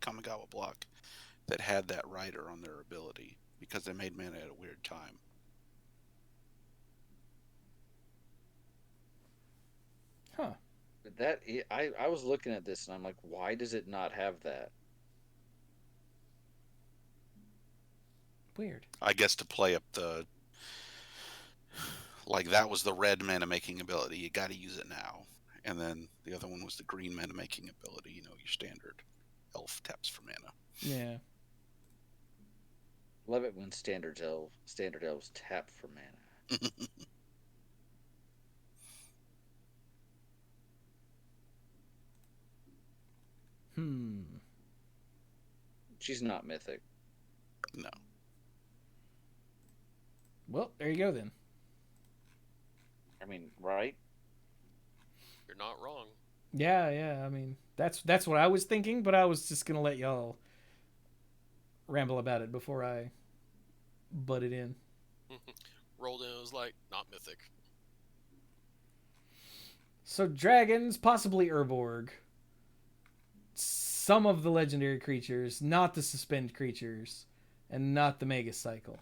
Speaker 5: Kamigawa block that had that rider on their ability because they made mana at a weird time.
Speaker 1: Huh.
Speaker 2: But I was looking at this and I'm like, why does it not have that?
Speaker 1: Weird.
Speaker 5: I guess to play up the... Like, that was the red mana making ability. You got to use it now. And then the other one was the green mana making ability. You know, your standard elf taps for mana.
Speaker 1: Yeah.
Speaker 2: Love it when standard elves tap for mana. She's not mythic.
Speaker 5: No.
Speaker 1: Well, there you go then.
Speaker 2: I mean, right?
Speaker 4: You're not wrong.
Speaker 1: Yeah. I mean, that's what I was thinking, but I was just gonna let y'all ramble about it before I butted in.
Speaker 4: Rolled in, it was like, not mythic.
Speaker 1: So dragons, possibly Urborg. Some of the legendary creatures, not the suspend creatures, and not the Mega Cycle.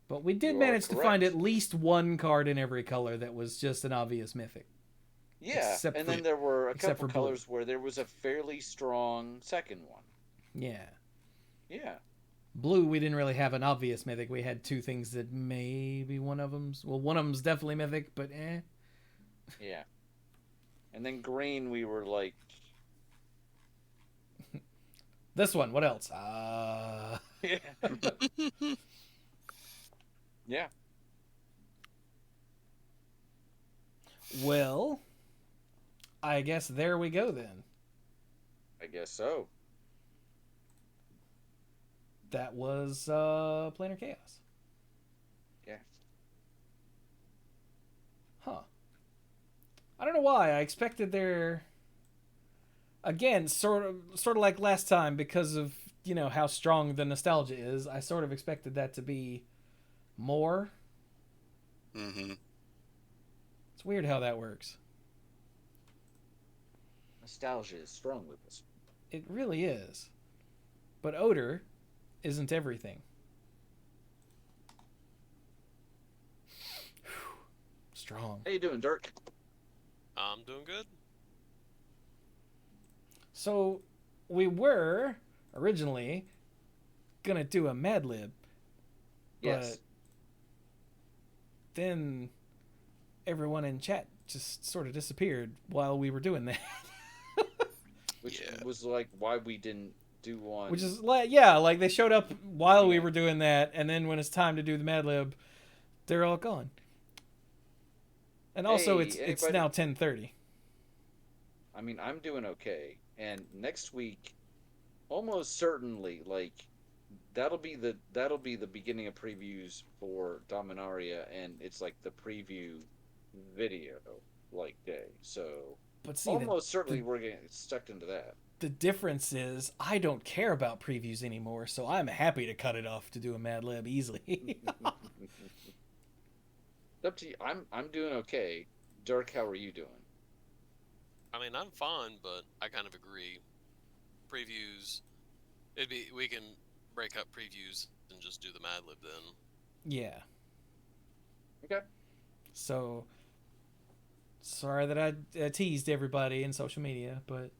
Speaker 1: But we did manage to find at least one card in every color that was just an obvious mythic.
Speaker 2: Yeah, and then there were a couple colors where there was a fairly strong second one.
Speaker 1: Yeah.
Speaker 2: Yeah.
Speaker 1: Blue, we didn't really have an obvious mythic. We had two things that maybe one of them's... Well, one of them's definitely mythic, but eh.
Speaker 2: Yeah. And then green, we were like...
Speaker 1: This one, what else?
Speaker 2: Yeah. Yeah.
Speaker 1: Well, I guess there we go then.
Speaker 2: I guess so.
Speaker 1: That was Planar Chaos.
Speaker 2: Yeah.
Speaker 1: Huh. I don't know why. I expected there... Again, sort of like last time, because of, you know, how strong the nostalgia is, I sort of expected that to be more.
Speaker 5: Mm-hmm.
Speaker 1: It's weird how that works.
Speaker 2: Nostalgia is strong with us.
Speaker 1: It really is. But odor isn't everything. Strong.
Speaker 2: How you doing, Dirk?
Speaker 4: I'm doing good.
Speaker 1: So, we were originally gonna do a Mad Lib.
Speaker 2: Yes.
Speaker 1: But then everyone in chat just sort of disappeared while we were doing that.
Speaker 2: Which was like why we didn't do one.
Speaker 1: Which is like, yeah, like they showed up while we were doing that, and then when it's time to do the Mad Lib, they're all gone. And also, it's now 10:30.
Speaker 2: I mean, I'm doing okay, and next week, almost certainly, like that'll be the beginning of previews for Dominaria, and it's like the preview video like day. So,
Speaker 1: but see,
Speaker 2: almost certainly we're getting stuck into that.
Speaker 1: The difference is I don't care about previews anymore, so I'm happy to cut it off to do a Mad Lib easily.
Speaker 2: Up to you. I'm doing okay. Dirk, how are you doing?
Speaker 4: I mean, I'm fine, but I kind of agree. Previews, we can break up previews and just do the Mad Lib then.
Speaker 1: Yeah.
Speaker 2: Okay.
Speaker 1: So, sorry that I teased everybody in social media, but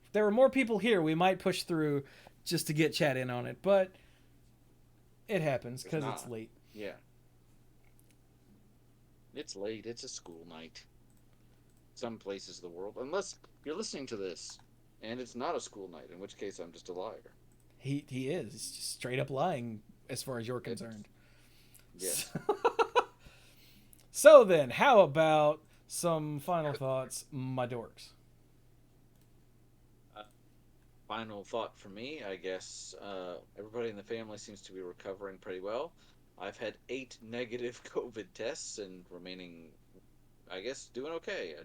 Speaker 1: if there were more people here, we might push through just to get chat in on it, but it happens because it's late.
Speaker 2: Yeah. It's late. It's a school night. Some places of the world. Unless you're listening to this and it's not a school night, in which case I'm just a liar.
Speaker 1: He is. He's just straight up lying as far as you're concerned.
Speaker 2: Yes.
Speaker 1: So then, how about some final thoughts, my dorks?
Speaker 2: Uh, Final thought for me, I guess. Everybody in the family seems to be recovering pretty well. I've had 8 negative COVID tests and remaining, I guess, doing okay.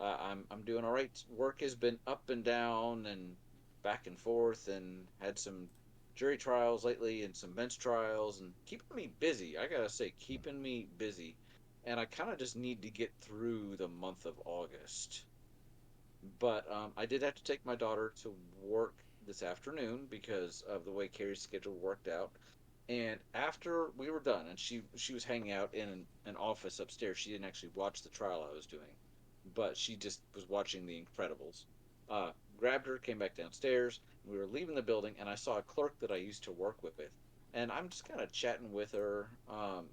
Speaker 2: I'm doing all right. Work has been up and down and back and forth, and had some jury trials lately and some bench trials, and keeping me busy. I gotta say, keeping me busy. And I kind of just need to get through the month of August. But I did have to take my daughter to work this afternoon because of the way Carrie's schedule worked out. And after we were done, and she was hanging out in an office upstairs. She didn't actually watch the trial I was doing, but she just was watching The Incredibles. Grabbed her, came back downstairs. We were leaving the building, and I saw a clerk that I used to work with. And I'm just kind of chatting with her,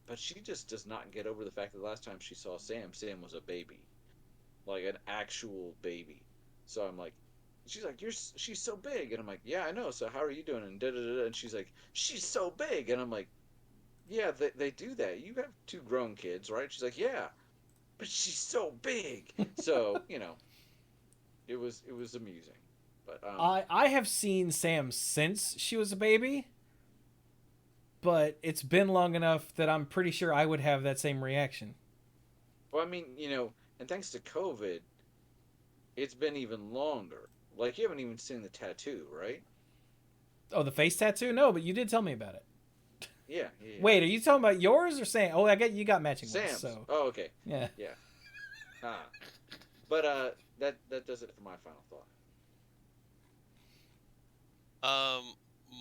Speaker 2: but she just does not get over the fact that the last time she saw Sam was a baby, like an actual baby. So I'm like, she's like, she's so big, and I'm like, yeah, I know. So how are you doing? And da da da. And she's like, she's so big, and I'm like, yeah, they do that. You have 2 grown kids, right? She's like, yeah, but she's so big. So it was amusing, but
Speaker 1: I have seen Sam since she was a baby, but it's been long enough that I'm pretty sure I would have that same reaction.
Speaker 2: well, I mean, and thanks to COVID, it's been even longer. Like you haven't even seen the tattoo, right?
Speaker 1: Oh, the face tattoo? No, but you did tell me about it.
Speaker 2: Yeah, yeah, yeah.
Speaker 1: Wait, are you talking about yours or Sam? Oh, I get you got matching ones.
Speaker 2: Sam's.
Speaker 1: So
Speaker 2: Oh, okay.
Speaker 1: yeah.
Speaker 2: Yeah. Ah. But that does it for my final thought.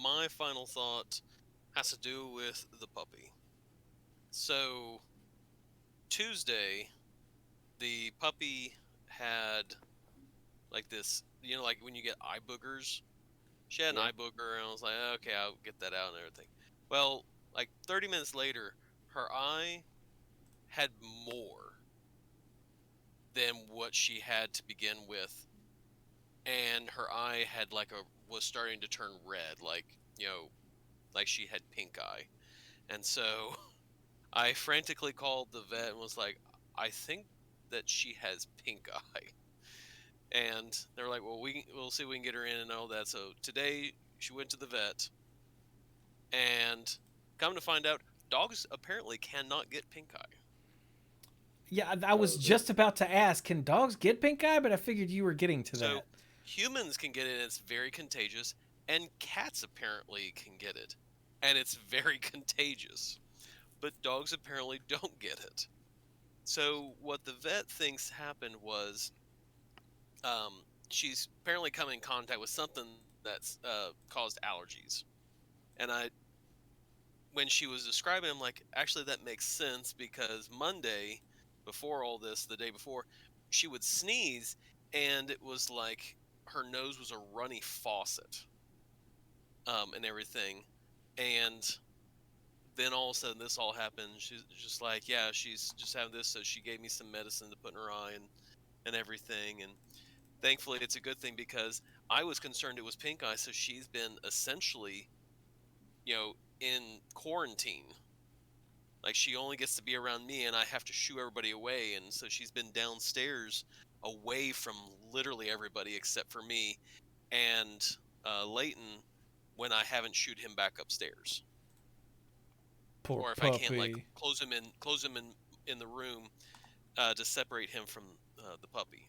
Speaker 4: My final thought has to do with the puppy. So Tuesday, the puppy had like this, like when you get eye boogers. She had an
Speaker 2: Yeah.
Speaker 4: eye booger, and I was like, okay, I'll get that out and everything. Well, like 30 minutes later, her eye had more than what she had to begin with, and her eye had was starting to turn red, like she had pink eye. And so I frantically called the vet and was like, I think that she has pink eye. And they were like, well, we'll see if we can get her in and all that. So today she went to the vet, and come to find out, dogs apparently cannot get pink eye.
Speaker 1: Yeah, I was
Speaker 2: Oh, they
Speaker 1: just about to ask, can dogs get pink eye? But I figured you were getting to
Speaker 4: So
Speaker 1: that.
Speaker 4: humans can get it, and it's very contagious, and cats apparently can get it, and it's very contagious. But dogs apparently don't get it. So what the vet thinks happened was, she's apparently come in contact with something that's caused allergies. And when she was describing it, I'm like, actually, that makes sense because Monday, before all this, the day before, she would sneeze, and it was like her nose was a runny faucet, and everything. And then all of a sudden, this all happened. She's just like, yeah, she's just having this, so she gave me some medicine to put in her eye and everything. And thankfully, it's a good thing because I was concerned it was pink eye, so she's been essentially, in quarantine. Like she only gets to be around me, and I have to shoo everybody away. And so she's been downstairs, away from literally everybody except for me and Leighton, when I haven't shooed him back upstairs,
Speaker 1: Poor
Speaker 4: or if I can't
Speaker 1: puppy.
Speaker 4: close him in the room to separate him from the puppy.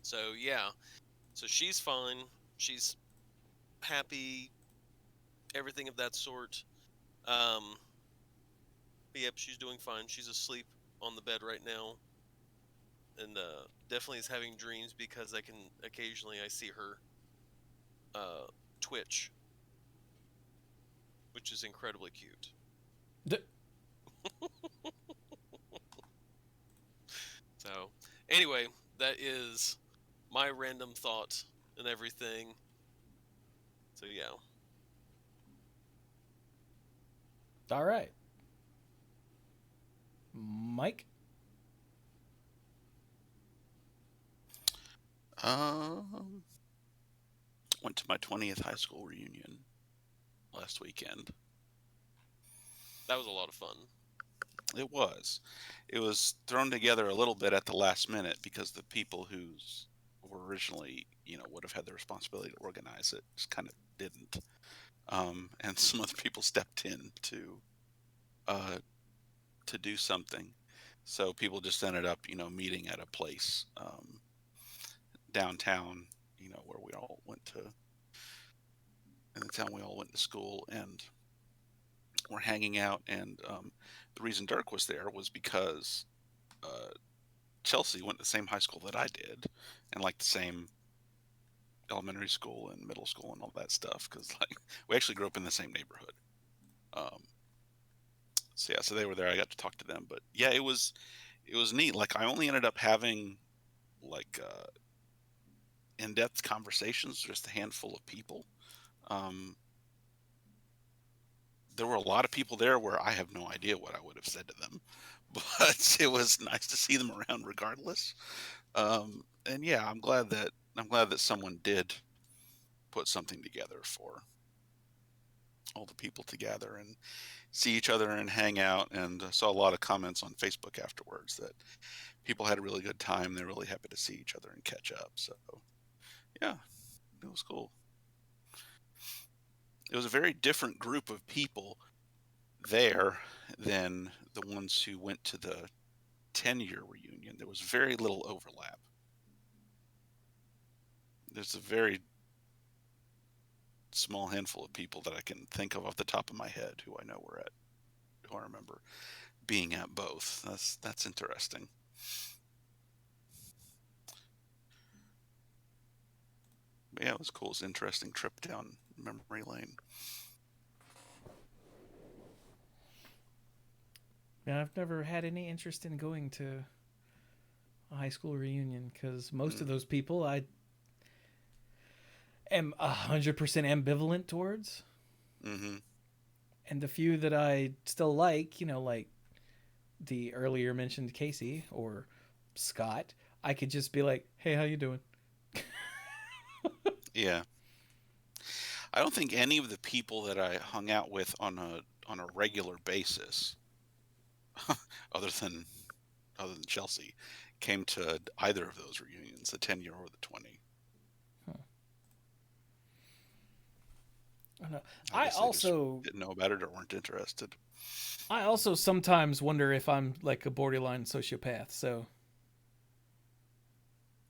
Speaker 4: So yeah, so she's fine. She's happy, everything of that sort. Um, but yep, she's doing fine. She's asleep on the bed right now, and definitely is having dreams because I can occasionally I see her twitch, which is incredibly cute.
Speaker 1: D-
Speaker 4: So anyway, that is my random thought and everything. So yeah.
Speaker 1: All right. Mike?
Speaker 5: Um, went to my 20th high school reunion last weekend.
Speaker 4: That was a lot of fun.
Speaker 5: It was. It was thrown together a little bit at the last minute because the people who were originally, would have had the responsibility to organize it just kind of didn't. And some other people stepped in uh, to do something. So people just ended up, meeting at a place downtown, where we all went to, in the town we all went to school, and we're hanging out. And the reason Dirk was there was because Chelsea went to the same high school that I did, and like the same elementary school and middle school and all that stuff. Because like we actually grew up in the same neighborhood. So they were there. I got to talk to them, but yeah, it was neat. Like I only ended up having like in-depth conversations, just a handful of people. There were a lot of people there where I have no idea what I would have said to them, but it was nice to see them around regardless. And yeah, I'm glad that someone did put something together for all the people to gather and see each other and hang out. And I saw a lot of comments on Facebook afterwards that people had a really good time. They're really happy to see each other and catch up. So yeah, it was cool. It was a very different group of people there than the ones who went to the 10-year reunion. There was very little overlap. There's a very small handful of people that I can think of off the top of my head who I remember being at both. That's interesting. But yeah, it was cool. It was an interesting trip down memory lane.
Speaker 1: Yeah, I've never had any interest in going to a high school reunion because most of those people I am 100% ambivalent towards.
Speaker 5: Mm-hmm.
Speaker 1: And the few that I still like, like the earlier mentioned Casey or Scott, I could just be like, hey, how you doing?
Speaker 5: Yeah. I don't think any of the people that I hung out with on a regular basis, other than Chelsea, came to either of those reunions, the 10-year or the 20.
Speaker 1: I don't know. I also
Speaker 5: didn't know about it or weren't interested.
Speaker 1: I also sometimes wonder if I'm like a borderline sociopath. So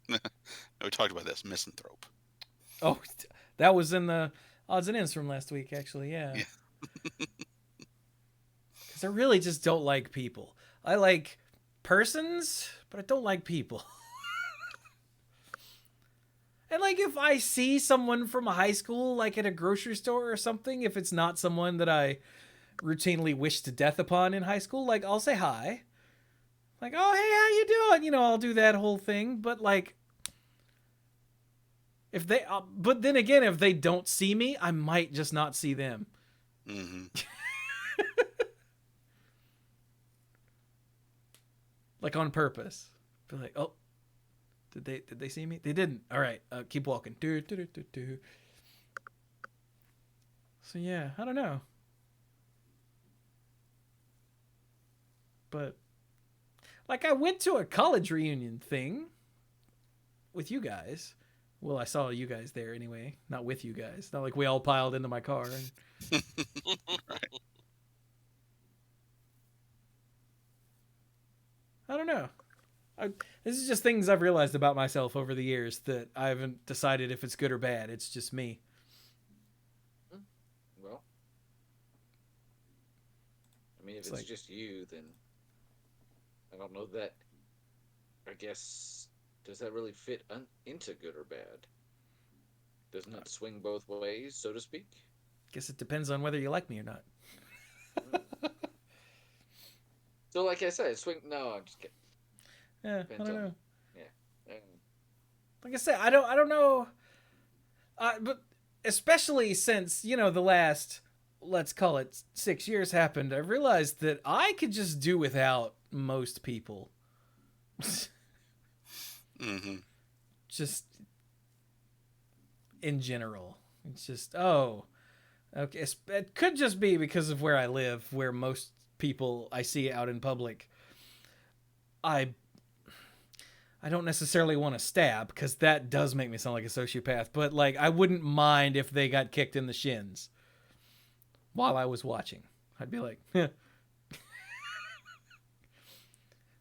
Speaker 5: we talked about this, misanthrope.
Speaker 1: Oh, that was in the odds and ends from last week, actually. Yeah. Because I really just don't like people. I like persons, but I don't like people. And like if I see someone from a high school, like at a grocery store or something, if it's not someone that I routinely wished to death upon in high school, like I'll say hi. Like, oh, hey, how you doing? I'll do that whole thing. But like, but then again, if they don't see me, I might just not see them.
Speaker 5: Mm-hmm.
Speaker 1: Like on purpose. Be like, oh, did they see me? They didn't. All right, keep walking. So yeah, I don't know. But like I went to a college reunion thing with you guys. Well, I saw you guys there anyway. Not with you guys. Not like we all piled into my car. And...
Speaker 5: Right.
Speaker 1: I don't know. This is just things I've realized about myself over the years that I haven't decided if it's good or bad. It's just me.
Speaker 2: Well, I mean, if it's
Speaker 1: like,
Speaker 2: just you, then I don't know that. I guess, does that really fit into good or bad? Doesn't it swing both ways, so to speak?
Speaker 1: Guess it depends on whether you like me or not.
Speaker 2: So, like I said, swing. No, I'm just kidding.
Speaker 1: Yeah,
Speaker 2: Depends
Speaker 1: I don't know.
Speaker 2: Yeah.
Speaker 1: Like I said, I don't know. But especially since the last, let's call it 6 years happened, I realized that I could just do without most people.
Speaker 5: Mm-hmm.
Speaker 1: Just in general, it's just okay. It could just be because of where I live, where most people I see out in public, I don't necessarily want to stab, because that does make me sound like a sociopath, but like I wouldn't mind if they got kicked in the shins while I was watching. I'd be like, It's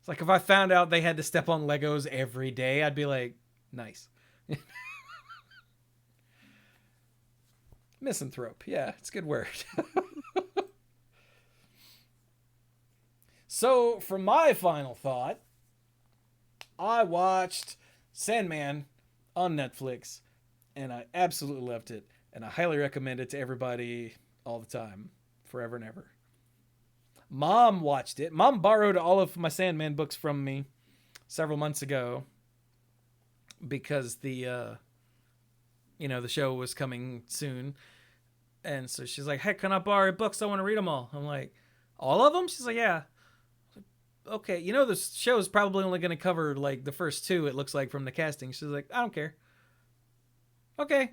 Speaker 1: like if I found out they had to step on Legos every day, I'd be like, nice. Misanthrope. Yeah, it's a good word. So, for my final thought, I watched Sandman on Netflix, and I absolutely loved it, and I highly recommend it to everybody all the time, forever and ever. Mom watched it. Mom borrowed all of my Sandman books from me several months ago because the show was coming soon. And so she's like, hey, can I borrow your books? I want to read them all. I'm like, all of them? She's like, yeah. Okay, the show is probably only going to cover like the first two, it looks like, from the casting. She's like, I don't care. Okay.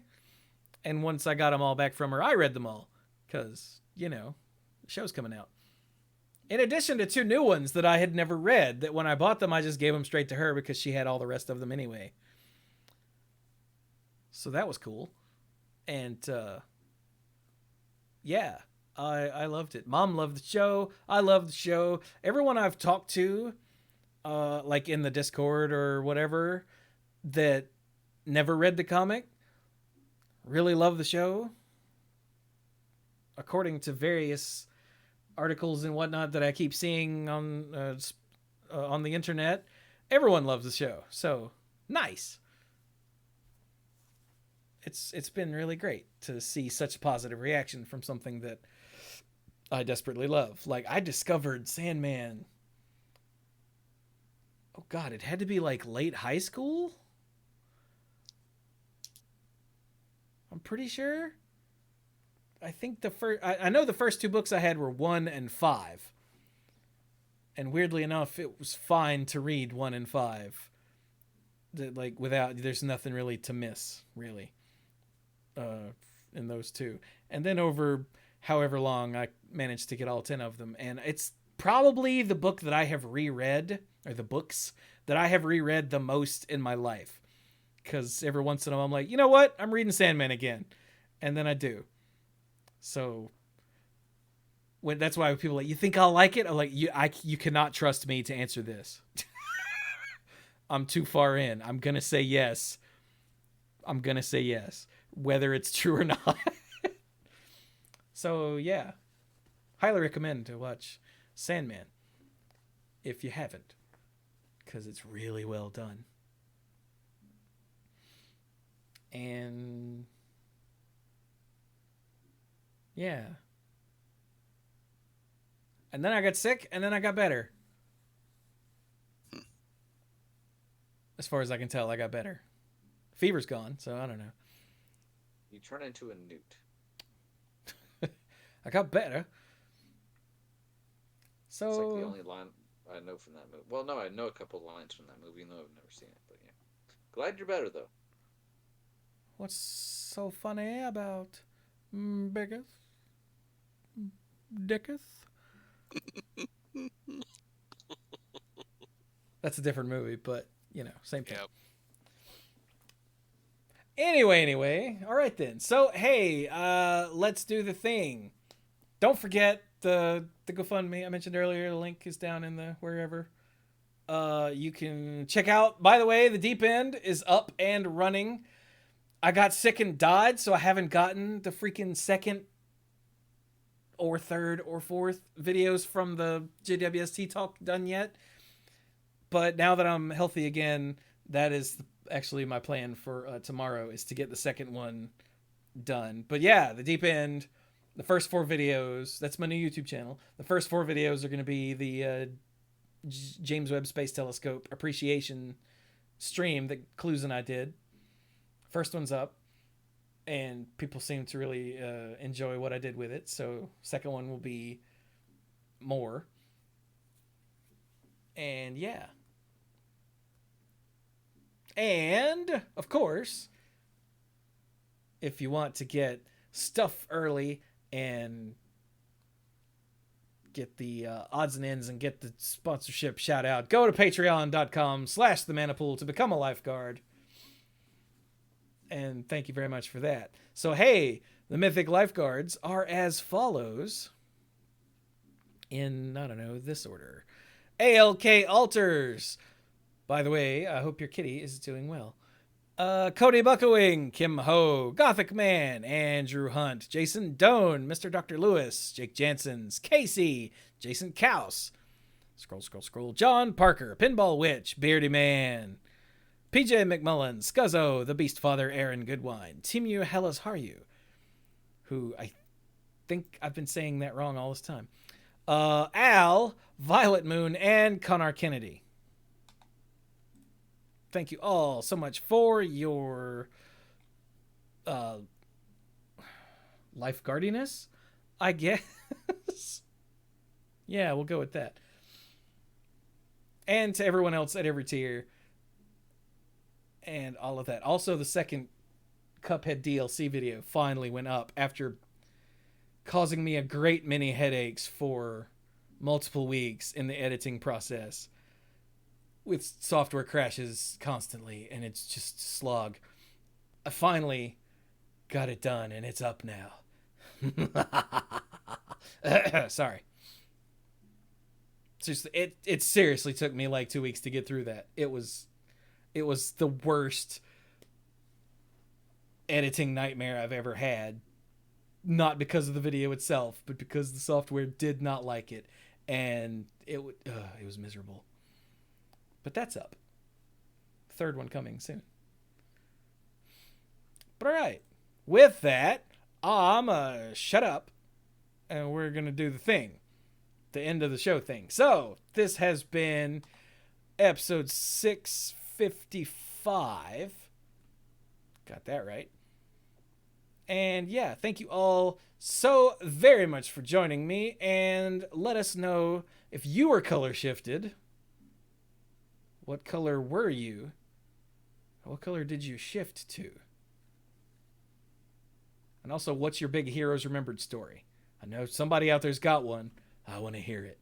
Speaker 1: And once I got them all back from her, I read them all because, the show's coming out. In addition to 2 new ones that I had never read, that when I bought them, I just gave them straight to her because she had all the rest of them anyway. So that was cool. And, yeah, I loved it. Mom loved the show. I loved the show. Everyone I've talked to, like in the Discord or whatever, that never read the comic, really love the show. According to various articles and whatnot that I keep seeing on the internet, everyone loves the show. So nice. It's been really great to see such positive reaction from something that I desperately love. Like, I discovered Sandman. Oh God, it had to be like late high school. I'm pretty sure. I think I know the first 2 books I had were 1 and 5. And weirdly enough, it was fine to read 1 and 5. Like, there's nothing really to miss, really. In those 2. And then over however long, I managed to get all 10 of them. And it's probably the book that I have reread, or the books that I have reread the most in my life. Because every once in a while I'm like, you know what? I'm reading Sandman again. And then I do. So that's why people are like, you think I'll like it? I'm like, you cannot trust me to answer this. I'm too far in. I'm going to say yes. Whether it's true or not. So, yeah. Highly recommend to watch Sandman if you haven't, because it's really well done. And yeah. And then I got sick, and then I got better. As far as I can tell, I got better. Fever's gone, so I don't know.
Speaker 2: You turn into a newt.
Speaker 1: I got better. So
Speaker 2: it's like the only line I know from that movie. Well, no, I know a couple lines from that movie, even though I've never seen it. But yeah, glad you're better though.
Speaker 1: What's so funny about Biggeth? Dicketh? That's a different movie, but same thing.
Speaker 4: Yep.
Speaker 1: Anyway. All right then. So, hey, let's do the thing. Don't forget the GoFundMe I mentioned earlier. The link is down in the wherever. You can check out, by the way, the Deep End is up and running. I got sick and died, so I haven't gotten the freaking second or third or fourth videos from the JWST talk done yet. But now that I'm healthy again, that is actually my plan for tomorrow, is to get the second one done. But yeah, the Deep End, the first 4 videos, that's my new YouTube channel. The first 4 videos are going to be the James Webb Space Telescope appreciation stream that Clues and I did. First one's up, and people seem to really enjoy what I did with it. So second one will be more. And yeah. And, of course, if you want to get stuff early and get the odds and ends and get the sponsorship shout out, go to patreon.com/themanapool to become a lifeguard. And thank you very much for that. So, hey, the Mythic Lifeguards are as follows in, I don't know, this order. ALK Alters. By the way, I hope your kitty is doing well. Cody Buckowing, Kim Ho, Gothic Man, Andrew Hunt, Jason Doan, Mr. Dr. Lewis, Jake Jansons, Casey, Jason Kaus, Scroll, John Parker, Pinball Witch, Beardy Man, PJ McMullen, Scuzzo, The Beast Father, Aaron Goodwine, Timu Hellas Haryu, who I think I've been saying that wrong all this time, Al, Violet Moon, and Connor Kennedy. Thank you all so much for your lifeguardiness, I guess. Yeah, we'll go with that. And to everyone else at every tier and all of that. Also, the second Cuphead DLC video finally went up after causing me a great many headaches for multiple weeks in the editing process, with software crashes constantly, and it's just slog. I finally got it done, and it's up now. Sorry. Seriously, it seriously took me like 2 weeks to get through that. It was the worst editing nightmare I've ever had. Not because of the video itself, but because the software did not like it, and it was miserable. But that's up. Third one coming soon. But all right. With that, I'm shut up. And we're going to do the thing. The end of the show thing. So, this has been episode 655. Got that right. And yeah, thank you all so very much for joining me. And let us know if you were color shifted. What color were you? What color did you shift to? And also, what's your big Heroes Remembered story? I know somebody out there's got one. I want to hear it.